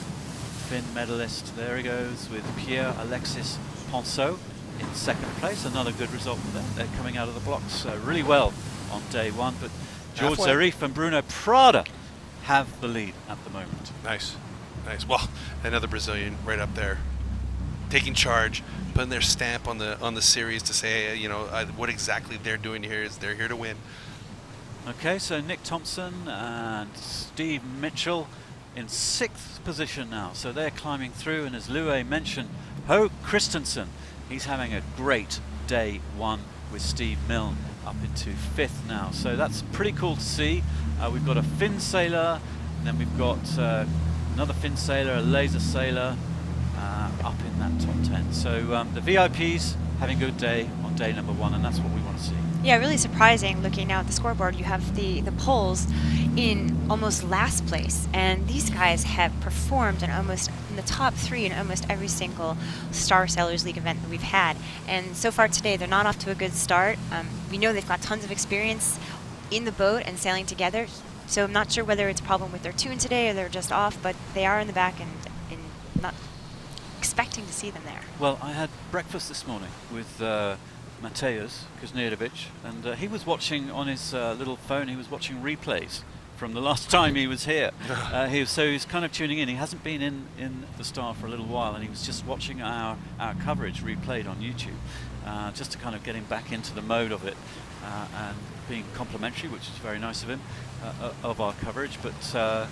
Finn medalist. There he goes with Pierre Alexis Ponceau in second place. Another good result for them. They're coming out of the blocks really well on day one, but George Zarif and Bruno Prada have the lead at the moment. Nice. Well, another Brazilian right up there, taking charge, putting their stamp on the series to say, what exactly they're doing here is they're here to win. Okay, so Nick Thompson and Steve Mitchell in 6th position now. So they're climbing through, and as Lue mentioned, Ho Christensen, he's having a great day one with Steve Milne up into 5th now. So that's pretty cool to see. We've got a Finn sailor, and then we've got another Finn sailor, a laser sailor up in that top 10. So the VIPs having a good day on day number one, and that's what we want to see. Yeah, really surprising looking now at the scoreboard. You have the Poles in almost last place, and these guys have performed in the top 3 in almost every single Star Sailors League event that we've had. And so far today, they're not off to a good start. We know they've got tons of experience in the boat and sailing together, so I'm not sure whether it's a problem with their tune today or they're just off, but they are in the back and not expecting to see them there. Well, I had breakfast this morning with Mateusz Kuznierovic, and he was watching on his little phone. He was watching replays from the last time he was here. So he's kind of tuning in. He hasn't been in the Star for a little while, and he was just watching our coverage replayed on YouTube, just to kind of get him back into the mode of it, and being complimentary, which is very nice of him, of our coverage. But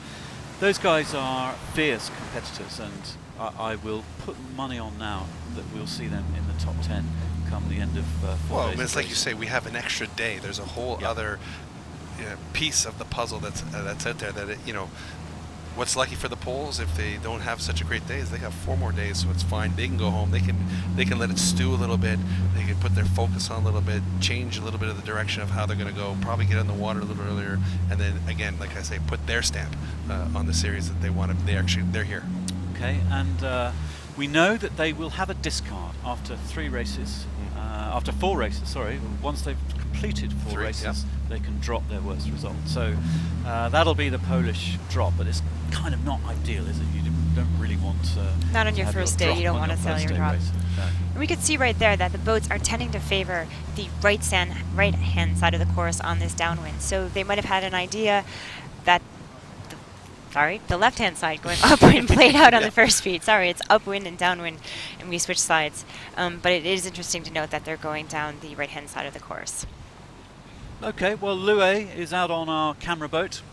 those guys are fierce competitors, and I will put money on now that we'll see them in the top 10 come the end of 4 days. Well, it's like you say, we have an extra day. There's a whole other piece of the puzzle that's out there. That what's lucky for the Poles, if they don't have such a great day, is they have 4 more days, so it's fine. They can go home. They can let it stew a little bit. They can put their focus on a little bit, change a little bit of the direction of how they're going to go. Probably get in the water a little earlier, and then again, like I say, put their stamp on the series that they want to. They're here. Okay, and we know that they will have a discard after 3 races. After 4 races, sorry. Once they've completed 4 races, they can drop their worst result. So that'll be the Polish drop, but it's kind of not ideal, is it? You don't really want not on your first day. You don't want to sail your drop. No. And we could see right there that the boats are tending to favor the right-hand side of the course on this downwind. So they might have had an idea that the left-hand side going upwind played out on the first feed. Sorry, it's upwind and downwind, and we switched sides. But it is interesting to note that they're going down the right-hand side of the course. Okay, well, Lue is out on our camera boat,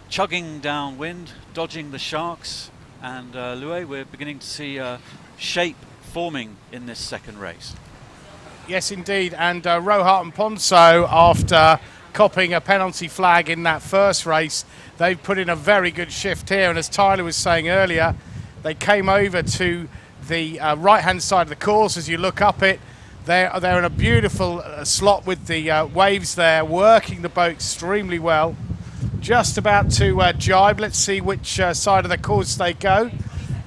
chugging downwind, dodging the sharks, and Lue, we're beginning to see shape forming in this second race. Yes, indeed. And Rohart and Ponso, after copping a penalty flag in that first race, they've put in a very good shift here. And as Tyler was saying earlier, they came over to the right-hand side of the course. As you look up it, they're in a beautiful slot with the waves there, working the boat extremely well. Just about to jibe. Let's see which side of the course they go.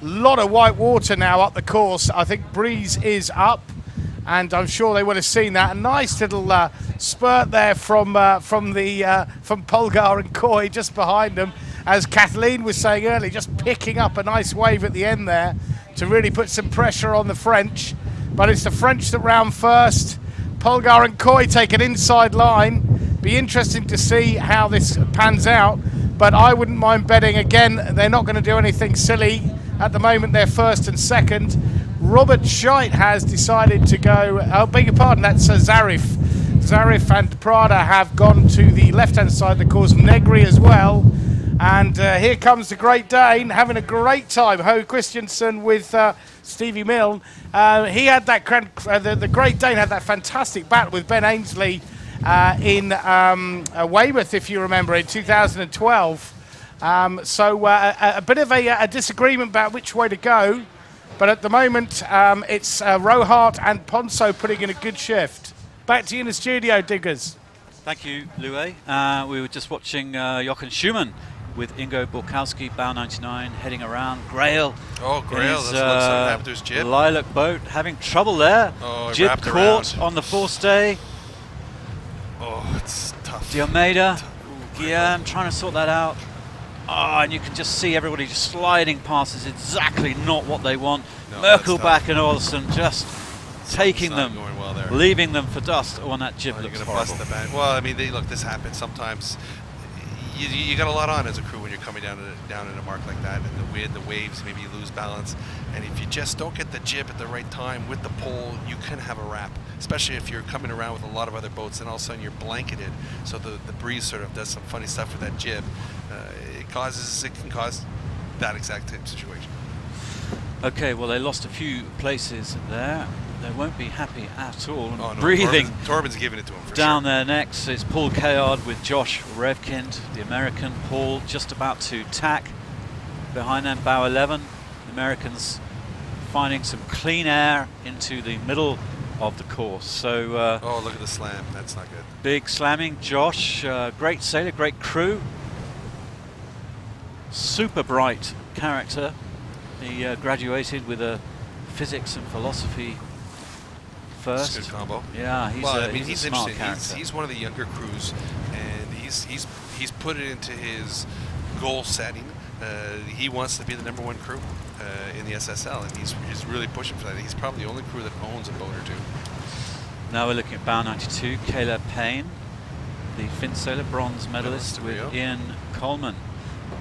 A lot of white water now up the course. I think breeze is up, and I'm sure they would have seen that. A nice little spurt there from Polgar and Coy just behind them. As Kathleen was saying earlier, just picking up a nice wave at the end there to really put some pressure on the French. But it's the French that round first. Polgar and Coy take an inside line. Be interesting to see how this pans out, but I wouldn't mind betting again. They're not going to do anything silly. At the moment, they're first and second. Robert Scheidt has decided to go, I beg your pardon, that's Zarif. Zarif and Prada have gone to the left-hand side of the course, Negri as well. And here comes the Great Dane, having a great time. Ho Christensen with Stevie Milne. He had that, the Great Dane had that fantastic battle with Ben Ainsley in Weymouth, if you remember, in 2012. So a bit of a disagreement about which way to go. But at the moment, it's Rohart and Ponso putting in a good shift. Back to you in the studio, Diggers. Thank you, Louis. We were just watching Jochen Schumann with Ingo Borkowski, bow 99, heading around. Grail. Oh, Grail. That looks like what happened to his jib. Lilac boat having trouble there. Oh, jib caught on the forestay. Oh, it's tough. De Almeida. Yeah, I'm trying to sort that out. Oh, and you can just see everybody just sliding past. It's exactly not what they want. No, Merkelbach and Olsen just taking them, leaving them for dust. Oh, and that jib looks horrible. Bust the band. Well, I mean, look, this happens sometimes. You got a lot on as a crew when you're coming down in a mark like that, and the waves, maybe you lose balance, and if you just don't get the jib at the right time with the pole, you can have a wrap, especially if you're coming around with a lot of other boats, and all of a sudden you're blanketed, so the breeze sort of does some funny stuff with that jib. It can cause that exact type of situation. Okay, well, they lost a few places there. They won't be happy at all. Oh, no, breathing. Torben's giving it to him for down sure. there next, it's Paul Kayard with Josh Revkind, the American. Paul just about to tack. Behind them, bow 11. The Americans finding some clean air into the middle of the course. So. Oh, look at the slam. That's not good. Big slamming. Josh, great sailor, great crew. Super bright character. He graduated with a physics and philosophy first. That's a good combo. Yeah, he's a smart character. He's one of the younger crews, and he's put it into his goal setting. He wants to be the #1 crew in the SSL, and he's really pushing for that. He's probably the only crew that owns a boat or two. Now we're looking at bow 92, Caleb Payne, the Finn sailor, bronze medalist with Ian Coleman.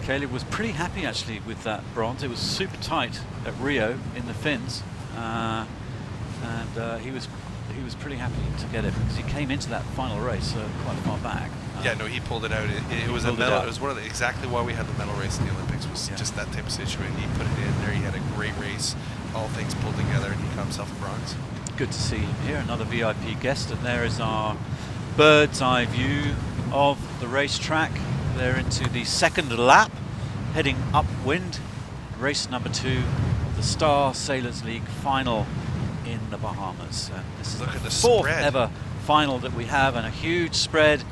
Caleb was pretty happy actually with that bronze. It was super tight at Rio in the Finns, and he was pretty happy to get it because he came into that final race quite far back. Yeah, no, he pulled it out. It was a medal. It was one of exactly why we had the medal race in the Olympics was just that type of situation. He put it in there. He had a great race. All things pulled together, and he got himself a bronze. Good to see him here. Another VIP guest, and there is our bird's eye view of the racetrack. They're into the second lap, heading upwind. Race number 2, the Star Sailors League final in the Bahamas. And this is the fourth ever final that we have, and a huge spread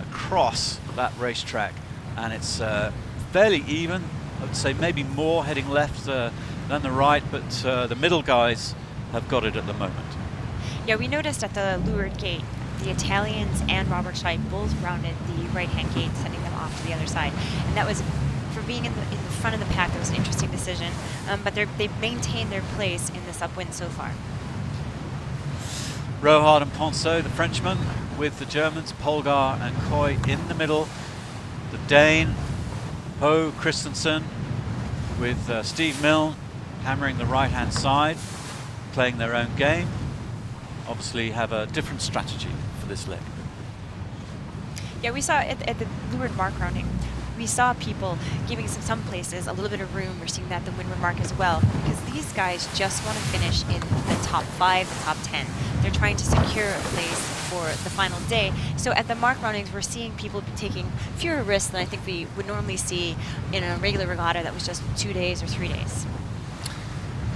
across that racetrack. And it's fairly even. I would say maybe more heading left than the right, but the middle guys have got it at the moment. Yeah, we noticed at the leeward gate, the Italians and Robert Scheidt both rounded the right-hand gate, sending them off to the other side. And that was, for being in the front of the pack, that was an interesting decision. But they've maintained their place in this upwind so far. Rohart and Ponso, the Frenchmen, with the Germans, Polgar and Coy in the middle. The Dane, Ho Christensen, with Steve Milne hammering the right-hand side, playing their own game. Obviously have a different strategy for this leg. Yeah, we saw at the leeward mark rounding, we saw people giving some places a little bit of room. We're seeing that the windward mark as well, because these guys just want to finish in the top 5, the top 10. They're trying to secure a place for the final day. So at the mark runnings, we're seeing people taking fewer risks than I think we would normally see in a regular regatta that was just 2 days or 3 days.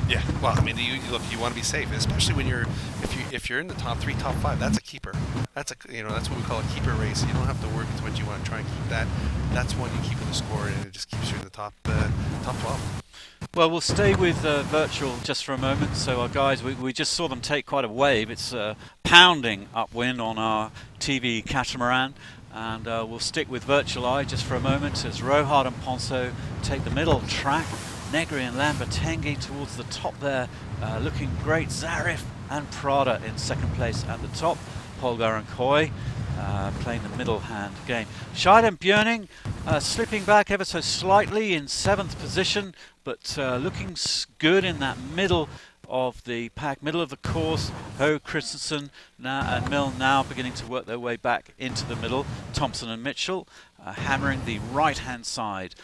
Yeah, well, I mean, you look, you want to be safe, especially when if you're in the top 3, top 5. That's a keeper. That's that's what we call a keeper race. You don't have to work as much. You want to try and keep that. That's one you keep in the score, and it just keeps you in the top 12. Well, we'll stay with virtual just for a moment. So our guys, we just saw them take quite a wave. It's pounding upwind on our TV catamaran. And we'll stick with virtual eye just for a moment as Rohard and Ponso take the middle track. Negri and Lambertenghi towards the top there, looking great. Zarif and Prada in second place at the top. Polgar and Coy playing the middle hand game. Scheid and Björning slipping back ever so slightly in 7th position, but looking good in that middle of the pack, middle of the course. Ho, Christensen and Milne now beginning to work their way back into the middle. Thompson and Mitchell hammering the right-hand side.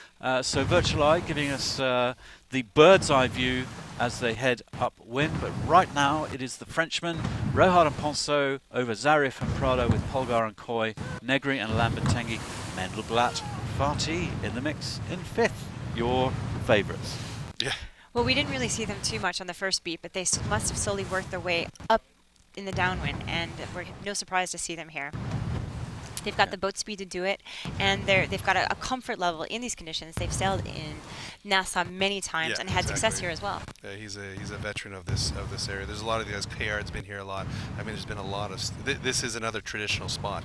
So Virtual Eye giving us the bird's eye view as they head upwind. But right now it is the Frenchmen, Rohard and Ponso over Zarif and Prado with Polgar and Coy, Negri and Lambertenghi, Mendelblatt, Fatih in the mix in 5th. Your favourites. Yeah. Well, we didn't really see them too much on the first beat, but they must have slowly worked their way up in the downwind, and we're no surprise to see them here. They've got the boat speed to do it, and they've got a comfort level in these conditions. They've sailed in Nassau many times and had success here as well. He's a veteran of this area. There's a lot of guys. KR's been here a lot. I mean, there's been a lot of. This is another traditional spot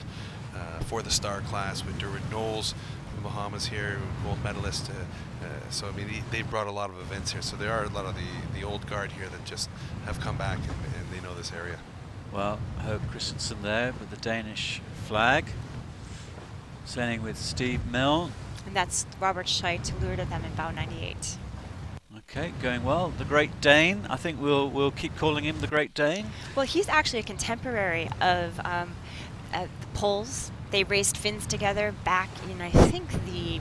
for the star class with Derwent Knowles, the Bahamas here, gold medalist. So I mean, they brought a lot of events here. So there are a lot of the old guard here that just have come back and they know this area. Well, Ho Christensen there with the Danish flag, sailing with Steve Milne. And that's Robert Scheid, who lured at them in bow 98. Okay, going well. The Great Dane. I think we'll keep calling him the Great Dane. Well, he's actually a contemporary of the Poles. They raced Finns together back in, I think, the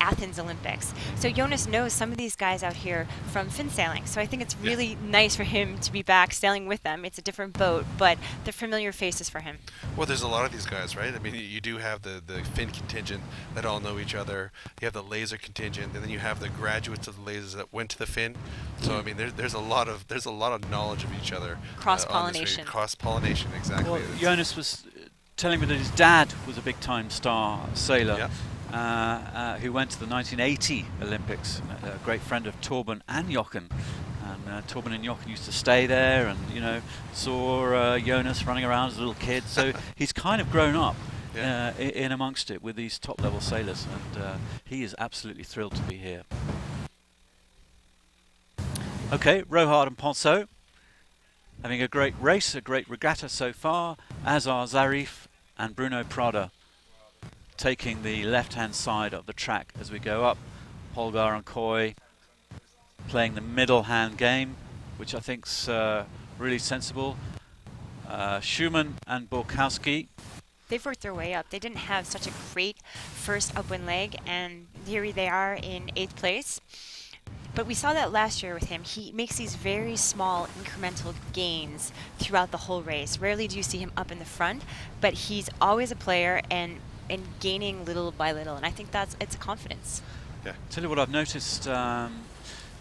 Athens Olympics. So Jonas knows some of these guys out here from fin sailing. So I think it's really nice for him to be back sailing with them. It's a different boat, but they're familiar faces for him. Well, there's a lot of these guys, right? I mean, you do have the fin contingent that all know each other. You have the laser contingent, and then you have the graduates of the lasers that went to the fin. So I mean, there's a lot of knowledge of each other. Cross-pollination. Cross-pollination, exactly. Well, Jonas was telling me that his dad was a big-time star sailor. Who went to the 1980 Olympics, a great friend of Torben and Jochen. And Torben and Jochen used to stay there and, saw Jonas running around as a little kid. So he's kind of grown up in amongst it with these top-level sailors. And he is absolutely thrilled to be here. Okay, Rohard and Ponso having a great race, a great regatta so far, as are Zarif and Bruno Prada, taking the left-hand side of the track as we go up. Polgar and Coy playing the middle hand game, which I think's really sensible. Schumann and Borkowski. They've worked their way up. They didn't have such a great first upwind leg, and here they are in 8th place. But we saw that last year with him. He makes these very small incremental gains throughout the whole race. Rarely do you see him up in the front, but he's always a player and gaining little by little, and I think it's a confidence. Yeah. Tell you what I've noticed,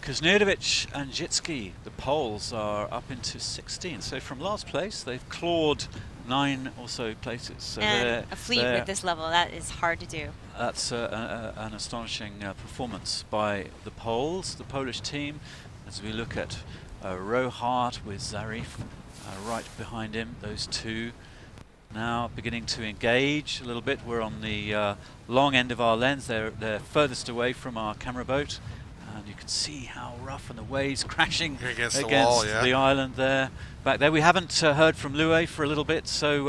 Kuzniewicz and Zitsky, the Poles, are up into 16. So from last place, they've clawed 9 or so places. So and a fleet with this level, that is hard to do. That's an astonishing performance by the Poles, the Polish team, as we look at Rohard with Zarif right behind him, those two. Now beginning to engage a little bit. We're on the long end of our lens. They're furthest away from our camera boat, and you can see how rough and the waves crashing against the wall, the island there. Back there, we haven't heard from Loué for a little bit. So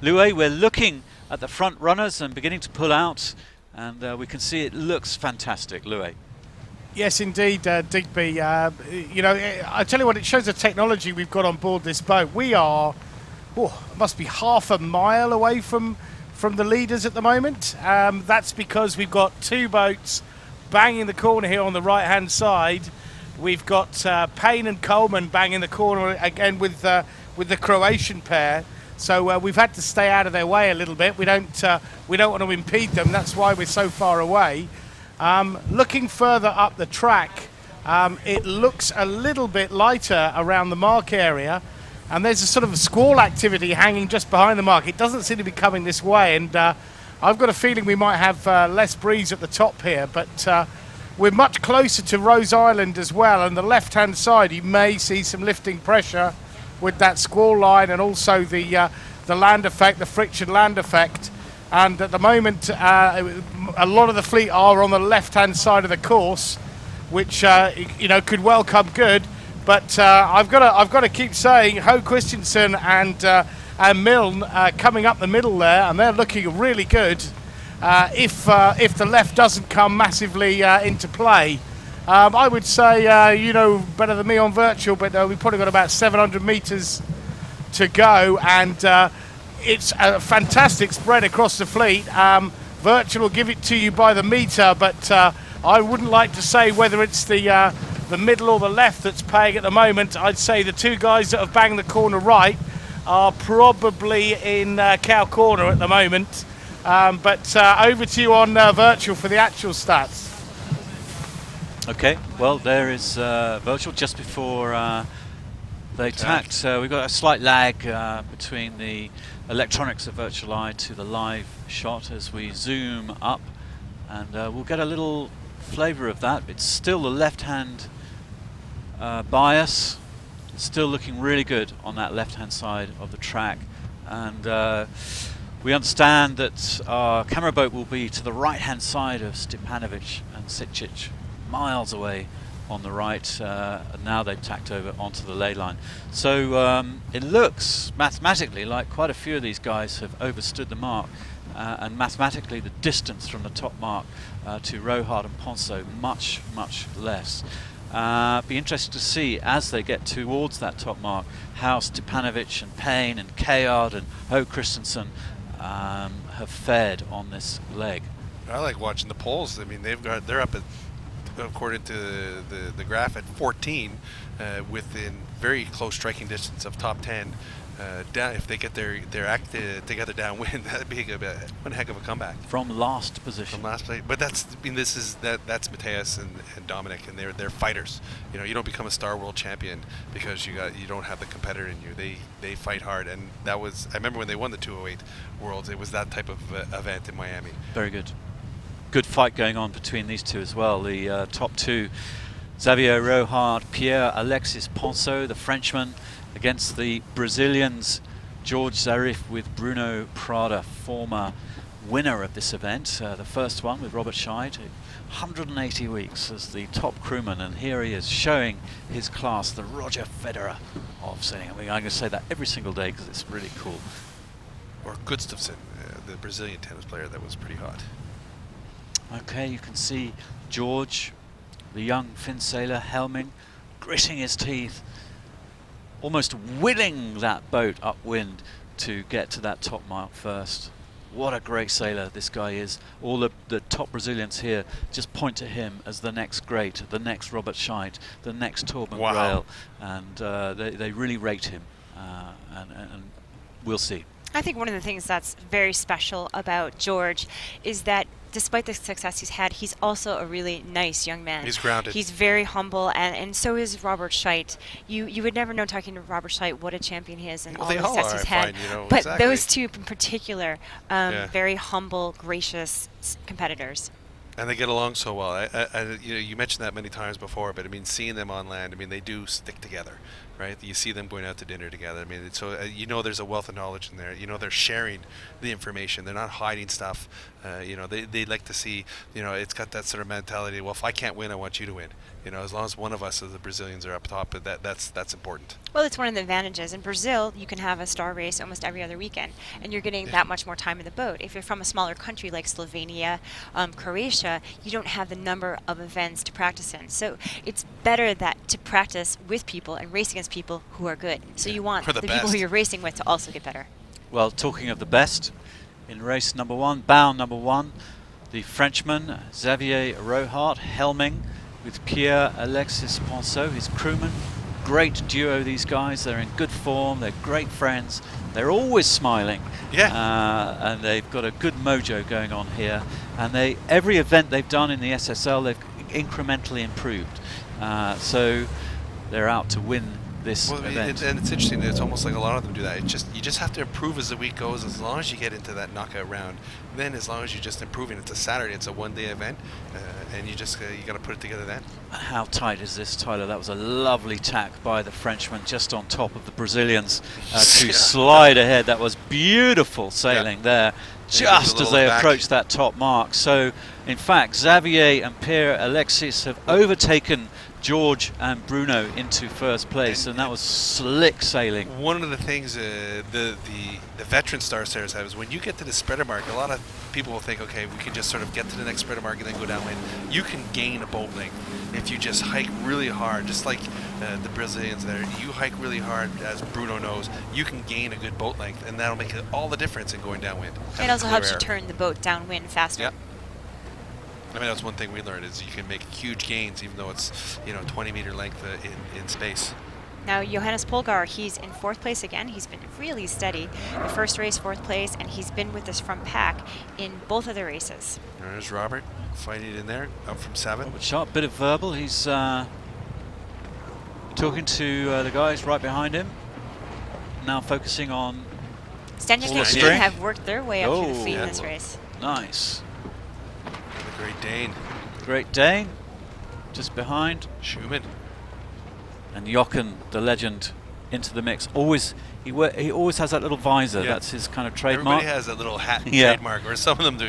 Loué, we're looking at the front runners and beginning to pull out, and we can see it looks fantastic. Loué. Yes, indeed, Digby. I tell you what, it shows the technology we've got on board this boat. We are. Must be half a mile away from from the leaders at the moment. That's because we've got two boats banging the corner here on the right-hand side. We've got Payne and Coleman banging the corner again with the Croatian pair. So we've had to stay out of their way a little bit. We don't want to impede them. That's why we're so far away. Looking further up the track, it looks a little bit lighter around the mark area, and there's a sort of a squall activity hanging just behind the mark. It doesn't seem to be coming this way, and I've got a feeling we might have less breeze at the top here, but we're much closer to Rose Island as well. On the left-hand side, you may see some lifting pressure with that squall line, and also the land effect, the friction land effect. And at the moment, a lot of the fleet are on the left-hand side of the course, which could well come good. But I've got to keep saying, Ho Christensen and Milne coming up the middle there, and they're looking really good. If the left doesn't come massively into play, I would say you know better than me on virtual, but we've probably got about 700 meters to go, and it's a fantastic spread across the fleet. Virtual will give it to you by the meter, but I wouldn't like to say whether it's the middle or the left that's paying at the moment. I'd say the two guys that have banged the corner right are probably in cow corner at the moment. But over to you on virtual for the actual stats. Okay, well, there is virtual just before they tacked. We've got a slight lag between the electronics of Virtual Eye to the live shot as we zoom up, and we'll get a little flavour of that. It's still the left-hand bias. It's still looking really good on that left-hand side of the track, and we understand that our camera boat will be to the right-hand side of Stepanovic and Sitchich, miles away on the right, and now they've tacked over onto the ley line. So it looks mathematically like quite a few of these guys have overstood the mark, and mathematically the distance from the top mark to Rohard and Ponso much, much less. Be interested to see as they get towards that top mark how Stepanovic and Payne and Kayard and Ho Christensen have fared on this leg. I like watching the polls. I mean, they're up at, according to the graph, at 14, within very close striking distance of top 10. Down, if they get their act together downwind, that'd be one heck of a comeback. From last position. From last place, but that's that's Mateus and Dominic, and they're fighters. You know, you don't become a star world champion because you don't have the competitor in you. They fight hard, and that was, I remember when they won the 208 Worlds, it was that type of event in Miami. Very good. Good fight going on between these two as well. The top two, Xavier Rohard, Pierre Alexis Ponso, the Frenchman, against the Brazilians, George Zarif with Bruno Prada, former winner of this event. The first one with Robert Scheid, 180 weeks as the top crewman, and here he is showing his class, the Roger Federer of sailing. I mean, I'm going to say that every single day because it's really cool. Or Gustafsson, the Brazilian tennis player that was pretty hot. Okay, you can see George, the young Finn sailor, helming, gritting his teeth, almost willing that boat upwind to get to that top mark first. What a great sailor this guy is. All the top Brazilians here just point to him as the next great, the next Robert Scheid, the next Torben Grail, and they really rate him, and we'll see. I think one of the things that's very special about George is that despite the success he's had, he's also a really nice young man. He's grounded. He's very humble, and so is Robert Scheid. You would never know, talking to Robert Scheid, what a champion he is and all the success he's had. But exactly. Those two in particular, very humble, gracious competitors. And they get along so well. You mentioned that many times before, but I mean, seeing them on land, I mean, they do stick together, right? You see them going out to dinner together. I mean, so you know, there's a wealth of knowledge in there. You know, they're sharing the information. They're not hiding stuff. You know, they like to see. You know, it's got that sort of mentality. Well, if I can't win, I want you to win. You know, as long as one of us, as the Brazilians, are up top, that's important. Well, it's one of the advantages. In Brazil, you can have a star race almost every other weekend, and you're getting that much more time in the boat. If you're from a smaller country like Slovenia, Croatia, you don't have the number of events to practice in. So it's better that to practice with people and race against people who are good. So you want the people who you're racing with to also get better. Well, talking of the best, in race number 1, bound number 1. The Frenchman, Xavier Rohart, helming with Pierre-Alexis Ponceau, his crewman. Great duo, these guys. They're in good form. They're great friends. They're always smiling. Yeah. And they've got a good mojo going on here. And every event they've done in the SSL, they've incrementally improved. So they're out to win this event. And it's interesting. It's almost like a lot of them do that. You just have to improve as the week goes. As long as you get into that knockout round, then as long as you're just improving, it's a Saturday, it's a one-day event, and you got to put it together then. How tight is this, Tyler? That was a lovely tack by the Frenchman just on top of the Brazilians to slide ahead. That was beautiful sailing there, just as they approached that top mark. So, in fact, Xavier and Pierre-Alexis have overtaken George and Bruno into first place, and that was slick sailing. One of the things the veteran star sailors have is when you get to the spreader mark, a lot of people will think, okay, we can just sort of get to the next spreader mark and then go downwind. You can gain a boat length if you just hike really hard, just like the Brazilians there. You hike really hard, as Bruno knows, you can gain a good boat length, and that'll make all the difference in going downwind. It also helps you turn the boat downwind faster. Yeah. I mean, that's one thing we learned, is you can make huge gains even though it's 20-meter length in space. Now Johannes Polgar, he's in 4th place again. He's been really steady. The first race, 4th place, and he's been with this front pack in both of the races. There's Robert fighting it in there, up from 7. Sharp bit of verbal. He's talking to the guys right behind him. Now focusing on Staniak and Schumann have worked their way up through the fleet in this race. Nice. The Great Dane. Great Dane, just behind. Schumann. And Jochen, the legend, into the mix. He always has that little visor. Yeah. That's his kind of trademark. Everybody has that little hat trademark, or some of them do,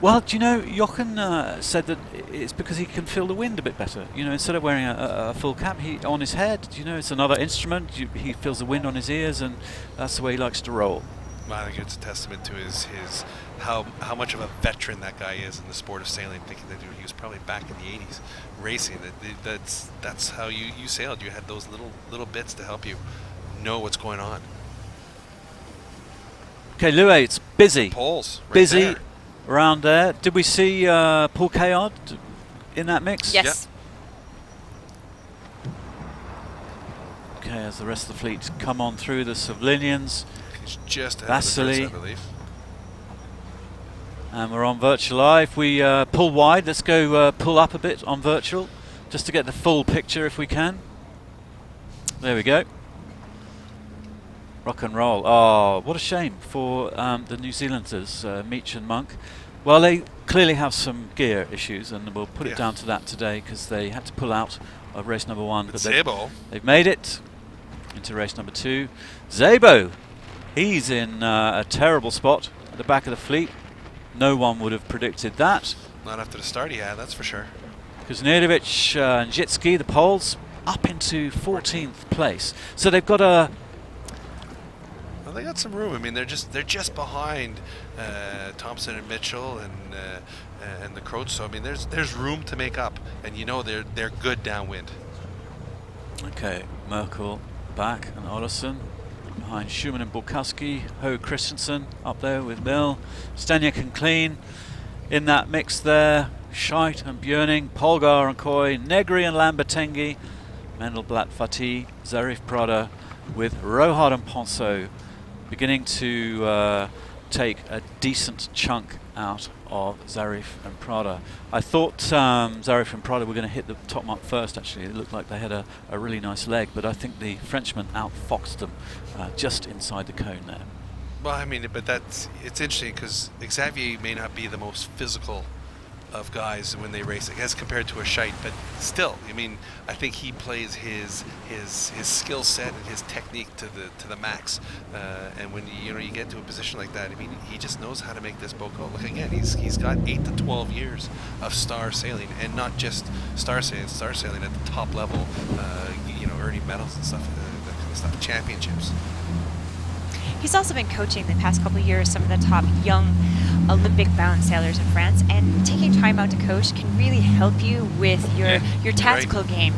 Well, do you know, Jochen said that it's because he can feel the wind a bit better. Instead of wearing a full cap on his head, it's another instrument. He feels the wind on his ears, and that's the way he likes to roll. Well, I think it's a testament to his how much of a veteran that guy is in the sport of sailing. Thinking that he was probably back in the 80s racing. That's how you sailed. You had those little bits to help you know what's going on. Okay, Louis, it's busy. Poles, right busy there. Around there. Did we see Paul Kayard in that mix? Yes. Yep. Okay, as the rest of the fleet come on through, the Slovenians. He's just ahead Vasily. of the Brits, I believe. And we're on virtual live. We pull wide. Let's go pull up a bit on virtual, just to get the full picture if we can. There we go. Rock and roll. Oh, what a shame for the New Zealanders, Meach and Monk. Well, they clearly have some gear issues, and we'll put it down to that today, because they had to pull out of race number 1. But they've made it into race number 2. Szabo, he's in a terrible spot at the back of the fleet. No one would have predicted that. Not after the start he had, that's for sure. Kuznierovic and Jitsky, the Poles, up into 14th place. So they've got a... Well, they got some room. I mean, they're just behind Thompson and Mitchell and the Croats. So I mean, there's room to make up, and they're good downwind. Okay, Merkel back and Olesen behind Schumann and Bulkowski. Ho Christensen up there with Mill. Staniak and Clean in that mix there. Scheidt and Björning, Polgar and Coy, Negri and Lambertengi, Mendelblatt, Fatih, Zarif Prada with Rohart and Ponceau beginning to take a decent chunk out of Zarif and Prada. I thought Zarif and Prada were going to hit the top mark first, actually. It looked like they had a really nice leg, but I think the Frenchman outfoxed them just inside the cone there. Well, I mean, but it's interesting, because Xavier may not be the most physical of guys when they race, as compared to a Scheidt, but still, I mean, I think he plays his skill set and his technique to the max. And when you get to a position like that, I mean, he just knows how to make this boat go. Look again, he's got 8 to 12 years of star sailing, and not just star sailing at the top level. Earning medals and stuff, that kind of stuff, championships. He's also been coaching the past couple of years some of the top young Olympic-bound sailors in France, and taking time out to coach can really help you with your tactical game.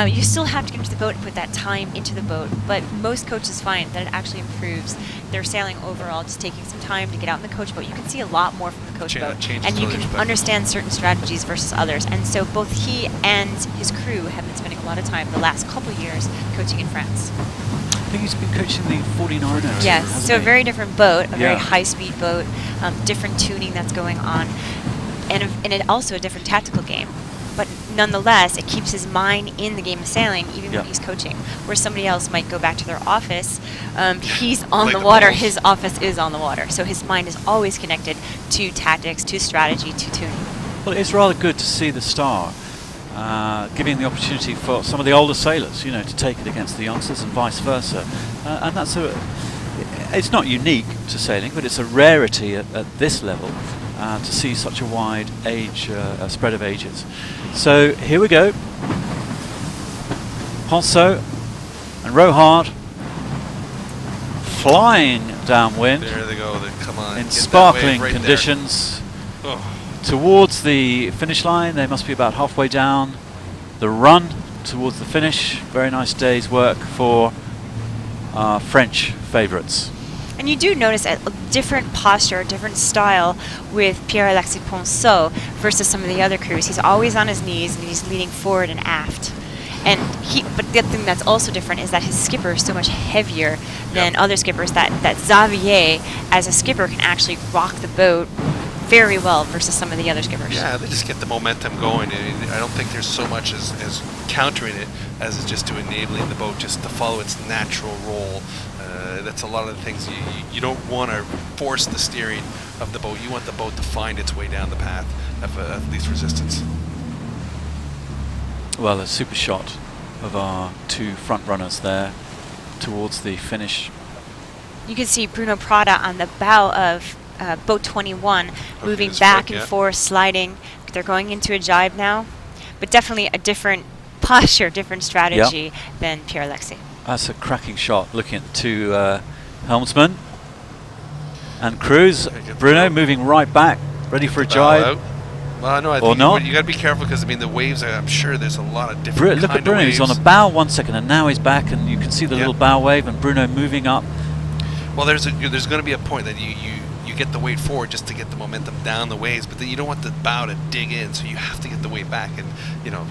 You still have to get into the boat and put that time into the boat, but most coaches find that it actually improves their sailing overall, just taking some time to get out in the coach boat. You can see a lot more from the coach boat, and you can understand certain strategies versus others. And so both he and his crew have been spending a lot of time the last couple of years coaching in France. I think he's been coaching the 49ers. Yes, so a very different boat, a very high-speed boat, different tuning that's going on, and it also a different tactical game. But nonetheless, it keeps his mind in the game of sailing, even when he's coaching. Where somebody else might go back to their office, he's on the water, his office is on the water. So his mind is always connected to tactics, to strategy, to tuning. Well, it's rather good to see the Star giving the opportunity for some of the older sailors, you know, to take it against the youngsters and vice versa. And that's it's not unique to sailing, but it's a rarity at this level to see such a wide age spread of ages. So here we go. Ponceau and Rohard flying downwind. There they go. Come on. In sparkling conditions. Towards the finish line, they must be about halfway down the run towards the finish. Very nice day's work for our French favourites. And you do notice a different posture, a different style with Pierre-Alexis Ponceau versus some of the other crews. He's always on his knees and he's leaning forward and aft. But the thing that's also different is that his skipper is so much heavier than other skippers. That Xavier, as a skipper, can actually rock the boat very well versus some of the other skippers. Yeah, they just get the momentum going. I don't think there's so much as countering it as it's just to enabling the boat just to follow its natural role. That's a lot of the things you don't want to force the steering of the boat. You want the boat to find its way down the path of least resistance. Well, a super shot of our two front runners there towards the finish. You can see Bruno Prada on the bow of boat 21 moving back and forth, sliding. They're going into a jibe now, but definitely a different posture, different strategy than Pierre-Alexis. That's a cracking shot, looking at the two helmsmen and crews. Bruno moving right back, ready for a jibe. Well, no, I think you got to be careful because I mean the waves. I'm sure there's a lot of different. Look at Bruno. He's on a bow 1 second, and now he's back, and you can see the little bow wave, and Bruno moving up. Well, there's going to be a point that you get the weight forward just to get the momentum down the waves, but then you don't want the bow to dig in, so you have to get the weight back. And you know,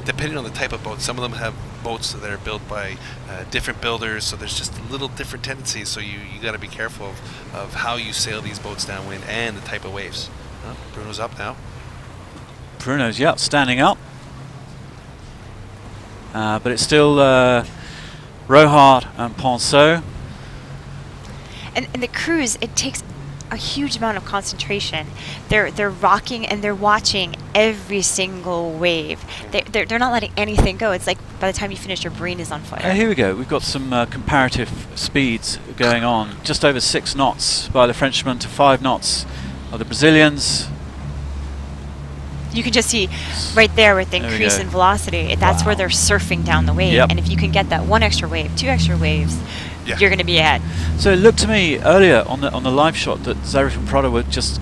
depending on the type of boat, some of them have boats that are built by different builders, so there's just a little different tendencies. So you got to be careful of how you sail these boats downwind and the type of waves. Bruno's up now. Bruno's standing up, but it's still Rohard and Ponceau. And the crews, it takes a huge amount of concentration. They're rocking and they're watching every single wave. They're not letting anything go. It's like by the time you finish, your brain is on fire. Here we go. We've got some comparative speeds going on. Just over 6 knots by the Frenchmen to 5 knots of the Brazilians. You can just see right there with the increase in velocity. That's where they're surfing down the wave. And if you can get that 1 extra wave, 2 extra waves, you're going to be ahead. So it looked to me earlier on the live shot that Zarif and Prada were just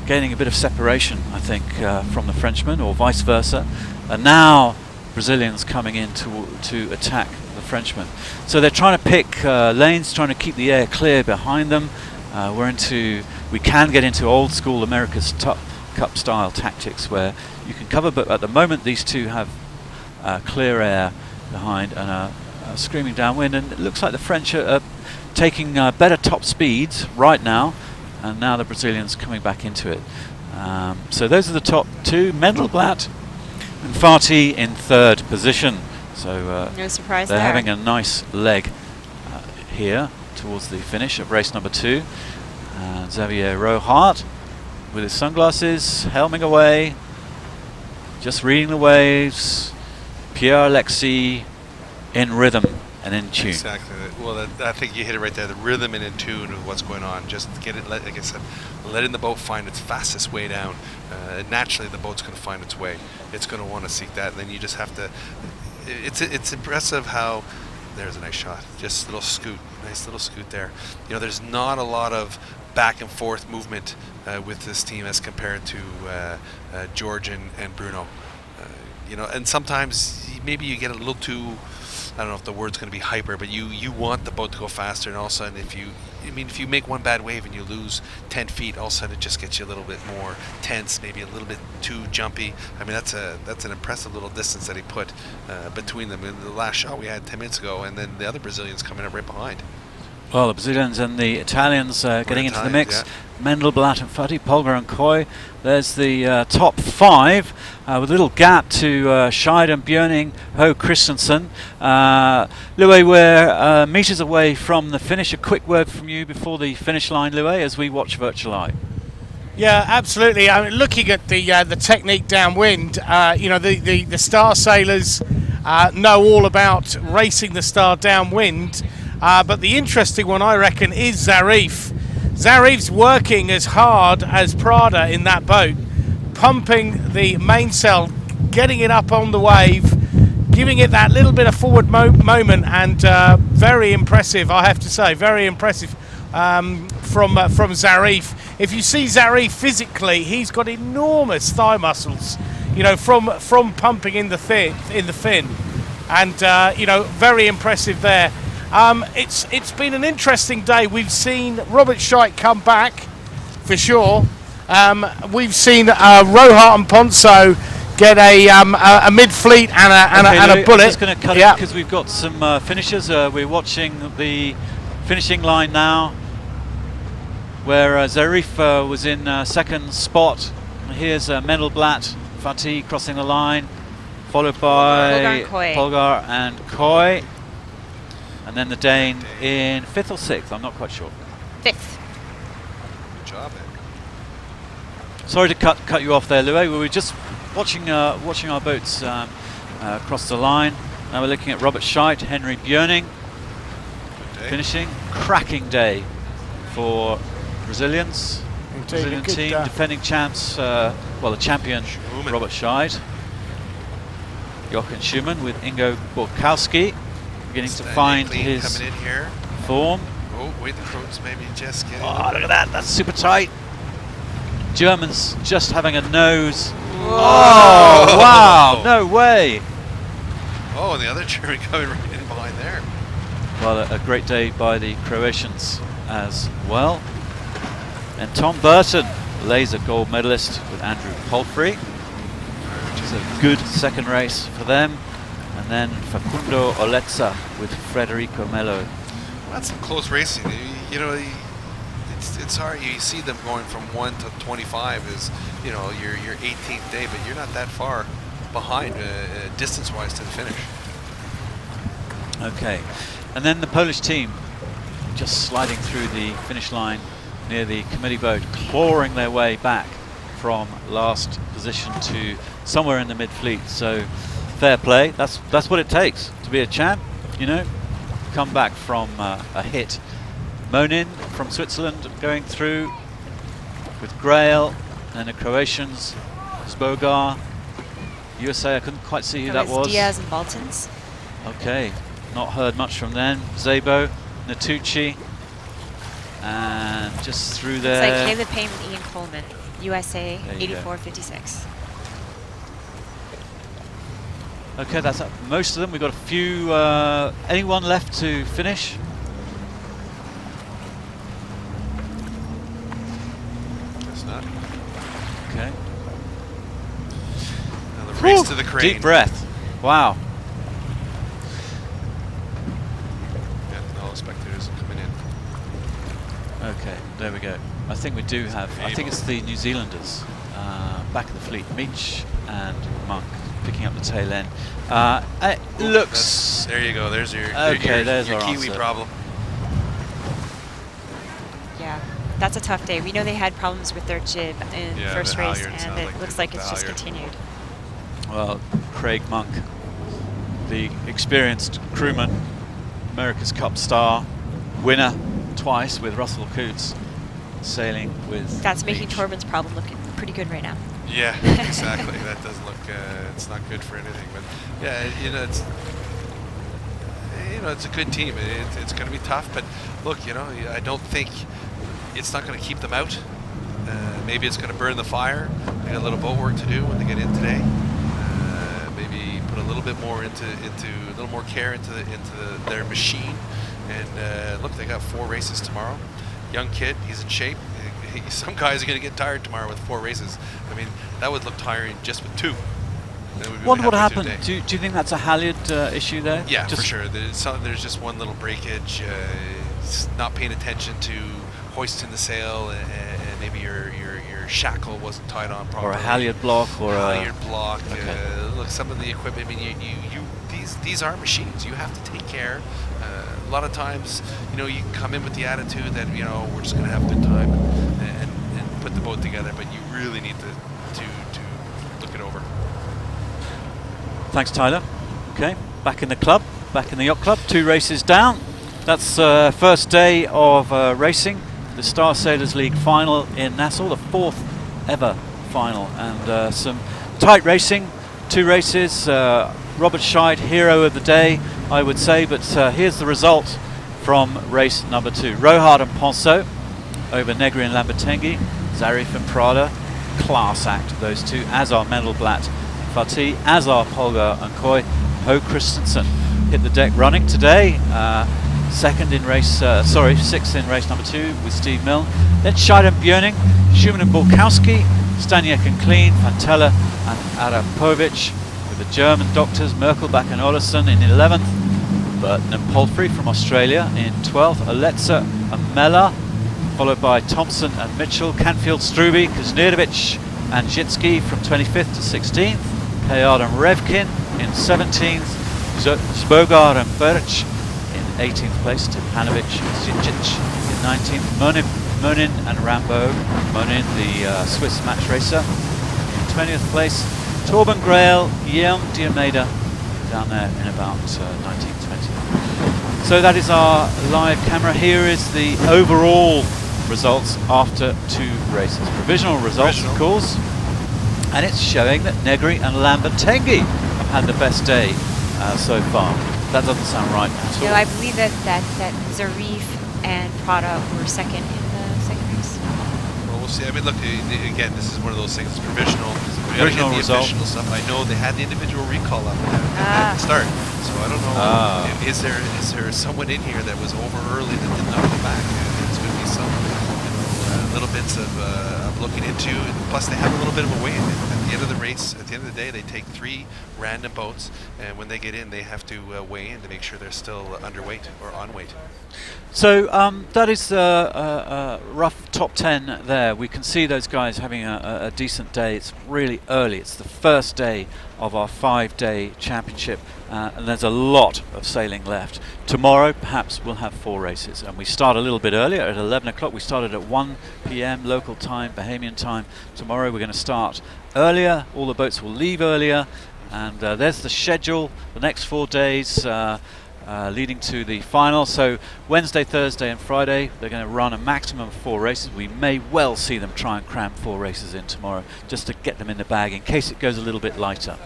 gaining a bit of separation, I think, from the Frenchmen, or vice versa. And now Brazilians coming in to attack the Frenchmen. So they're trying to pick lanes, trying to keep the air clear behind them. We can get into old school America's Cup style tactics where you can cover, but at the moment these two have clear air behind and are screaming downwind, and it looks like the French are taking better top speeds right now, and now the Brazilians coming back into it. So those are the top two, Mendelblatt and Fati in 3rd position. So no surprise they're there. having a nice leg here towards the finish of race number 2. Xavier Rohard with his sunglasses, helming away, just reading the waves. Pierre-Alexis in rhythm and in tune. Exactly. Well, I think you hit it right there. The rhythm and in tune with what's going on. Just get it, like I said, letting the boat find its fastest way down. Naturally, the boat's going to find its way. It's going to want to seek that. And then you just have to. It's impressive how. There's a nice shot. Just a little scoot. Nice little scoot there. You know, there's not a lot of back and forth movement with this team as compared to George and Bruno. You know, and sometimes maybe you get a little too, I don't know if the word's going to be hyper, but you want the boat to go faster, and all of a sudden if you make one bad wave and you lose 10 feet, all of a sudden it just gets you a little bit more tense, maybe a little bit too jumpy. I mean, that's an impressive little distance that he put between them. In the last shot we had 10 minutes ago, and then the other Brazilians coming up right behind. Well, the Brazilians and the Italians getting into the mix. Yeah. Mendelblatt and Fati, Polgar and Coy. There's the top 5 with a little gap to Scheid and Björning, Ho Christensen. Louis, we're metres away from the finish. A quick word from you before the finish line, Louis, as we watch Virtual Eye. Yeah, absolutely. I mean, looking at the technique downwind, the star sailors know all about racing the star downwind. But the interesting one, I reckon, is Zarif. Zarif's working as hard as Prada in that boat, pumping the mainsail, getting it up on the wave, giving it that little bit of forward moment, and very impressive, I have to say, very impressive from Zarif. If you see Zarif physically, he's got enormous thigh muscles, from pumping in the fin, and very impressive there. It's been an interesting day. We've seen Robert Scheid come back, for sure. We've seen Rohat and Ponso get a mid-fleet and a bullet. I'm just going to cut it because we've got some finishers. We're watching the finishing line now, where Zarif was in second spot. Here's Mendelblatt, Fatih crossing the line, followed by Polgar and Coy. And then the Dane in 5th or 6th, I'm not quite sure. 5th. Good job, Ed. Sorry to cut you off there, Louis. We were just watching our boats cross the line. Now we're looking at Robert Scheid, Henry Björning finishing. Cracking day for Brazilians. Brazilian team, defending champs, the champion Robert Scheid. Jochen Schumann with Ingo Borkowski. Beginning to find his coming in here. Form. Oh, wait, the Croats maybe just getting. Oh, look at that! That's super tight. Germans just having a nose. Whoa. Oh, wow! No way. Oh, and the other German coming right in behind there. Well, a great day by the Croatians as well. And Tom Burton, laser gold medalist with Andrew Palfrey, which is a good second race for them. And then Facundo Olezza with Federico Mello. Well, that's some close racing. It's hard. You see them going from 1 to 25 is, your 18th day, but you're not that far behind distance-wise to the finish. Okay, and then the Polish team just sliding through the finish line near the committee boat, clawing their way back from last position to somewhere in the mid-fleet. So. Fair play. That's what it takes to be a champ, come back from a hit. Monin from Switzerland going through with Grail, and the Croatians, Zbogar. USA, I couldn't quite see who that was. Diaz and Baltans. Okay, not heard much from them. Zabo, Natucci, and just through there. It's like Caleb Payne and Ian Coleman, USA 84-56. Okay, that's most of them. We've got a few. Anyone left to finish? Guess not. Okay. Now the race to the crane. Deep breath. Wow. Yeah, all the spectators are coming in. Okay, there we go. I think we do have. I think it's the New Zealanders back in the fleet. Meach and Monk. Picking up the tail end. It looks. There you go. There's your. There's your our Kiwi answer. problem. Yeah, that's a tough day. We know they had problems with their jib in first race, and it looks like it's just continued. Well, Craig Monk, the experienced crewman, America's Cup star, winner twice with Russell Coots, sailing with. That's making Torben's problem look pretty good right now. Yeah, exactly. That doesn't look. It's not good for anything. But yeah, it's a good team. It's going to be tough. But look, I don't think it's not going to keep them out. Maybe it's going to burn the fire. They got a little boat work to do when they get in today. Maybe put a a little bit more into a little more care into their machine. And look, they got 4 races tomorrow. Young kid, he's in shape. Some guys are going to get tired tomorrow with 4 races. I mean, that would look tiring just with 2. What would happen? Do you think that's a halyard issue there? Yeah, for sure. There's just one little breakage. Not paying attention to hoisting the sail, and maybe your shackle wasn't tied on properly. Or a halyard block, or halyard block. Okay. Look, some of the equipment. I mean, these are machines. You have to take care. A lot of times, you come in with the attitude that we're just going to have a good time and put the boat together, but you really need to look it over. Thanks, Tyler. Okay, back in the club, back in the yacht club. 2 races down. That's first day of racing. The Star Sailors League final in Nassau, the 4th ever final, and some tight racing. 2 races. Robert Scheid, hero of the day, I would say, but here's the result from race number 2. Rohard and Ponceau over Negri and Lambertenghi. Zarif and Prada, class act, those two, as are Mendelblatt, Fatih, as are Polgar and Coy. Ho Christensen hit the deck running today. 6th in race number 2 with Steve Milne. Then Scheid and Björning, Schumann and Borkowski, Staniek and Klein, Pantella and Arapovic, with the German doctors, Merkelbach and Olesen in 11th. Burton and Palfrey from Australia in 12th. Aletza and Mella, followed by Thompson and Mitchell, Canfield, Struby, Kuznirovic and Zhitsky from 25th to 16th. Kayard and Revkin in 17th. Zbogard and Berch in 18th place. Tipanovic and Zincic in 19th. Monin and Rambo. Monin, the Swiss match racer, in 20th place. Torben Grail, Guillaume Diomeda down there in about 19th, 20th. So that is our live camera. Here is the overall results after 2 races. Provisional results, of course. And it's showing that Negri and Lambertenghi have had the best day so far. That doesn't sound right at all. No, I believe that Zarif and Prada were second in the second race. Well, we'll see. I mean, look, again, this is one of those things. It's provisional. We got to get the result. official stuff. I know they had the individual recall up at the start, so I don't know. Is there someone in here that was over early that did not go back? There's going to be some little bits of looking into. Plus, they have a little bit of a weigh-in at the end of the race. At the end of the day, they take 3 random boats, and when they get in, they have to weigh in to make sure they're still underweight or on weight. So that is a rough top 10 there. We can see those guys having a decent day. It's really early. It's the first day of our 5-day championship, and there's a lot of sailing left. Tomorrow, perhaps we'll have 4 races, and we start a little bit earlier at 11 o'clock. We started at 1 p.m. local time, Bahamian time. Tomorrow we're going to start earlier. All the boats will leave earlier, and there's the schedule. The next 4 days. Leading to the final. So Wednesday, Thursday and Friday they're going to run a maximum of 4 races. We may well see them try and cram 4 races in tomorrow just to get them in the bag in case it goes a little bit lighter.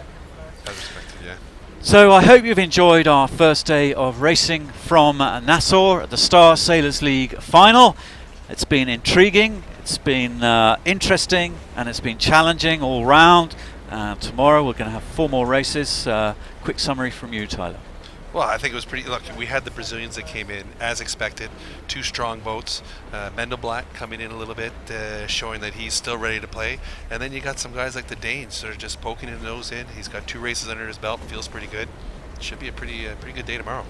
As expected, yeah. So I hope you've enjoyed our first day of racing from Nassau at the Star Sailors League final. It's been intriguing, it's been interesting, and it's been challenging all round. Tomorrow we're going to have 4 more races. Quick summary from you, Tyler. Well, I think it was pretty. Look, we had the Brazilians that came in as expected. 2 strong boats. Mendelblatt coming in a little bit, showing that he's still ready to play. And then you got some guys like the Danes that are just poking his nose in. He's got 2 races under his belt. Feels pretty good. Should be a pretty good day tomorrow.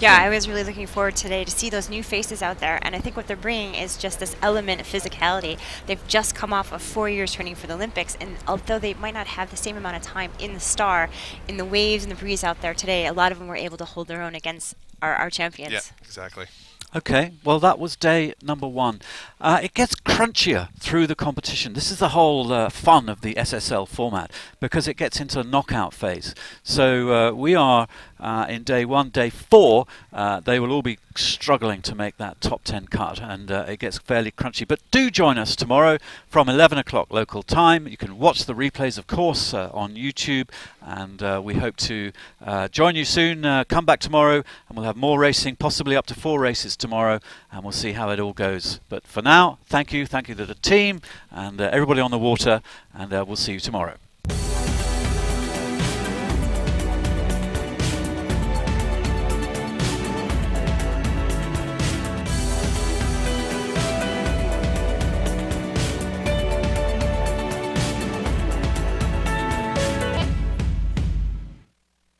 Yeah, I was really looking forward today to see those new faces out there, and I think what they're bringing is just this element of physicality. They've just come off of 4 years training for the Olympics, and although they might not have the same amount of time in the Star, in the waves and the breeze out there today, a lot of them were able to hold their own against our champions. Yeah, exactly. Okay, well that was day number 1. It gets crunchier through the competition. This is the whole fun of the SSL format, because it gets into a knockout phase. So we are in day 1, day 4, they will all be struggling to make that top 10 cut, and it gets fairly crunchy. But do join us tomorrow from 11 o'clock local time. You can watch the replays, of course, on YouTube, and we hope to join you soon. Come back tomorrow and we'll have more racing, possibly up to 4 races tomorrow, and we'll see how it all goes. But for now, thank you to the team and everybody on the water, and we'll see you tomorrow.